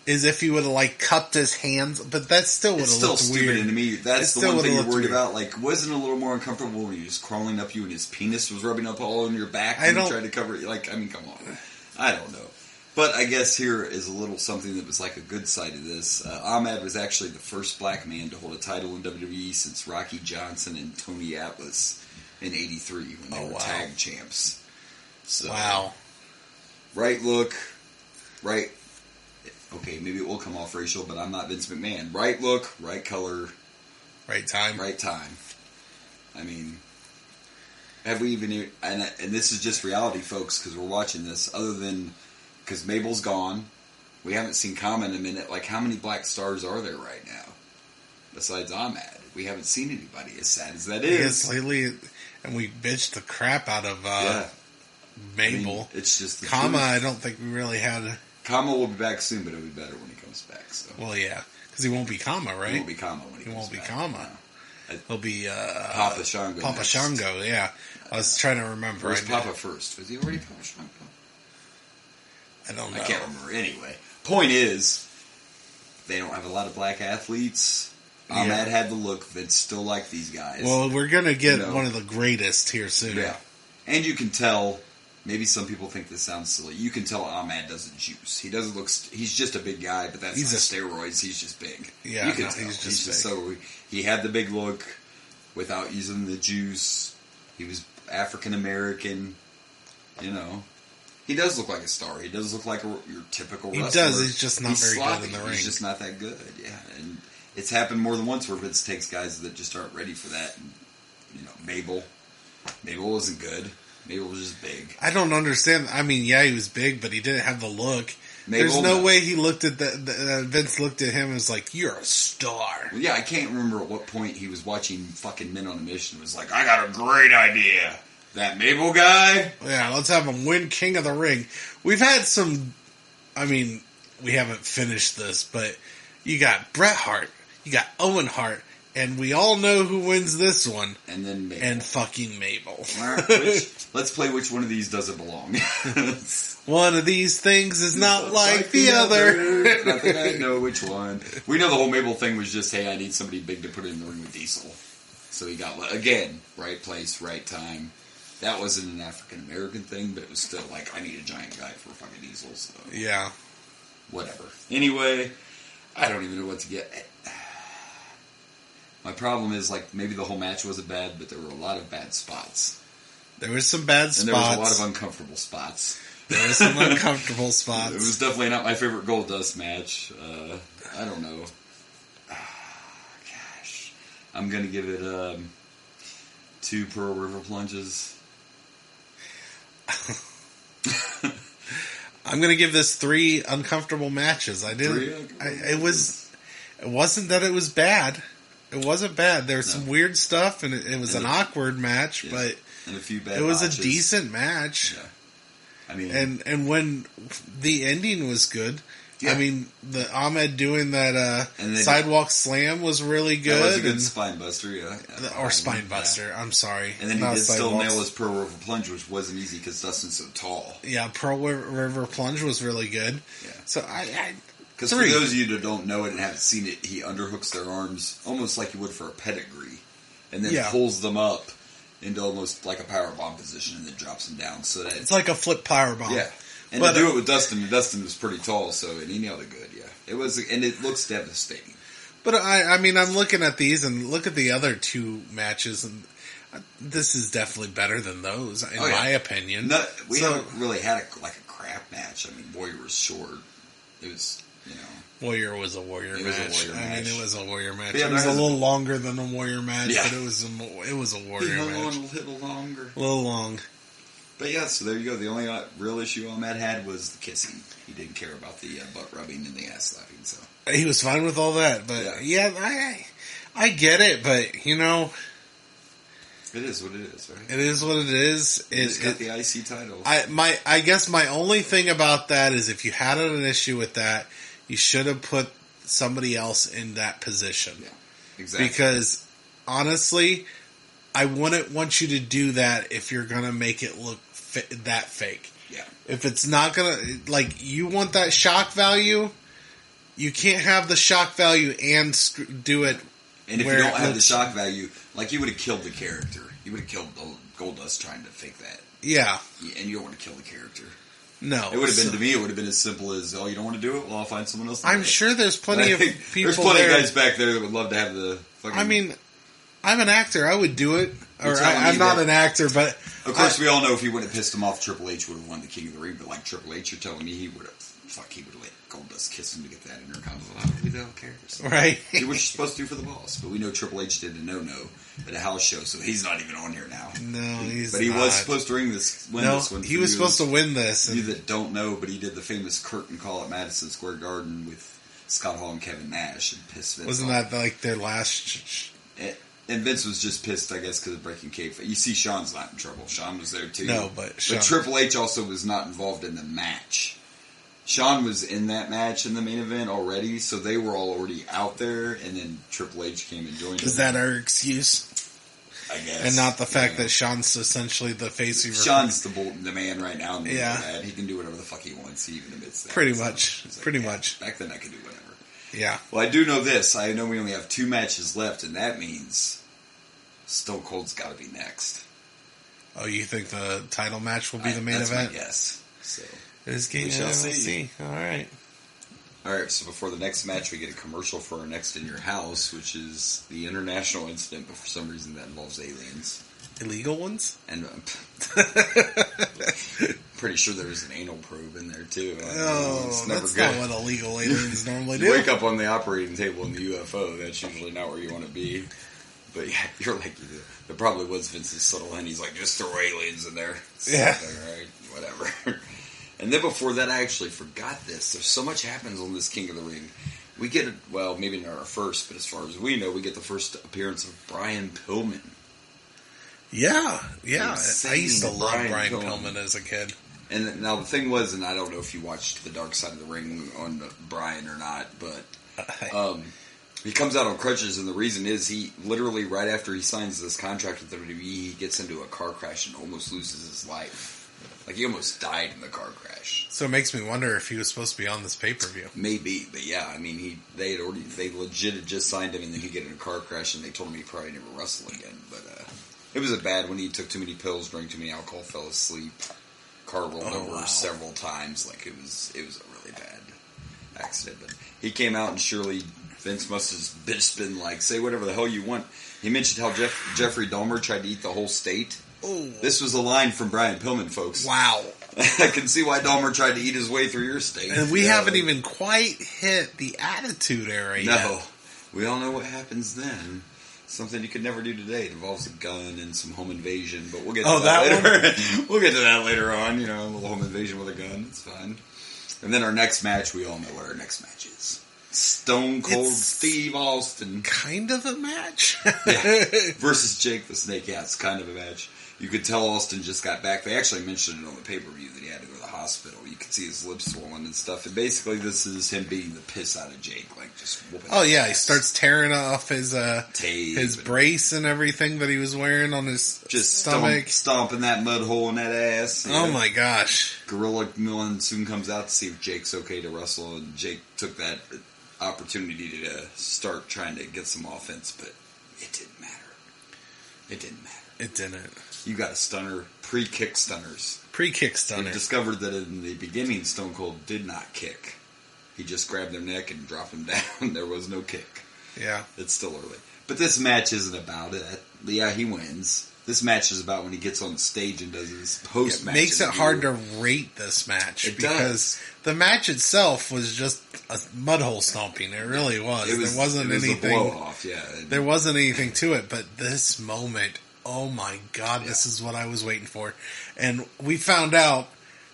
Speaker 2: is if he would have, cupped his hands. But that still would have looked weird. It's still stupid to me. That's the one thing you're worried about. Wasn't it a little more uncomfortable when he was crawling up you and his penis was rubbing up all on your back when you tried to cover it? Come on. I don't know. But I guess here is a little something that was a good side of this. Ahmed was actually the first black man to hold a title in WWE since Rocky Johnson and Tony Atlas in '83 when they were tag champs. So, wow.
Speaker 3: Right look, right... Okay, maybe it will come off racial, but I'm not Vince McMahon. Right look, right color...
Speaker 2: Right time.
Speaker 3: Right time. Have we even... And this is just reality, folks, because we're watching this. Other than... Because Mabel's gone. We haven't seen Kama in a minute. How many black stars are there right now? Besides Ahmed. We haven't seen anybody, as sad as that is.
Speaker 2: Yes, lately... And we bitched the crap out of Mabel.
Speaker 3: It's just...
Speaker 2: Kama, I don't think we really had...
Speaker 3: Kama will be back soon, but it'll be better when he comes back. So.
Speaker 2: Well, yeah. Because he won't be Kama, right?
Speaker 3: He won't be Kama when he comes back.
Speaker 2: He won't be Kama. He'll be
Speaker 3: Papa Shango.
Speaker 2: Papa
Speaker 3: next.
Speaker 2: Shango, yeah. I was trying to remember.
Speaker 3: Where's Papa first? Was he already Papa Shango?
Speaker 2: I don't know.
Speaker 3: I can't remember. Anyway, point is, they don't have a lot of black athletes. Ahmed had the look. Vince still liked these guys.
Speaker 2: Well, we're going to get one of the greatest here soon.
Speaker 3: Yeah. And you can tell, maybe some people think this sounds silly, you can tell Ahmed doesn't juice. He doesn't look, he's just a big guy, but that's not steroids, he's just big.
Speaker 2: Yeah,
Speaker 3: you can tell.
Speaker 2: He's just big.
Speaker 3: So he had the big look without using the juice. He was African American, you know. He does look like a star. He does look like your typical wrestler. He does,
Speaker 2: he's just not very good in the ring.
Speaker 3: He's just not that good, yeah. And it's happened more than once where Vince takes guys that just aren't ready for that. And, you know, Mabel wasn't good. Mabel was just big.
Speaker 2: I don't understand. I mean, yeah, he was big, but he didn't have the look. There's no way he looked at Vince looked at him and was like, "You're a star."
Speaker 3: Well, yeah, I can't remember at what point he was watching fucking Men on a Mission and was like, "I got a great idea. That Mabel guy?
Speaker 2: Yeah, let's have him win King of the Ring." We've had some. I mean, we haven't finished this, but you got Bret Hart, you got Owen Hart, and we all know who wins this one.
Speaker 3: And then Mabel.
Speaker 2: And fucking Mabel.
Speaker 3: Let's play which one of these doesn't belong.
Speaker 2: One of these things is not like the other.
Speaker 3: I think I know which one. We know the whole Mabel thing was just, hey, I need somebody big to put in the ring with Diesel. So he got, again, right place, right time. That wasn't an African American thing, but it was still like, I need a giant guy for fucking Diesel. So
Speaker 2: yeah.
Speaker 3: Whatever. Anyway, I don't even know what to get. My problem is, like, maybe the whole match wasn't bad, but there were a lot of bad spots.
Speaker 2: There was some bad spots.
Speaker 3: And there was a lot of uncomfortable spots.
Speaker 2: There were some uncomfortable spots.
Speaker 3: It was definitely not my favorite Goldust match. I don't know. Gosh. I'm going to give it 2 Pearl River plunges.
Speaker 2: I'm going to give this 3 uncomfortable matches. I didn't. It wasn't that it was bad. It wasn't bad. There was some weird stuff, and it was an awkward match, but
Speaker 3: and a few bad
Speaker 2: it was
Speaker 3: botches.
Speaker 2: A decent match.
Speaker 3: Yeah. I mean,
Speaker 2: and when the ending was good, I mean, the Ahmed doing that sidewalk slam was really good.
Speaker 3: That was a good spine buster, yeah.
Speaker 2: Or spine buster, I'm sorry.
Speaker 3: And then he did still nail his Pearl River plunge, which wasn't easy because Dustin's so tall.
Speaker 2: Yeah, Pearl River plunge was really good.
Speaker 3: Yeah.
Speaker 2: So I
Speaker 3: because for those of you that don't know it and haven't seen it, he underhooks their arms almost like you would for a pedigree, and then pulls them up into almost like a powerbomb position and then drops them down. So that
Speaker 2: it's like a flip powerbomb.
Speaker 3: Yeah. And to do it with Dustin was pretty tall, so and he nailed it good, yeah. It was, and it looks devastating.
Speaker 2: But I mean, I'm looking at these and look at the other 2 matches, and this is definitely better than those, in my opinion.
Speaker 3: We haven't really had a crap match. I mean, Warrior was short. It was, you know.
Speaker 2: Warrior was a Warrior match. I mean, it was a Warrior match.
Speaker 3: Yeah,
Speaker 2: it was a little longer than a Warrior match, but it was a Warrior match.
Speaker 3: A little longer.
Speaker 2: A little long.
Speaker 3: But yeah, so there you go. The only real issue Ahmed had was the kissing. He didn't care about the butt rubbing and the ass slapping. So
Speaker 2: he was fine with all that. But I get it. But you know,
Speaker 3: it is what it is, right?
Speaker 2: It is what it is.
Speaker 3: He's got the IC title.
Speaker 2: I guess my only thing about that is if you had an issue with that, you should have put somebody else in that position.
Speaker 3: Yeah, exactly.
Speaker 2: Because honestly, I wouldn't want you to do that if you're gonna make it look that fake.
Speaker 3: Yeah.
Speaker 2: If it's not gonna, like, you want that shock value, you can't have the shock value and do it.
Speaker 3: And if you don't have the shock value, like, you would have killed the character. You would have killed Goldust trying to fake that.
Speaker 2: Yeah.
Speaker 3: And you don't want to kill the character. No. It would have been, to me, it would have been as simple as, oh, you don't want to do it? Well, I'll find someone else to do it.
Speaker 2: I'm sure there's plenty of people
Speaker 3: there's plenty of guys back there that would love to have the fucking...
Speaker 2: I mean, I'm an actor. I would do it. Or I'm not an actor, but...
Speaker 3: Of course, we all know if he wouldn't have pissed him off, Triple H would have won the King of the Ring. But like Triple H, you're telling me he would have... Fuck, he would have let Goldust kiss him to get that intercontinental. Who the hell cares?
Speaker 2: Right.
Speaker 3: Do what you're supposed to do for the boss. But we know Triple H did a no-no at a house show, so he's not even on here now.
Speaker 2: No, he's
Speaker 3: But he was supposed to win this one.
Speaker 2: He was supposed to win this.
Speaker 3: You that don't know, but he did the famous curtain call at Madison Square Garden with Scott Hall and Kevin Nash and pissed Vince
Speaker 2: Wasn't
Speaker 3: off.
Speaker 2: that like their last...
Speaker 3: And Vince was just pissed, I guess, because of breaking kayfabe. You see Shawn's not in trouble. Shawn was there, too.
Speaker 2: No, but Shawn...
Speaker 3: But Triple H also was not involved in the match. Shawn was in that match in the main event already, so they were all already out there, and then Triple H came and joined.
Speaker 2: Is that our excuse?
Speaker 3: I guess.
Speaker 2: And not the fact that Shawn's essentially the face of
Speaker 3: Shawn's the man right now.
Speaker 2: Yeah.
Speaker 3: He can do whatever the fuck he wants. He even admits that.
Speaker 2: Pretty much.
Speaker 3: Back then I could do whatever.
Speaker 2: Yeah.
Speaker 3: Well, I do know this. I know we only have 2 matches left, and that means Stone Cold's got to be next.
Speaker 2: Oh, you think the title match will be the main event?
Speaker 3: Yes. So
Speaker 2: we shall see. All right.
Speaker 3: So before the next match, we get a commercial for our next In Your House, which is the international incident, but for some reason that involves aliens.
Speaker 2: Illegal ones?
Speaker 3: And pretty sure there's an anal probe in there, too.
Speaker 2: That's not what illegal aliens normally do.
Speaker 3: You wake up on the operating table in the UFO, that's usually not where you want to be. But yeah, you're like, there probably was Vince's subtle hint. He's like, just throw aliens in there.
Speaker 2: Yeah.
Speaker 3: All right, whatever. And then before that, I actually forgot this. There's so much happens on this King of the Ring. We get, maybe not our first, but as far as we know, we get the first appearance of Brian Pillman.
Speaker 2: Yeah. I used to love Brian Pillman as a kid.
Speaker 3: And now the thing was, and I don't know if you watched The Dark Side of the Ring on Brian or not, but he comes out on crutches, and the reason is he literally, right after he signs this contract with WWE, he gets into a car crash and almost loses his life. Like, he almost died in the car crash.
Speaker 2: So it makes me wonder if he was supposed to be on this pay-per-view.
Speaker 3: Maybe, but yeah, I mean, they legit had just signed him, and then he get in a car crash, and they told him he probably never wrestle again. But it was a bad one. He took too many pills, drank too many alcohol, fell asleep, car rolled over several times. Like, it was a really bad accident. But he came out, and surely Vince must have just been like, say whatever the hell you want. He mentioned how Jeffrey Dahmer tried to eat the whole state.
Speaker 2: Oh.
Speaker 3: This was a line from Brian Pillman, folks.
Speaker 2: Wow.
Speaker 3: I can see why Dahmer tried to eat his way through your state.
Speaker 2: And we haven't even quite hit the Attitude Era yet.
Speaker 3: No. We all know what happens then. Something you could never do today. It involves a gun and some home invasion, but we'll get to that later. We'll get to that later on, a little home invasion with a gun. It's fine. And then our next match, we all know what our next match is. Stone Cold Steve Austin.
Speaker 2: Kind of a match?
Speaker 3: Yeah. Versus Jake the Snake. Yeah, it's kind of a match. You could tell Austin just got back. They actually mentioned it on the pay-per-view that he had to go to the hospital. You could see his lips swollen and stuff. And basically, this is him beating the piss out of Jake, like just whooping. Oh
Speaker 2: yeah, he starts tearing off his
Speaker 3: tape,
Speaker 2: his brace and everything that he was wearing on his stomach,
Speaker 3: stomping that mud hole in that ass.
Speaker 2: Yeah. Oh my gosh!
Speaker 3: Gorilla Millen soon comes out to see if Jake's okay to wrestle, and Jake took that opportunity to start trying to get some offense, but it didn't matter. It didn't matter.
Speaker 2: It didn't.
Speaker 3: You got a stunner, pre-kick stunners.
Speaker 2: Pre-kick stunner.
Speaker 3: And discovered that in the beginning, Stone Cold did not kick. He just grabbed their neck and dropped them down. There was no kick.
Speaker 2: Yeah.
Speaker 3: It's still early. But this match isn't about it. Yeah, he wins. This match is about when he gets on the stage and does his post-match.
Speaker 2: It makes it hard to rate this match. Because the match itself was just a mud hole stomping. It really was. There wasn't anything.
Speaker 3: A blow-off, yeah.
Speaker 2: There wasn't anything to it. But this moment, oh my God, this is what I was waiting for. And we found out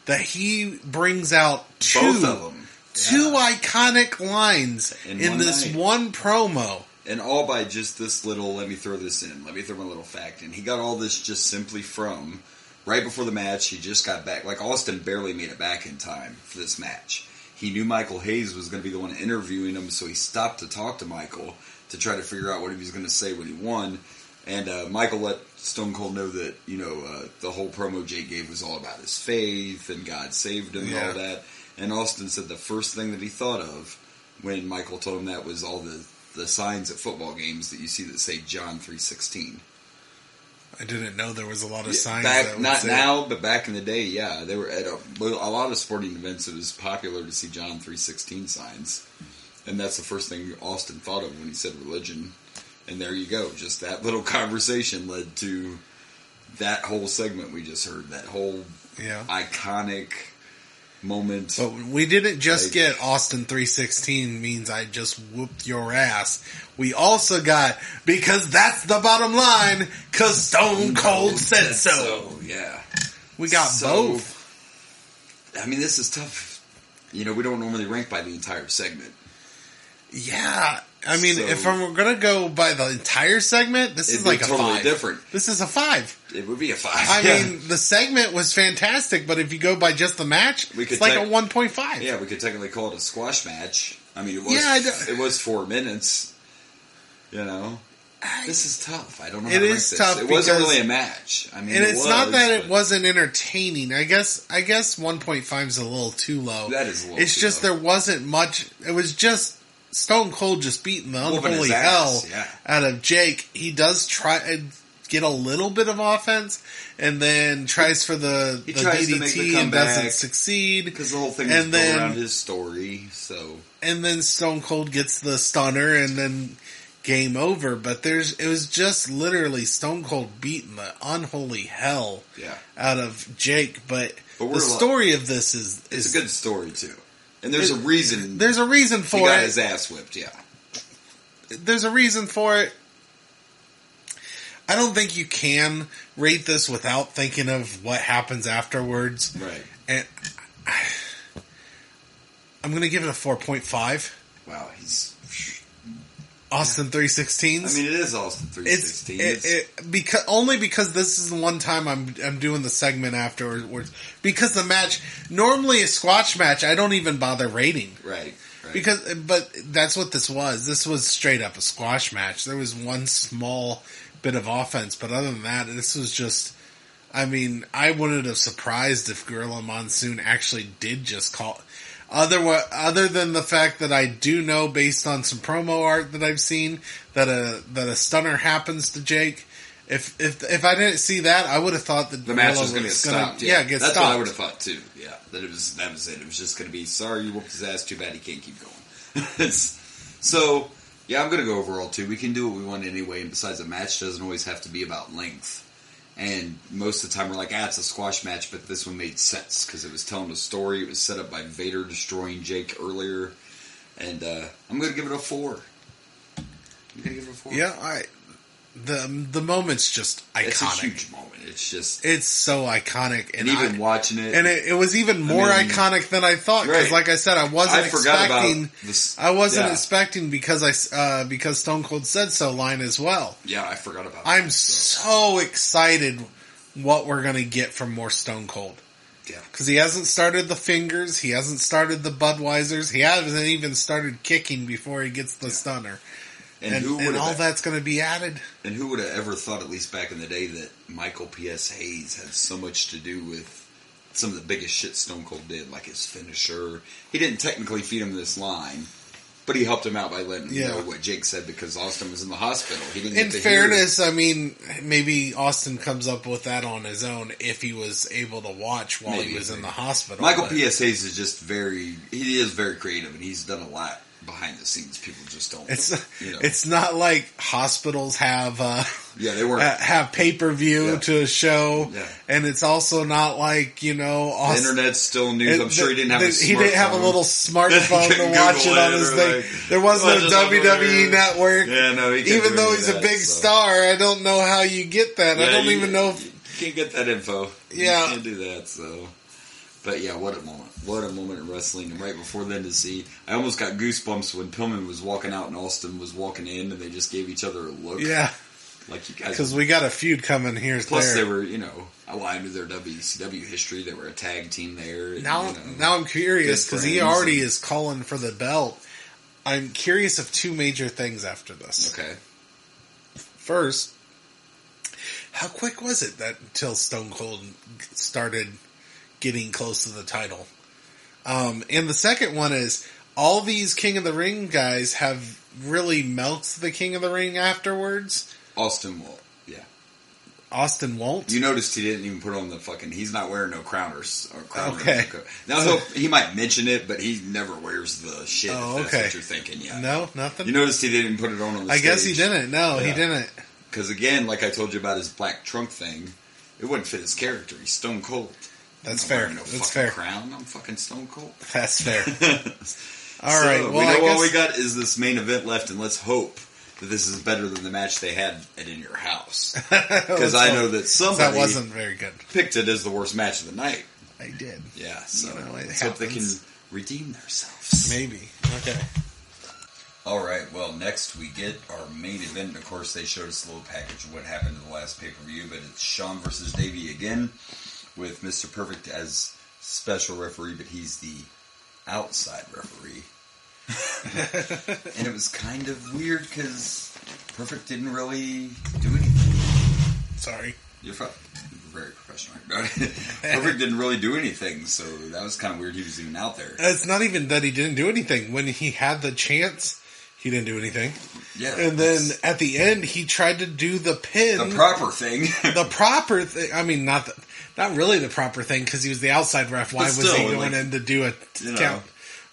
Speaker 2: that he brings out both of them. Two iconic lines in this one promo.
Speaker 3: And all by just this little, let me throw this in. Let me throw my little fact in. He got all this just simply from, right before the match, he just got back. Like, Austin barely made it back in time for this match. He knew Michael Hayes was going to be the one interviewing him, so he stopped to talk to Michael to try to figure out what he was going to say when he won. And Michael let Stone Cold know that, the whole promo Jake gave was all about his faith and God saved him and all that. And Austin said the first thing that he thought of when Michael told him that was all the signs at football games that you see that say John 3:16.
Speaker 2: I didn't know there was a lot of signs.
Speaker 3: Not now, but back in the day, yeah. They were at a lot of sporting events. It was popular to see John 3:16 signs. And that's the first thing Austin thought of when he said religion. And there you go. Just that little conversation led to that whole segment we just heard. That whole iconic moment.
Speaker 2: But we didn't just get Austin 3:16 means I just whooped your ass. We also got, because that's the bottom line, because Stone Cold said so.
Speaker 3: Yeah.
Speaker 2: We got both.
Speaker 3: I mean, this is tough. We don't normally rank by the entire segment.
Speaker 2: Yeah. I mean, if I'm going to go by the entire segment, this is like a
Speaker 3: totally
Speaker 2: 5.
Speaker 3: Different.
Speaker 2: This is a 5.
Speaker 3: It would be a 5.
Speaker 2: I mean, the segment was fantastic, but if you go by just the match, it's like a 1.5.
Speaker 3: Yeah, we could technically call it a squash match. I mean, it was 4 minutes. You know, this is tough. I don't know how to rank this.
Speaker 2: Tough.
Speaker 3: It wasn't really a match. I mean,
Speaker 2: and it's not that it wasn't entertaining. I guess 1.5 is a little too low.
Speaker 3: That is a little.
Speaker 2: It's just there wasn't much. It was just Stone Cold just beating the unholy hell out of Jake. He does try get a little bit of offense, and then tries for the DDT and doesn't succeed
Speaker 3: because the whole thing is built around his story. So,
Speaker 2: and then Stone Cold gets the stunner, and then game over. But it was just literally Stone Cold beating the unholy hell out of Jake. But the story of this is
Speaker 3: a good story too. And there's a reason.
Speaker 2: There's a reason for it.
Speaker 3: He got his ass whipped, yeah.
Speaker 2: There's a reason for it. I don't think you can rate this without thinking of what happens afterwards.
Speaker 3: Right.
Speaker 2: And I'm going to give it a 4.5.
Speaker 3: Wow, he's...
Speaker 2: Austin 316s.
Speaker 3: I mean, it is Austin 316s.
Speaker 2: Only because this is the one time I'm doing the segment afterwards. Because the match, normally a squash match, I don't even bother rating.
Speaker 3: Right.
Speaker 2: But that's what this was. This was straight up a squash match. There was one small bit of offense, but other than that, this was just, I mean, I wouldn't have surprised if Gorilla Monsoon actually did just call. Other than the fact that I do know, based on some promo art that I've seen, that a stunner happens to Jake. If I didn't see that, I would have thought that
Speaker 3: the match was going to get stopped. Yeah,
Speaker 2: get
Speaker 3: that's
Speaker 2: stopped.
Speaker 3: What I would have thought too. Yeah, that was it. It was just going to be, sorry, you whooped his ass. Too bad he can't keep going. So yeah, I'm going to go overall too. We can do what we want anyway, and besides, a match doesn't always have to be about length. And most of the time we're like, it's a squash match, but this one made sense because it was telling a story. It was set up by Vader destroying Jake earlier. And I'm going to give it a 4. I'm going to give it a 4.
Speaker 2: Yeah, the moment's just iconic.
Speaker 3: It's a huge moment.
Speaker 2: It's so iconic.
Speaker 3: And even watching it.
Speaker 2: And it was even more iconic than I thought. Because like I said, I wasn't expecting because Stone Cold said so line as well.
Speaker 3: Yeah, I forgot about that.
Speaker 2: I'm so excited what we're going to get from more Stone Cold.
Speaker 3: Yeah.
Speaker 2: Because he hasn't started the fingers. He hasn't started the Budweisers. He hasn't even started kicking before he gets the stunner. And all that's going to be added.
Speaker 3: And who would have ever thought, at least back in the day, that Michael P.S. Hayes had so much to do with some of the biggest shit Stone Cold did, like his finisher. He didn't technically feed him this line, but he helped him out by letting him know what Jake said because Austin was in the hospital. He didn't get to
Speaker 2: fairness, I mean, maybe Austin comes up with that on his own if he was able to watch while he was in the hospital.
Speaker 3: Michael P.S. Hayes is just very creative, and he's done a lot behind the scenes. People just don't.
Speaker 2: It's not like hospitals have
Speaker 3: they weren't
Speaker 2: have pay-per-view to a show, and it's also not like
Speaker 3: the internet's still new. I'm sure he didn't have a smartphone. He didn't
Speaker 2: have a little smartphone to watch it on his thing. There wasn't a WWE network.
Speaker 3: Yeah, no,
Speaker 2: even though he's a big star, I don't know how you get that. I don't even know if
Speaker 3: you can't get that info.
Speaker 2: Yeah,
Speaker 3: you can't do that. So. But yeah, what a moment. What a moment in wrestling. And right before then to see, I almost got goosebumps when Pillman was walking out and Austin was walking in and they just gave each other a look.
Speaker 2: Yeah.
Speaker 3: Like you guys.
Speaker 2: Because we got a feud coming here.
Speaker 3: Plus they were, I knew their WCW history. They were a tag team there. And,
Speaker 2: now I'm curious because he already is calling for the belt. I'm curious of two major things after this.
Speaker 3: Okay.
Speaker 2: First, how quick was it until Stone Cold started getting close to the title? And the second one is all these King of the Ring guys have really melted the King of the Ring afterwards.
Speaker 3: Austin won't. Yeah.
Speaker 2: Austin won't?
Speaker 3: You noticed he didn't even put on the fucking... He's not wearing no crowners.
Speaker 2: Okay.
Speaker 3: Now, he might mention it, but he never wears the shit. Oh, if that's what you're thinking, yeah.
Speaker 2: No, nothing?
Speaker 3: You noticed he didn't put it on the stage.
Speaker 2: I guess he didn't. No, he didn't.
Speaker 3: Because again, like I told you about his black trunk thing, it wouldn't fit his character. He's Stone Cold.
Speaker 2: That's fair.
Speaker 3: That's fair. Crown. I'm fucking Stone Cold.
Speaker 2: That's fair. All right. Well,
Speaker 3: we know all we got is this main event left, and let's hope that this is better than the match they had at In Your House. Because I know that somebody
Speaker 2: wasn't very good.
Speaker 3: Picked it as the worst match of the night.
Speaker 2: I did.
Speaker 3: Yeah. So let's hope they can redeem themselves.
Speaker 2: Maybe. Okay.
Speaker 3: All right, well, next we get our main event. And of course, they showed us a little package of what happened in the last pay-per-view, but it's Shawn versus Davey again, with Mr. Perfect as special referee, but he's the outside referee. And it was kind of weird because Perfect didn't really do anything.
Speaker 2: Sorry.
Speaker 3: You're fine. You're very professional about it. Perfect didn't really do anything, so that was kind of weird he was even out there.
Speaker 2: It's not even that he didn't do anything. When he had the chance, he didn't do anything.
Speaker 3: Yeah.
Speaker 2: And then at the end, he tried to do the pin.
Speaker 3: The proper thing.
Speaker 2: The proper thing. I mean, not really the proper thing because he was the outside ref. Why was he going in to do a count?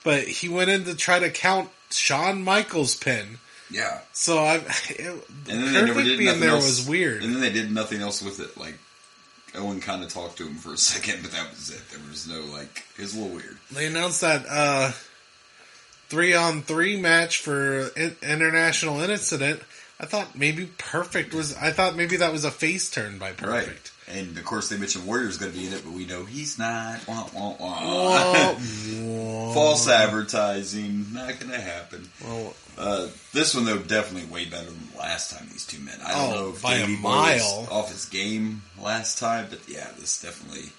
Speaker 2: But he went in to try to count Shawn Michaels' pin.
Speaker 3: Yeah.
Speaker 2: So Perfect being there was weird.
Speaker 3: And then they did nothing else with it. Like, Owen kind of talked to him for a second, but that was it. There was no, it was a little weird.
Speaker 2: They announced that 3-on-3 match for International Incident. I thought maybe that was a face turn by Perfect.
Speaker 3: Right. And, of course, they mentioned Warrior's going to be in it, but we know he's not. Wah, wah, wah. False advertising. Not going to happen. Well, this one, though, definitely way better than the last time, these two men. I don't know if Davey Boy was off his game last time, but, yeah, this definitely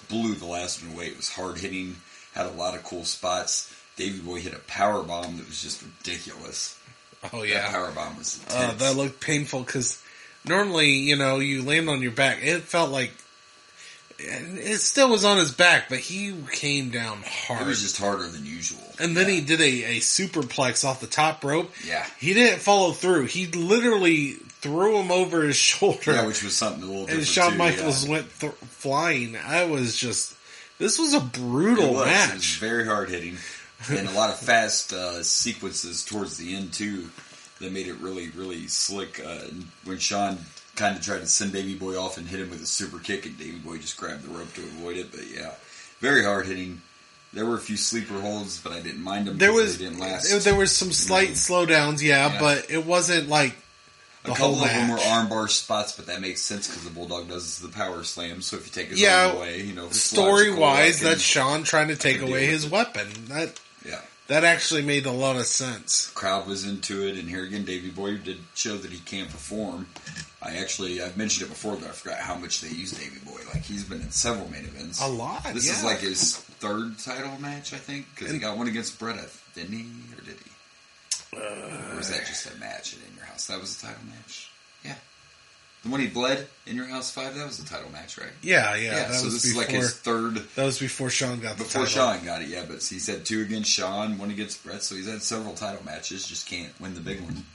Speaker 3: blew the last one away. It was hard-hitting, had a lot of cool spots. Davey Boy hit a power bomb that was just ridiculous.
Speaker 2: Oh, yeah.
Speaker 3: That power bomb was intense.
Speaker 2: That looked painful because normally, you land on your back. It felt like it still was on his back, but he came down hard.
Speaker 3: It was just harder than usual.
Speaker 2: And then he did a superplex off the top rope.
Speaker 3: Yeah.
Speaker 2: He didn't follow through. He literally threw him over his shoulder.
Speaker 3: Yeah, which was something a little different.
Speaker 2: And Shawn Michaels went flying. This was a brutal match.
Speaker 3: It was very hard hitting. And a lot of fast sequences towards the end, too, that made it really, really slick. When Shawn kind of tried to send Davey Boy off and hit him with a super kick, and Davey Boy just grabbed the rope to avoid it. But, yeah, very hard hitting. There were a few sleeper holds, but I didn't mind them because they didn't last.
Speaker 2: There was some slight slowdowns, yeah, but it wasn't like the
Speaker 3: a couple
Speaker 2: whole
Speaker 3: of them were
Speaker 2: match.
Speaker 3: armbar spots, but that makes sense because the Bulldog does the power slam. So if you take his arm away,
Speaker 2: story-wise, that's Shawn trying to take away his weapon. That actually made a lot of sense.
Speaker 3: Crowd was into it, and here again, Davey Boy did show that he can perform. I've mentioned it before, but I forgot how much they use Davey Boy. He's been in several main events.
Speaker 2: A lot,
Speaker 3: This is his third title match, I think, because he got one against Brett, didn't he? Or did he? Or was that just a match at In Your House? That was a title match? Yeah. The one he bled, In Your House 5, that was the title match, right?
Speaker 2: Yeah.
Speaker 3: So this is his third.
Speaker 2: That was before Shawn got the title.
Speaker 3: Before Shawn got it, yeah. But he's had 2 against Shawn, 1 against Brett, so he's had several title matches, just can't win the big one.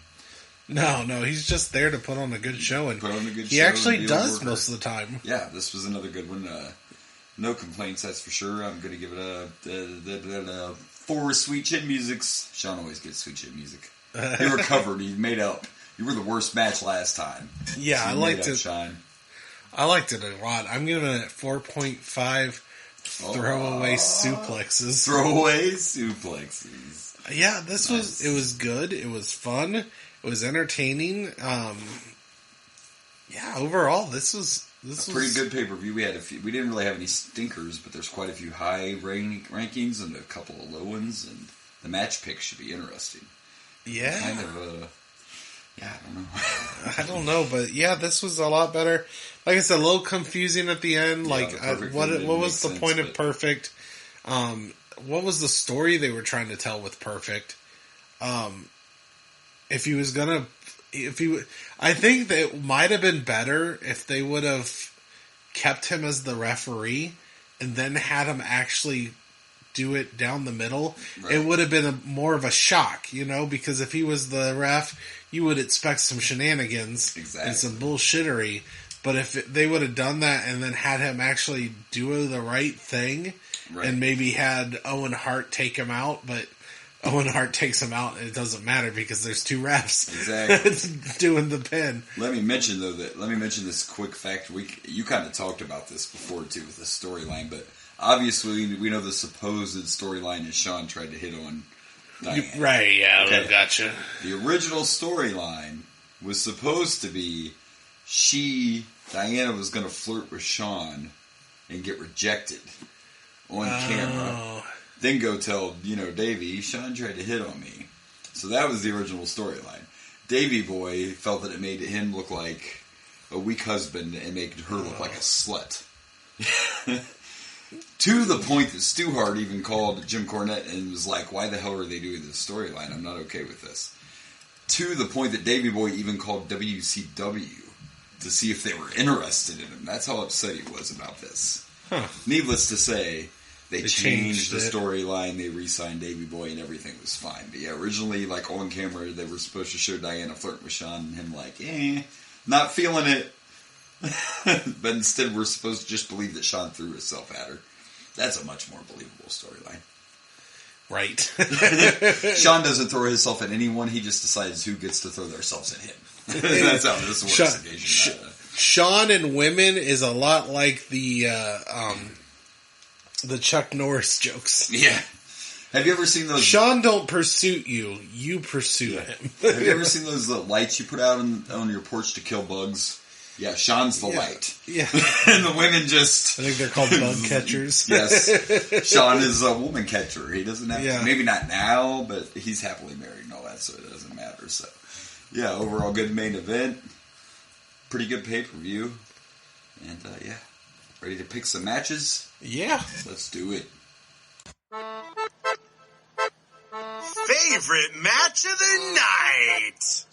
Speaker 2: No, he's just there to put on a good show. He actually does most of the time.
Speaker 3: Yeah, this was another good one. No complaints, that's for sure. I'm going to give it a 4 sweet chin musics. Shawn always gets sweet chin music. He recovered. He made up. You were the worst match last time.
Speaker 2: Yeah,
Speaker 3: so
Speaker 2: I liked it.
Speaker 3: Shawn.
Speaker 2: I liked it a lot. I'm giving it 4.5 throwaway suplexes.
Speaker 3: Throwaway suplexes.
Speaker 2: Yeah, it was good. It was fun. It was entertaining. Overall, this was
Speaker 3: pretty good pay-per-view. We didn't really have any stinkers, but there's quite a few high rankings and a couple of low ones, and the match pick should be interesting.
Speaker 2: Yeah.
Speaker 3: Kind of I don't know.
Speaker 2: I don't know, but yeah, this was a lot better. Like I said, a little confusing at the end. What was the point of Perfect? What was the story they were trying to tell with Perfect? I think that it might have been better if they would have kept him as the referee and then had him actually do it down the middle. Right. It would have been more of a shock, because if he was the ref, you would expect some shenanigans and some bullshittery. But if they would have done that and then had him actually do the right thing and maybe had Owen Hart take him out, but Owen Hart takes him out and it doesn't matter because there's 2 refs doing the pin.
Speaker 3: Let me mention this quick fact. You kind of talked about this before too with the storyline, but obviously we know the supposed storyline is Shawn tried to hit on Diane.
Speaker 2: Right, yeah, okay. Gotcha.
Speaker 3: The original storyline was supposed to be Diana was going to flirt with Shawn and get rejected on camera. Then go tell, Davey, Shawn tried to hit on me. So that was the original storyline. Davey Boy felt that it made him look like a weak husband and made her look like a slut. To the point that Stu Hart even called Jim Cornette and was like, why the hell are they doing this storyline? I'm not okay with this. To the point that Davey Boy even called WCW to see if they were interested in him. That's how upset he was about this.
Speaker 2: Huh.
Speaker 3: Needless to say, they changed the storyline, they re-signed Davey Boy, and everything was fine. But yeah, originally, like, on camera, they were supposed to show Diana flirting with Sean, and him like, not feeling it. But instead, we're supposed to just believe that Sean threw himself at her. That's a much more believable storyline.
Speaker 2: Right.
Speaker 3: Sean doesn't throw himself at anyone, he just decides who gets to throw themselves at him. That's how this works.
Speaker 2: Sean and women is a lot like the Chuck Norris jokes.
Speaker 3: Yeah. Have you ever seen those?
Speaker 2: Sean don't pursue you. You pursue him.
Speaker 3: Have you ever seen those lights you put out on your porch to kill bugs? Yeah, Sean's the light.
Speaker 2: Yeah.
Speaker 3: And the women just...
Speaker 2: I think they're called bug catchers.
Speaker 3: Yes. Sean is a woman catcher. He doesn't have to... Maybe not now, but he's happily married and all that, so it doesn't matter. So, yeah, overall good main event. Pretty good pay-per-view. And, yeah. Ready to pick some matches?
Speaker 2: Yeah.
Speaker 3: Let's do it.
Speaker 4: Favorite match of the night?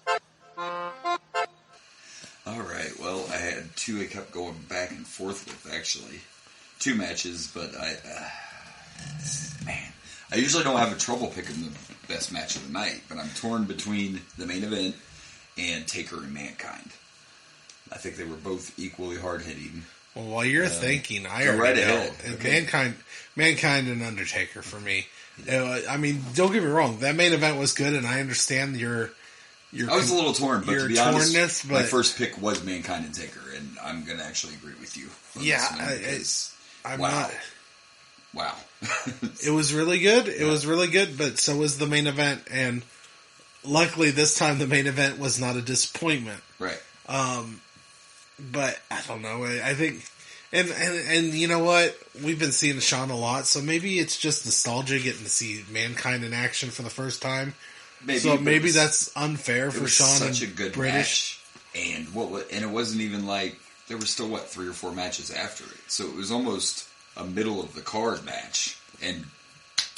Speaker 3: All right, well, I had two I kept going back and forth with, actually. Two matches, but I usually don't have a trouble picking the best match of the night, but I'm torn between the main event and Taker and Mankind. I think they were both equally hard-hitting.
Speaker 2: Well, while you're thinking, I
Speaker 3: go
Speaker 2: already
Speaker 3: right ahead.
Speaker 2: know.
Speaker 3: Okay.
Speaker 2: Mankind and Undertaker for me. I mean, don't get me wrong. That main event was good, and I understand your
Speaker 3: I was a little torn, but to be honest,
Speaker 2: but
Speaker 3: my first pick was Mankind and Taker, and I'm going to actually agree with you. Wow.
Speaker 2: It was really good. It was really good, but so was the main event, and luckily this time the main event was not a disappointment.
Speaker 3: Right.
Speaker 2: But I don't know. I think, and you know what? We've been seeing Sean a lot, so maybe it's just nostalgia getting to see Mankind in action for the first time. Maybe that's unfair for Sean.
Speaker 3: Such
Speaker 2: and
Speaker 3: a good
Speaker 2: British
Speaker 3: match, and it wasn't even like there were still 3 or 4 matches after it, so it was almost a middle of the card match and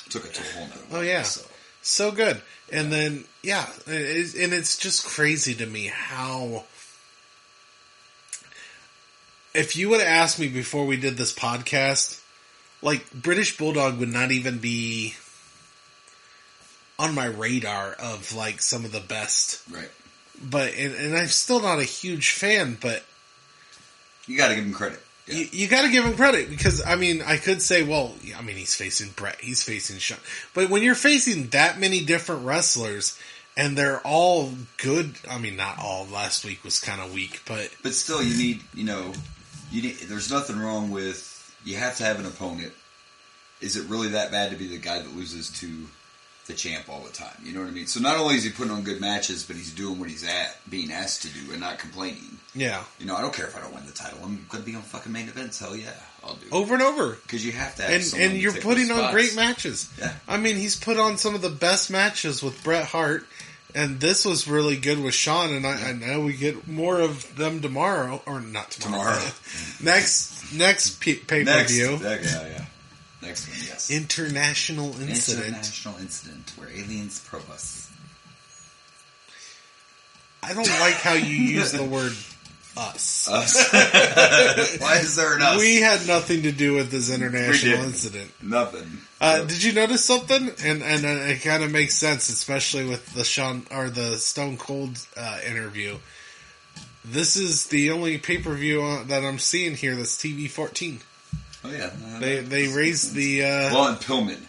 Speaker 3: took it to a whole nother level.
Speaker 2: Oh yeah, so good. And then and it's just crazy to me how. If you would have asked me before we did this podcast, like British Bulldog would not even be on my radar of like some of the best.
Speaker 3: Right.
Speaker 2: But, and I'm still not a huge fan, but
Speaker 3: you got to give him credit. Yeah.
Speaker 2: You got to give him credit because, I mean, I could say, well, I mean, he's facing Brett, he's facing Sean. But when you're facing that many different wrestlers and they're all good, I mean, not all, last week was kind of weak, but
Speaker 3: still you need, there's nothing wrong with, you have to have an opponent. Is it really that bad to be the guy that loses to the champ all the time? You know what I mean? So not only is he putting on good matches, but he's doing what he's being asked to do and not complaining.
Speaker 2: Yeah.
Speaker 3: I don't care if I don't win the title. I'm going to be on fucking main events. Hell yeah, I'll do it.
Speaker 2: Over and over.
Speaker 3: Because you have to have someone
Speaker 2: and
Speaker 3: to
Speaker 2: you're
Speaker 3: take
Speaker 2: putting
Speaker 3: those
Speaker 2: on
Speaker 3: spots.
Speaker 2: great matches.
Speaker 3: Yeah.
Speaker 2: I mean, he's put on some of the best matches with Bret Hart, and this was really good with Sean, and I know we get more of them tomorrow, or not tomorrow. Next pay-per-view.
Speaker 3: Yeah. Next one, yes.
Speaker 2: International Incident.
Speaker 3: International Incident, where aliens probe us.
Speaker 2: I don't like how you use the word us.
Speaker 3: Why is there an us?
Speaker 2: We had nothing to do with this international incident.
Speaker 3: Nothing.
Speaker 2: Did you notice something? And it kind of makes sense, especially with the the Stone Cold interview. This is the only pay-per-view that I'm seeing here that's TV 14.
Speaker 3: Oh yeah,
Speaker 2: they raised the
Speaker 3: and Pillman.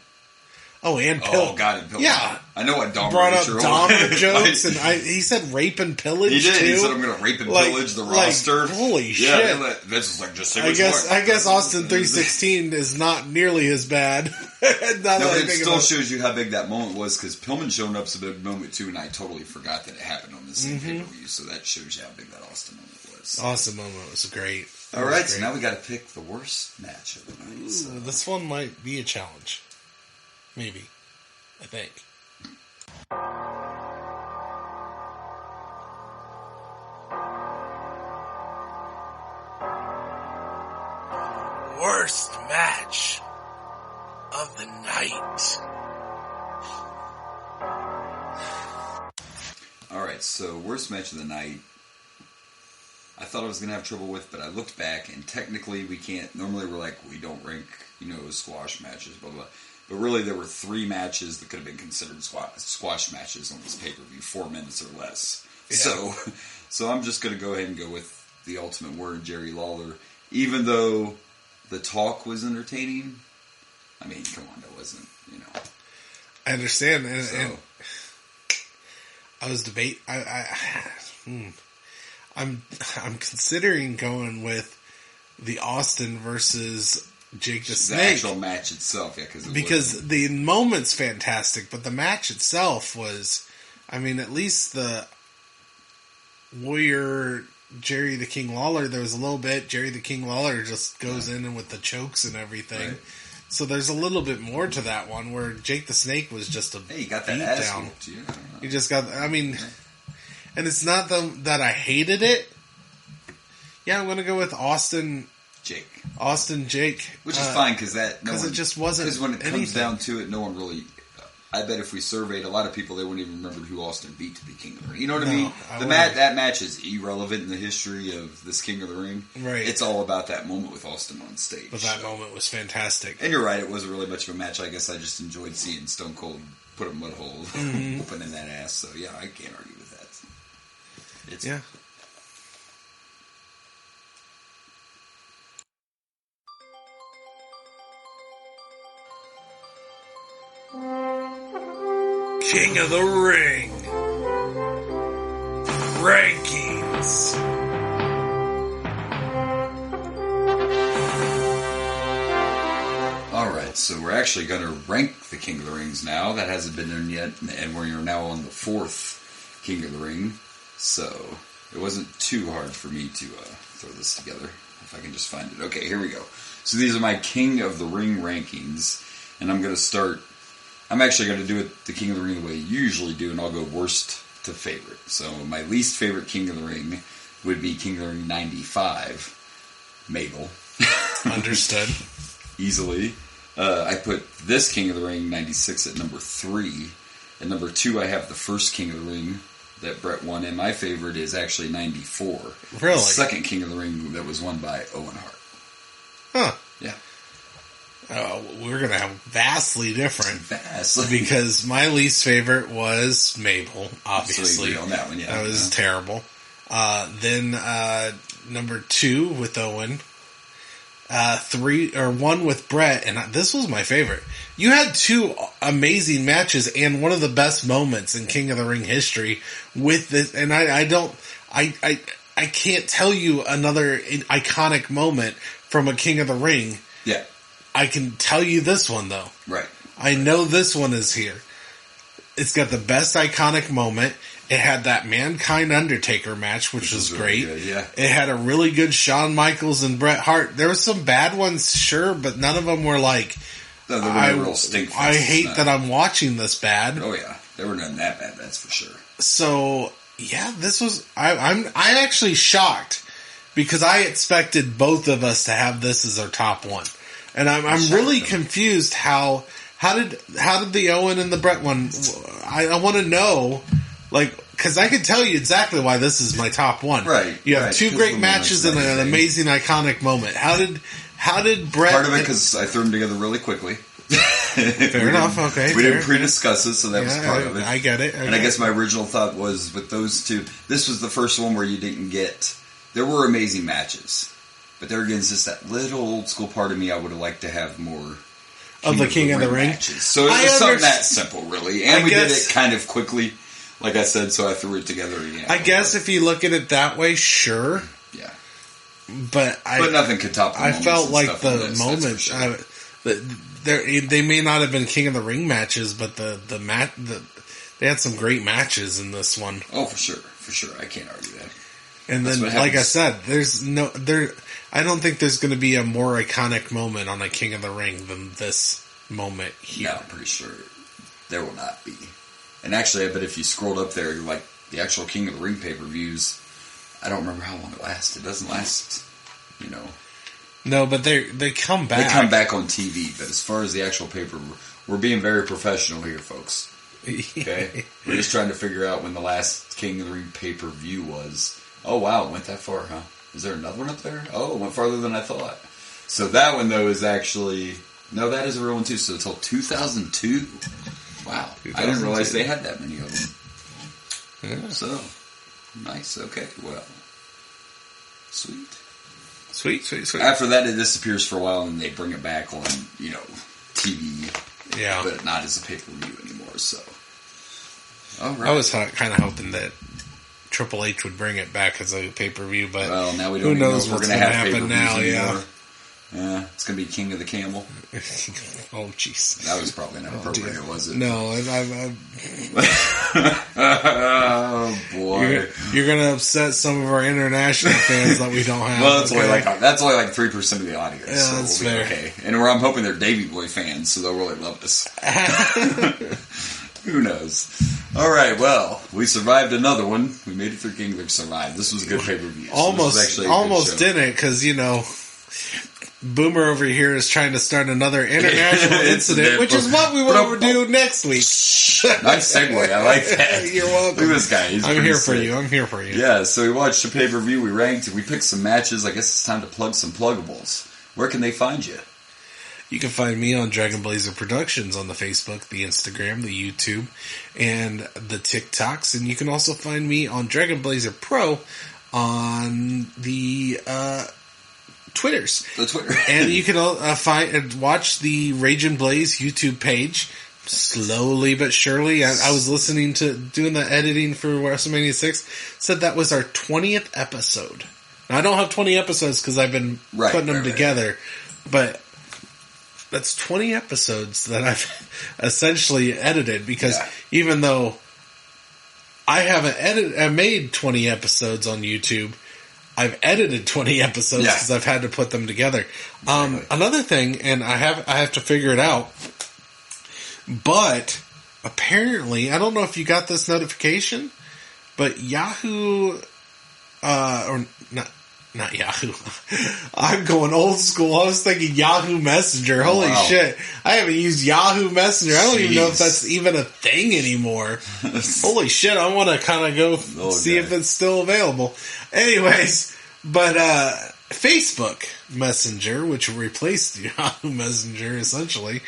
Speaker 2: Oh, and Pillman.
Speaker 3: Oh God, and Pillman.
Speaker 2: Yeah,
Speaker 3: I know what Dahmer
Speaker 2: brought up Dahmer jokes, and he said rape and pillage.
Speaker 3: He did.
Speaker 2: Too.
Speaker 3: He said I'm going to rape and pillage the roster.
Speaker 2: Holy shit!
Speaker 3: Yeah, Vince is like, just say
Speaker 2: I guess Austin 316 is not nearly as bad.
Speaker 3: But it still shows you how big that moment was, because Pillman showing up's a big moment too, and I totally forgot that it happened on the same pay-per-view. So that shows you how big that Austin moment was.
Speaker 2: Austin moment was great.
Speaker 3: All right, so now we got to pick the worst match of the night. So.
Speaker 2: This one might be a challenge. Maybe. I think. match of the night.
Speaker 3: Alright, so worst match of the night. I thought I was going to have trouble with, but I looked back, and technically we can't. Normally we're like, we don't rank, squash matches, blah, blah. But really there were 3 matches that could have been considered squash matches on this pay-per-view, 4 minutes or less. Yeah. So I'm just going to go ahead and go with the ultimate word, Jerry Lawler. Even though the talk was entertaining, I mean, come on, that wasn't,
Speaker 2: I understand, and I was I'm considering going with the Austin versus Jake the Snake.
Speaker 3: The actual match itself, yeah,
Speaker 2: because the moment's fantastic, but the match itself was, at least the Warrior Jerry the King Lawler, there was a little bit. Jerry the King Lawler just goes in and with the chokes and everything. Right. So there's a little bit more to that one where Jake the Snake was just a
Speaker 3: he got that ass whooped, too.
Speaker 2: He just got, and it's not that I hated it. Yeah, I'm going to go with Austin Jake.
Speaker 3: Which is fine, because
Speaker 2: it just wasn't.
Speaker 3: Because when it comes down to it, no one really. I bet if we surveyed a lot of people, they wouldn't even remember who Austin beat to be King of the Ring. You know what I mean? That match is irrelevant in the history of this King of the Ring.
Speaker 2: Right.
Speaker 3: It's all about that moment with Austin on stage.
Speaker 2: But that moment was fantastic.
Speaker 3: And you're right, it wasn't really much of a match. I guess I just enjoyed seeing Stone Cold put a mud hole open in that ass. So yeah, I can't argue with that.
Speaker 2: Yeah. King of the Ring rankings.
Speaker 3: Alright, so we're actually going to rank the King of the Rings now. That hasn't been done yet, and we're now on the 4th King of the Ring. So it wasn't too hard for me to throw this together, if I can just find it. Okay, here we go. So these are my King of the Ring rankings, and I'm going to start. I'm actually going to do it the King of the Ring the way you usually do, and I'll go worst to favorite. So my least favorite King of the Ring would be King of the Ring 95, Mabel.
Speaker 2: Understood.
Speaker 3: Easily. I put this King of the Ring 96 at number 3. At number 2, I have the first King of the Ring that Brett won, and my favorite is actually 94.
Speaker 2: Really?
Speaker 3: The second King of the Ring that was won by Owen Hart.
Speaker 2: Huh.
Speaker 3: Yeah.
Speaker 2: We're going to have vastly different.
Speaker 3: Vastly.
Speaker 2: Because my least favorite was Mabel, obviously.
Speaker 3: So on that one, yeah.
Speaker 2: That was terrible. Then number 2 with Owen. 1 with Brett, and this was my favorite. You had 2 amazing matches and one of the best moments in King of the Ring history with this, and I can't tell you another iconic moment from a King of the Ring.
Speaker 3: Yeah.
Speaker 2: I can tell you this one, though.
Speaker 3: Right.
Speaker 2: I know this one is here. It's got the best iconic moment. It had that Mankind Undertaker match, which was great.
Speaker 3: Really good, yeah.
Speaker 2: It had a really good Shawn Michaels and Bret Hart. There were some bad ones, sure, but none of them were like,
Speaker 3: no, they were real stink.
Speaker 2: I hate that I'm watching this bad.
Speaker 3: Oh yeah, they were none that bad. That's for sure.
Speaker 2: So yeah, this was. I'm actually shocked because I expected both of us to have this as our top one, and I'm really confused how did the Owen and the Bret one? I want to know. Because I can tell you exactly why this is my top one.
Speaker 3: Right.
Speaker 2: You have 2 great matches and an amazing iconic moment. How did Brett...
Speaker 3: Part of it because I threw them together really quickly.
Speaker 2: Fair enough, okay.
Speaker 3: We didn't pre-discuss it, so that was part of it.
Speaker 2: I get it.
Speaker 3: And I guess my original thought was with those 2, this was the first one where you didn't get... There were amazing matches. But there again, it's just that little old school part of me I would have liked to have more...
Speaker 2: Of the King of the Ring?
Speaker 3: Matches. So it was something that simple, really. And we did it kind of quickly. Like I said, so I threw it together again.
Speaker 2: I guess if you look at it that way, sure.
Speaker 3: Yeah.
Speaker 2: But
Speaker 3: nothing could top the
Speaker 2: I felt like the moments... Sure. They may not have been King of the Ring matches, but they had some great matches in this one.
Speaker 3: Oh, for sure. I can't argue that.
Speaker 2: And then, like I said, I don't think there's going to be a more iconic moment on a King of the Ring than this moment here.
Speaker 3: No, I'm pretty sure there will not be. And actually, I bet if you scrolled up there, like the actual King of the Ring pay-per-views, I don't remember how long it lasted. It doesn't last,
Speaker 2: No, but they come back.
Speaker 3: They come back on TV, but as far as the actual paper, we're being very professional here, folks. Okay? We're just trying to figure out when the last King of the Ring pay-per-view was. Oh, wow, it went that far, huh? Is there another one up there? Oh, it went farther than I thought. So that one, though, is actually... No, that is a real one, too. So until 2002. Wow. 2002. I didn't realize they had that many of them.
Speaker 2: Yeah.
Speaker 3: So, nice. Okay, well. Sweet. After that, it disappears for a while, and they bring it back on, TV.
Speaker 2: Yeah.
Speaker 3: But not as a pay-per-view anymore, so. All right.
Speaker 2: I was kind of hoping that Triple H would bring it back as a pay-per-view, but
Speaker 3: well, now we don't
Speaker 2: who knows
Speaker 3: know if
Speaker 2: what's
Speaker 3: we're going to have
Speaker 2: happen now,
Speaker 3: anymore. Yeah, it's going to be King of the Camel.
Speaker 2: Oh, jeez.
Speaker 3: That was probably not appropriate, was it?
Speaker 2: No,
Speaker 3: oh, boy.
Speaker 2: You're going to upset some of our international fans that we don't have.
Speaker 3: Well, that's only like 3% of the audience.
Speaker 2: Yeah,
Speaker 3: so
Speaker 2: that's
Speaker 3: we'll be
Speaker 2: fair.
Speaker 3: Okay. And I'm hoping they're Davey Boy fans, so they'll really love us. Who knows? All right, well, we survived another one. We made it through King of the Ring. Survived. This was a good pay-per-view. So
Speaker 2: almost didn't, because, Boomer over here is trying to start another international incident, which is what we will do next week.
Speaker 3: Nice segue. I like that.
Speaker 2: You're welcome.
Speaker 3: Look at this guy.
Speaker 2: I'm here for you. I'm here for you.
Speaker 3: Yeah, so we watched a pay-per-view. We ranked. We picked some matches. I guess it's time to plug some pluggables. Where can they find you?
Speaker 2: You can find me on Dragon Blazer Productions on the Facebook, the Instagram, the YouTube, and the TikToks. And you can also find me on Dragon Blazer Pro on the Twitters.
Speaker 3: The Twitter.
Speaker 2: And you can find and watch the Rage and Blaze YouTube page. Slowly but surely. I was listening to doing the editing for WrestleMania 6. Said that was our 20th episode. Now, I don't have 20 episodes because I've been putting them together. But that's 20 episodes that I've essentially edited. Because even though I haven't made 20 episodes on YouTube, I've edited 20 episodes because I've had to put them together. Another thing, and I have to figure it out, but apparently, I don't know if you got this notification, but Yahoo, or not Yahoo. I'm going old school. I was thinking Yahoo Messenger. Holy shit. I haven't used Yahoo Messenger. I don't even know if that's even a thing anymore. Holy shit. I want to kind of go see if it's still available. Anyways, but Facebook Messenger, which replaced Yahoo Messenger essentially,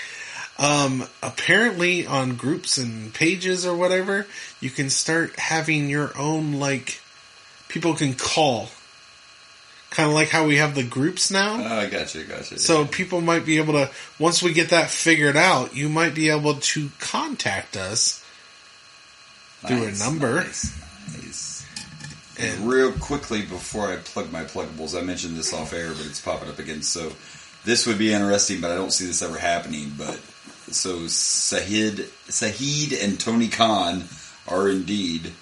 Speaker 2: apparently on groups and pages or whatever, you can start having your own, people can call. Kind of like how we have the groups now.
Speaker 3: Oh, I gotcha.
Speaker 2: So people might be able to, once we get that figured out, you might be able to contact us through a number.
Speaker 3: Nice. And real quickly, before I plug my pluggables, I mentioned this off air, but it's popping up again. So this would be interesting, but I don't see this ever happening. But so Saheed and Tony Khan are indeed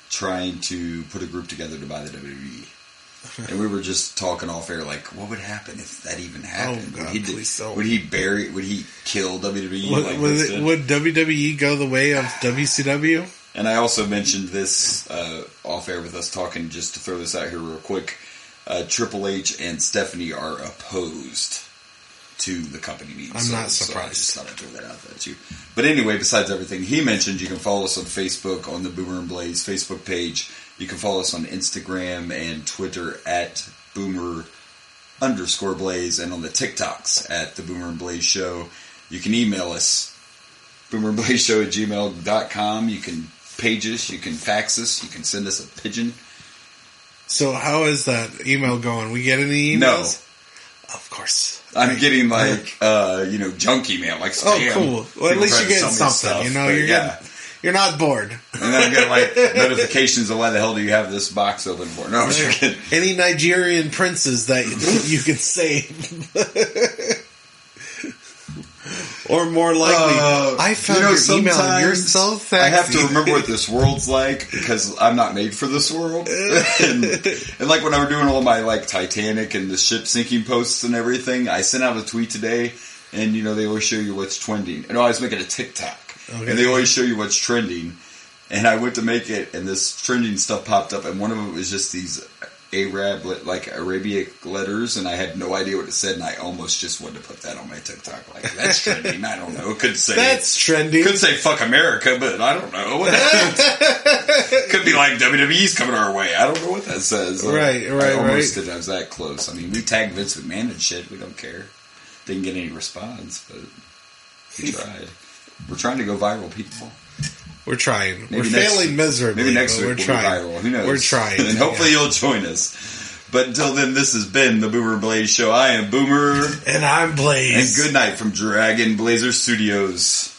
Speaker 3: trying to put a group together to buy the WWE. And we were just talking off air, what would happen if that even happened?
Speaker 2: Oh, God,
Speaker 3: would he kill WWE?
Speaker 2: Would WWE go the way of WCW?
Speaker 3: And I also mentioned this off air with us talking, just to throw this out here real quick. Triple H and Stephanie are opposed to the company name.
Speaker 2: I'm not surprised.
Speaker 3: So I just thought I'd throw that out there too. But anyway, besides everything he mentioned, you can follow us on Facebook on the Boomer and Blaze Facebook page. You can follow us on Instagram and Twitter at Boomer_Blaze, and on the TikToks at the Boomer and Blaze Show. You can email us, boomerandblazeshow@gmail.com. You can page us, you can fax us, you can send us a pigeon.
Speaker 2: So how is that email going? We get any emails?
Speaker 3: No.
Speaker 2: Of course.
Speaker 3: I'm getting junk email, like spam.
Speaker 2: Oh, cool. Well, at least you're getting something. You're not bored.
Speaker 3: And then I get notifications of why the hell do you have this box open for? No, I'm just kidding.
Speaker 2: Any Nigerian princes that you can save. Or more likely, I found your email and you're so sexy.
Speaker 3: I have to remember what this world's like because I'm not made for this world. and when I were doing all my Titanic and the ship sinking posts and everything, I sent out a tweet today, and they always show you what's trending. And I was making a TikTok. Okay. And they always show you what's trending. And I went to make it, and this trending stuff popped up, and one of them was just these Arab, like Arabic letters, and I had no idea what it said, and I almost just wanted to put that on my TikTok. Like, that's trending. I don't know. Could say
Speaker 2: that's trending.
Speaker 3: Could say fuck America, but I don't know. Could be like WWE's coming our way. I don't know what that says.
Speaker 2: Right.
Speaker 3: I almost did. I was that close. I mean, we tagged Vince McMahon and shit. We don't care. Didn't get any response, but we tried. We're trying to go viral, people.
Speaker 2: We're trying. We're failing miserably.
Speaker 3: Maybe next week
Speaker 2: we're
Speaker 3: we'll
Speaker 2: trying.
Speaker 3: be viral. Who knows?
Speaker 2: We're trying.
Speaker 3: And hopefully you'll join us. But until then, this has been the Boomer Blaze Show. I am Boomer.
Speaker 2: And I'm Blaze.
Speaker 3: And good night from Dragon Blazer Studios.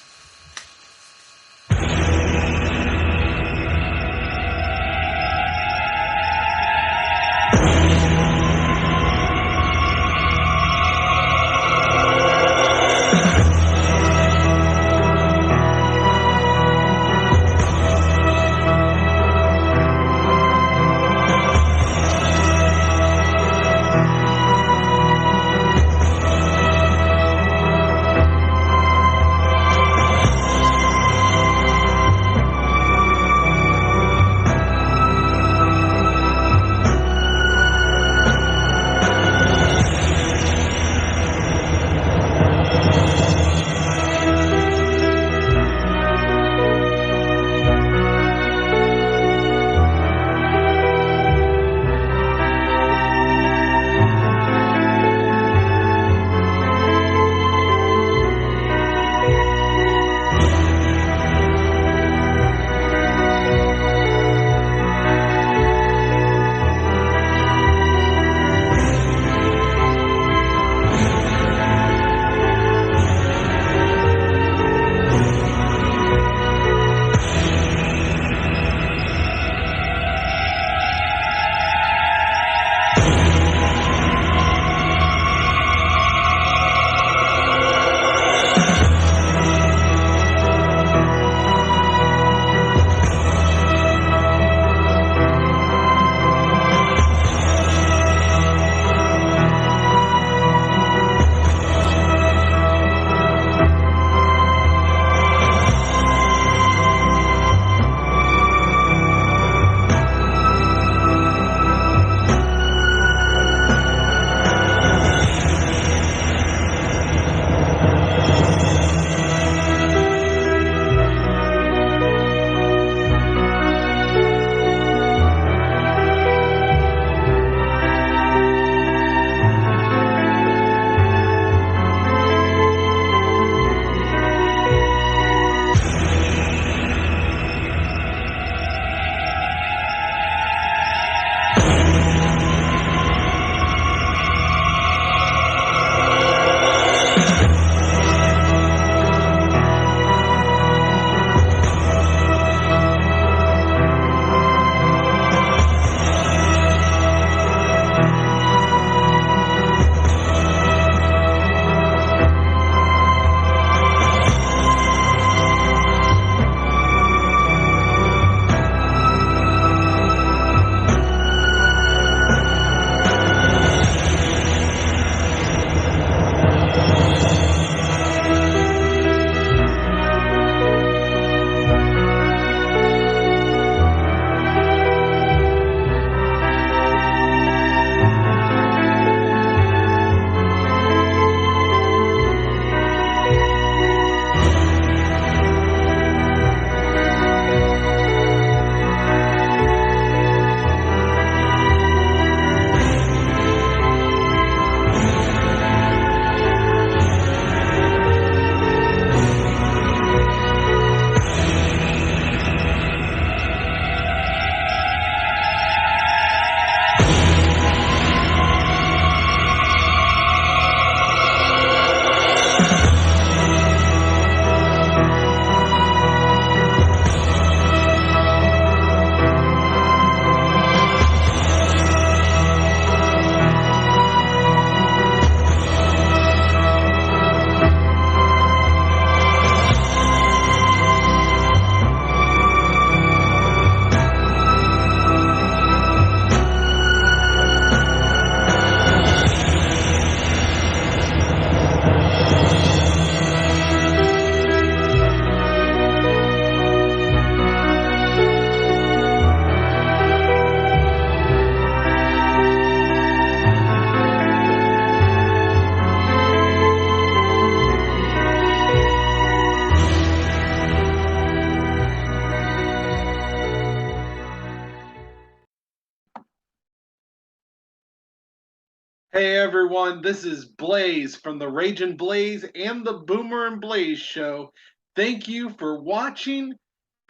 Speaker 2: Hey everyone, this is Blaze from the Raging Blaze and the Boomer and Blaze show. Thank you for watching.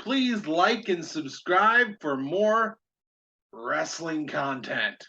Speaker 2: Please like and subscribe for more wrestling content.